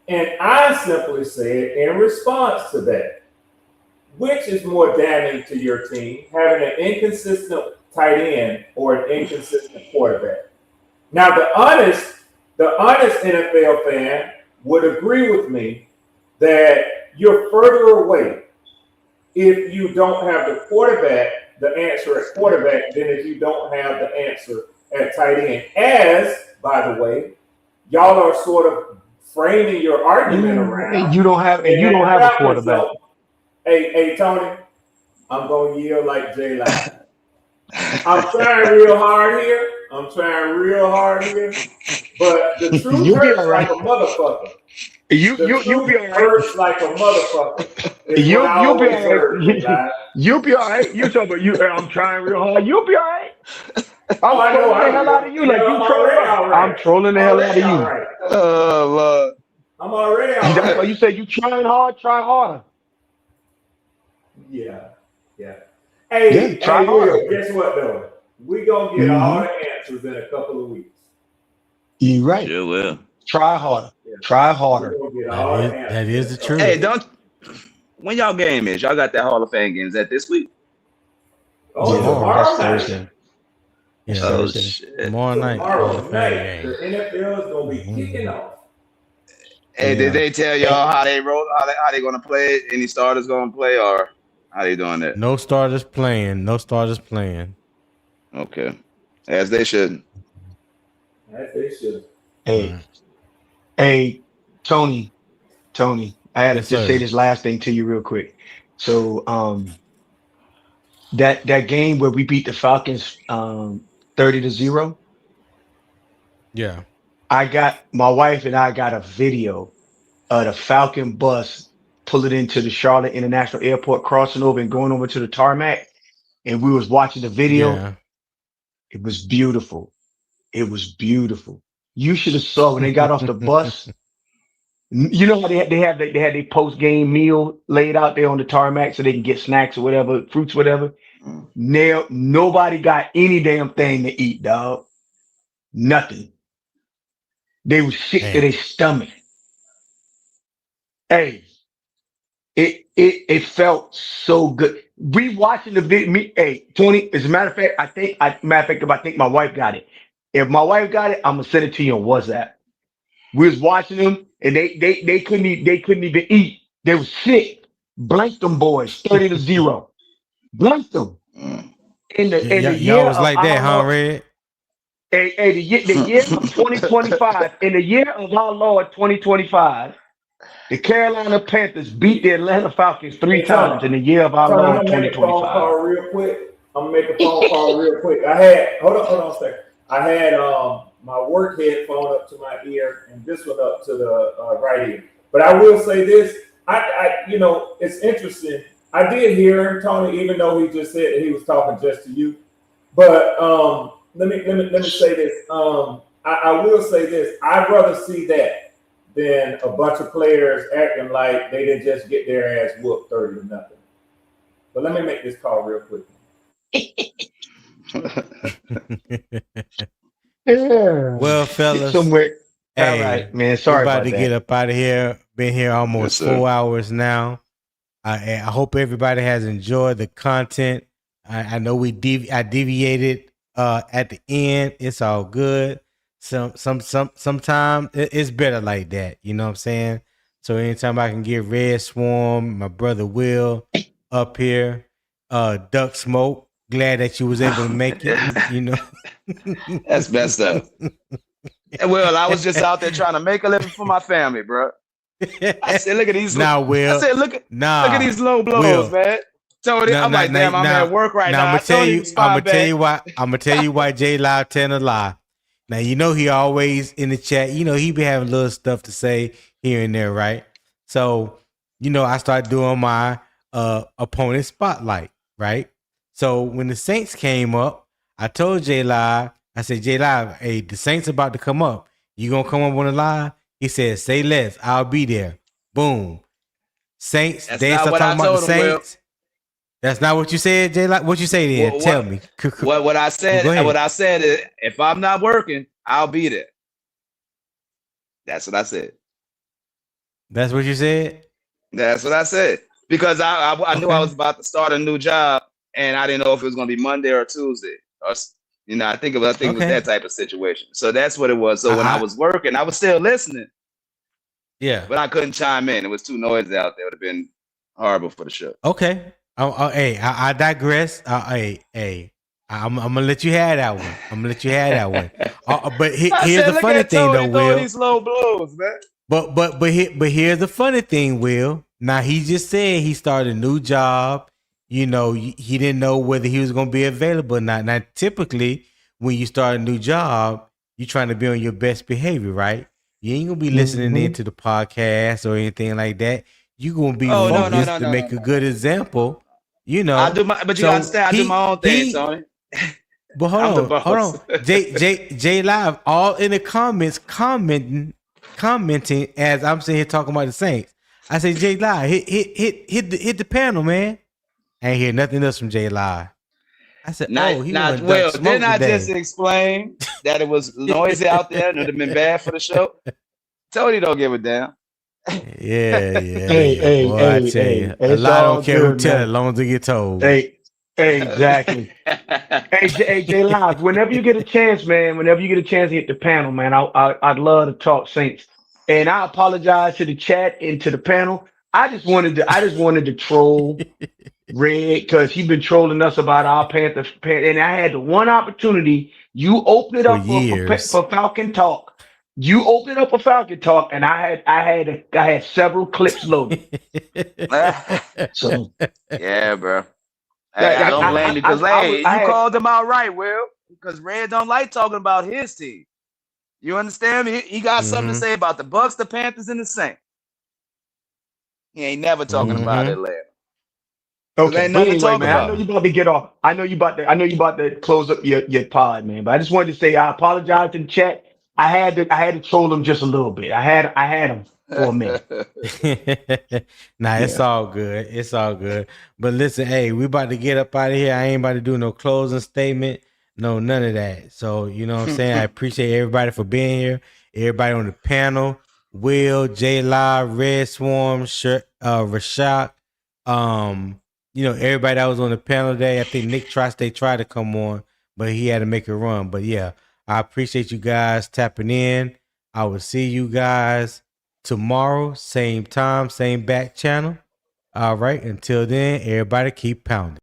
E: And I simply said, in response to that, which is more damning to your team, having an inconsistent tight end or an inconsistent quarterback? Now, the honest NFL fan would agree with me that you're further away if you don't have the answer at quarterback, than if you don't have the answer at tight end. As, by the way, y'all are sort of framing your argument around.
H: You don't have a quarterback.
E: So, hey, Tony, I'm gonna yield like Jay Lyle. I'm trying real hard here. But the truth hurts like a motherfucker.
H: You'll be all right.
E: Hurts like a motherfucker.
H: You'll be all right. You'll be all right. You talking about you? I'm trying real hard. You'll be all right. I'm trolling the hell out of you like you trolling. I'm trolling the hell out of you.
I: Oh Lord.
E: I'm already all right.
H: That's why you said you trying hard. Try harder.
E: Yeah. Hey,
H: try harder.
E: Guess what though? We gonna get all the answers in a couple of weeks.
H: You're right.
I: Sure will.
H: Try harder. Yeah. Try harder.
A: That is the truth.
I: Hey, when y'all game is? Y'all got that Hall of Fame game? Is that this week?
E: Tomorrow
H: Thursday.
A: Yeah.
I: Oh shit.
A: Tomorrow night.
E: Tomorrow night. The NFL is gonna be kicking off.
I: Hey, did they tell y'all how they roll? How they gonna play it? Any starters gonna play, or how they doing that?
A: No starters playing.
I: Okay, as they should.
H: Hey, Tony, I had to just say this last thing to you real quick. So, that game where we beat the Falcons 30-0.
A: Yeah.
H: My wife and I got a video of the Falcon bus pulling into the Charlotte International Airport, crossing over and going over to the tarmac. And we was watching the video.
A: Yeah.
H: It was beautiful. You should have saw when they got off the bus. You know how they had their post game meal laid out there on the tarmac so they can get snacks or whatever, fruits, whatever. Now nobody got any damn thing to eat, dog. Nothing. They was sick to their stomach. Hey, It felt so good. Rewatching the video, hey Tony. As a matter of fact, if I think my wife got it. If my wife got it, I'm gonna send it to you on WhatsApp. We was watching them, and they couldn't even eat. They were sick. Blanked them boys, 30-0. Blanked them
I: Mm.
H: in the
A: Y'all
H: year
A: was
H: of
A: like that,
H: our
A: huh,
H: Lord.
A: Red?
H: The year of 2025. In the year of our Lord 2025, the Carolina Panthers beat the Atlanta Falcons three
E: Hey, Tony.
H: times in the year of our
E: Tony, I'm
H: Lord
E: gonna make a phone
H: 2025.
E: call real quick. I had hold on a second. I had my work headphone up to my ear and this one up to the right ear. But I will say this: it's interesting. I did hear Tony, even though he just said that he was talking just to you. But let me say this. I will say this. I'd rather see that than a bunch of players acting like they didn't just get their ass whooped 30-0. But let me make this call real quick.
H: Yeah.
A: Well, fellas,
H: Somewhere. All
A: hey,
H: right, man.
A: we
H: Sorry
A: about
H: about
A: to
H: that.
A: get up out of here. Been here almost
I: Yes, sir.
A: 4 hours now. I hope everybody has enjoyed the content. I know I deviated at the end. It's all good. Sometimes it's better like that. You know what I'm saying? So anytime I can get Red Swarm, my brother Will up here, Duck Smoke. Glad that you was able to make it. You know,
I: That's messed up. Well, I was just out there trying to make a living for my family, bro. I said, look at these.
A: Nah, Will.
I: I said, look at these low blows,
A: Will.
I: man. Tony, I'm like, damn, I'm at work right now.
A: I'm
I: I
A: gonna tell
I: told him
A: you.
I: to
A: I'm gonna
I: spot
A: tell
I: back.
A: you why. I'm gonna tell you why J Live telling a lie. Now you know he always in the chat. You know he be having little stuff to say here and there, right? So I started doing my opponent spotlight, right? So when the Saints came up, I told J Live, I said, J Live, hey, the Saints about to come up. You gonna come up on the live? He said, say less. I'll be there. Boom. Saints.
I: That's
A: They
I: not
A: start
I: what I
A: talking about the
I: told him, Will.
A: Saints. That's not what you said, J Live. What you say then? Tell me.
I: What I said?
A: Go ahead.
I: What I said is, if I'm not working, I'll be there. That's what I said.
A: That's what you said?
I: That's what I said. Because I knew I was about to start a new job, and I didn't know if it was going to be Monday or Tuesday. Or, I think it was that type of situation. So that's what it was. So when I was working, I was still listening.
A: Yeah.
I: But I couldn't chime in. It was too noisy out there. It would have been horrible for the show.
A: Okay. Hey, I digress. Hey, I'm gonna let you have that one. But here's the funny thing, though, Will.
I: These low blows, man.
A: But here's the funny thing, Will. Now he just said he started a new job. He didn't know whether he was gonna be available or not. Now, typically, when you start a new job, you're trying to be on your best behavior, right? You ain't gonna be listening into the podcast or anything like that. You're gonna be focused to make a good example.
I: I do but you gotta understand, I do my own thing, Tony.
A: But hold on. J Live, all in the comments, commenting as I'm sitting here talking about the Saints. I say, J Live, hit the panel, man. I ain't hear nothing else from J Live. I said,
I: didn't I just explain that it was noisy out there and it would have been bad for the show? Tony don't give a damn.
A: Yeah.
H: Hey,
A: Boy, I tell you, a lot don't care who tell it, as long as they get told.
H: Hey, exactly. Hey, J Live, whenever you get a chance, man, to hit the panel, man, I'd love to talk Saints. And I apologize to the chat and to the panel. I just wanted to troll Red because he's been trolling us about our Panthers. And I had the one opportunity. You opened it up for Falcon Talk. You opened up a Falcon Talk, and I had several clips loaded. So
I: yeah, bro. I don't blame you because you called them out right, Will. Because Red don't like talking about his team. You understand me? He got something to say about the Bucks, the Panthers, and the Saints. He ain't never talking about Atlanta.
H: Okay, but anyway, man, I know you about to get off. I know you about to close up your pod, man. But I just wanted to say I apologize to the chat. I had to troll them just a little bit. I had them for a minute.
A: It's all good. It's all good. But listen, hey, we about to get up out of here. I ain't about to do no closing statement. No, none of that. So, you know what I'm saying? I appreciate everybody for being here. Everybody on the panel. Will, J Live, Red Swarm, Rashad. Everybody that was on the panel today. I think Nick Trostate tried to come on, but he had to make a run. But yeah, I appreciate you guys tapping in. I will see you guys tomorrow, same time, same back channel. All right. Until then, everybody keep pounding.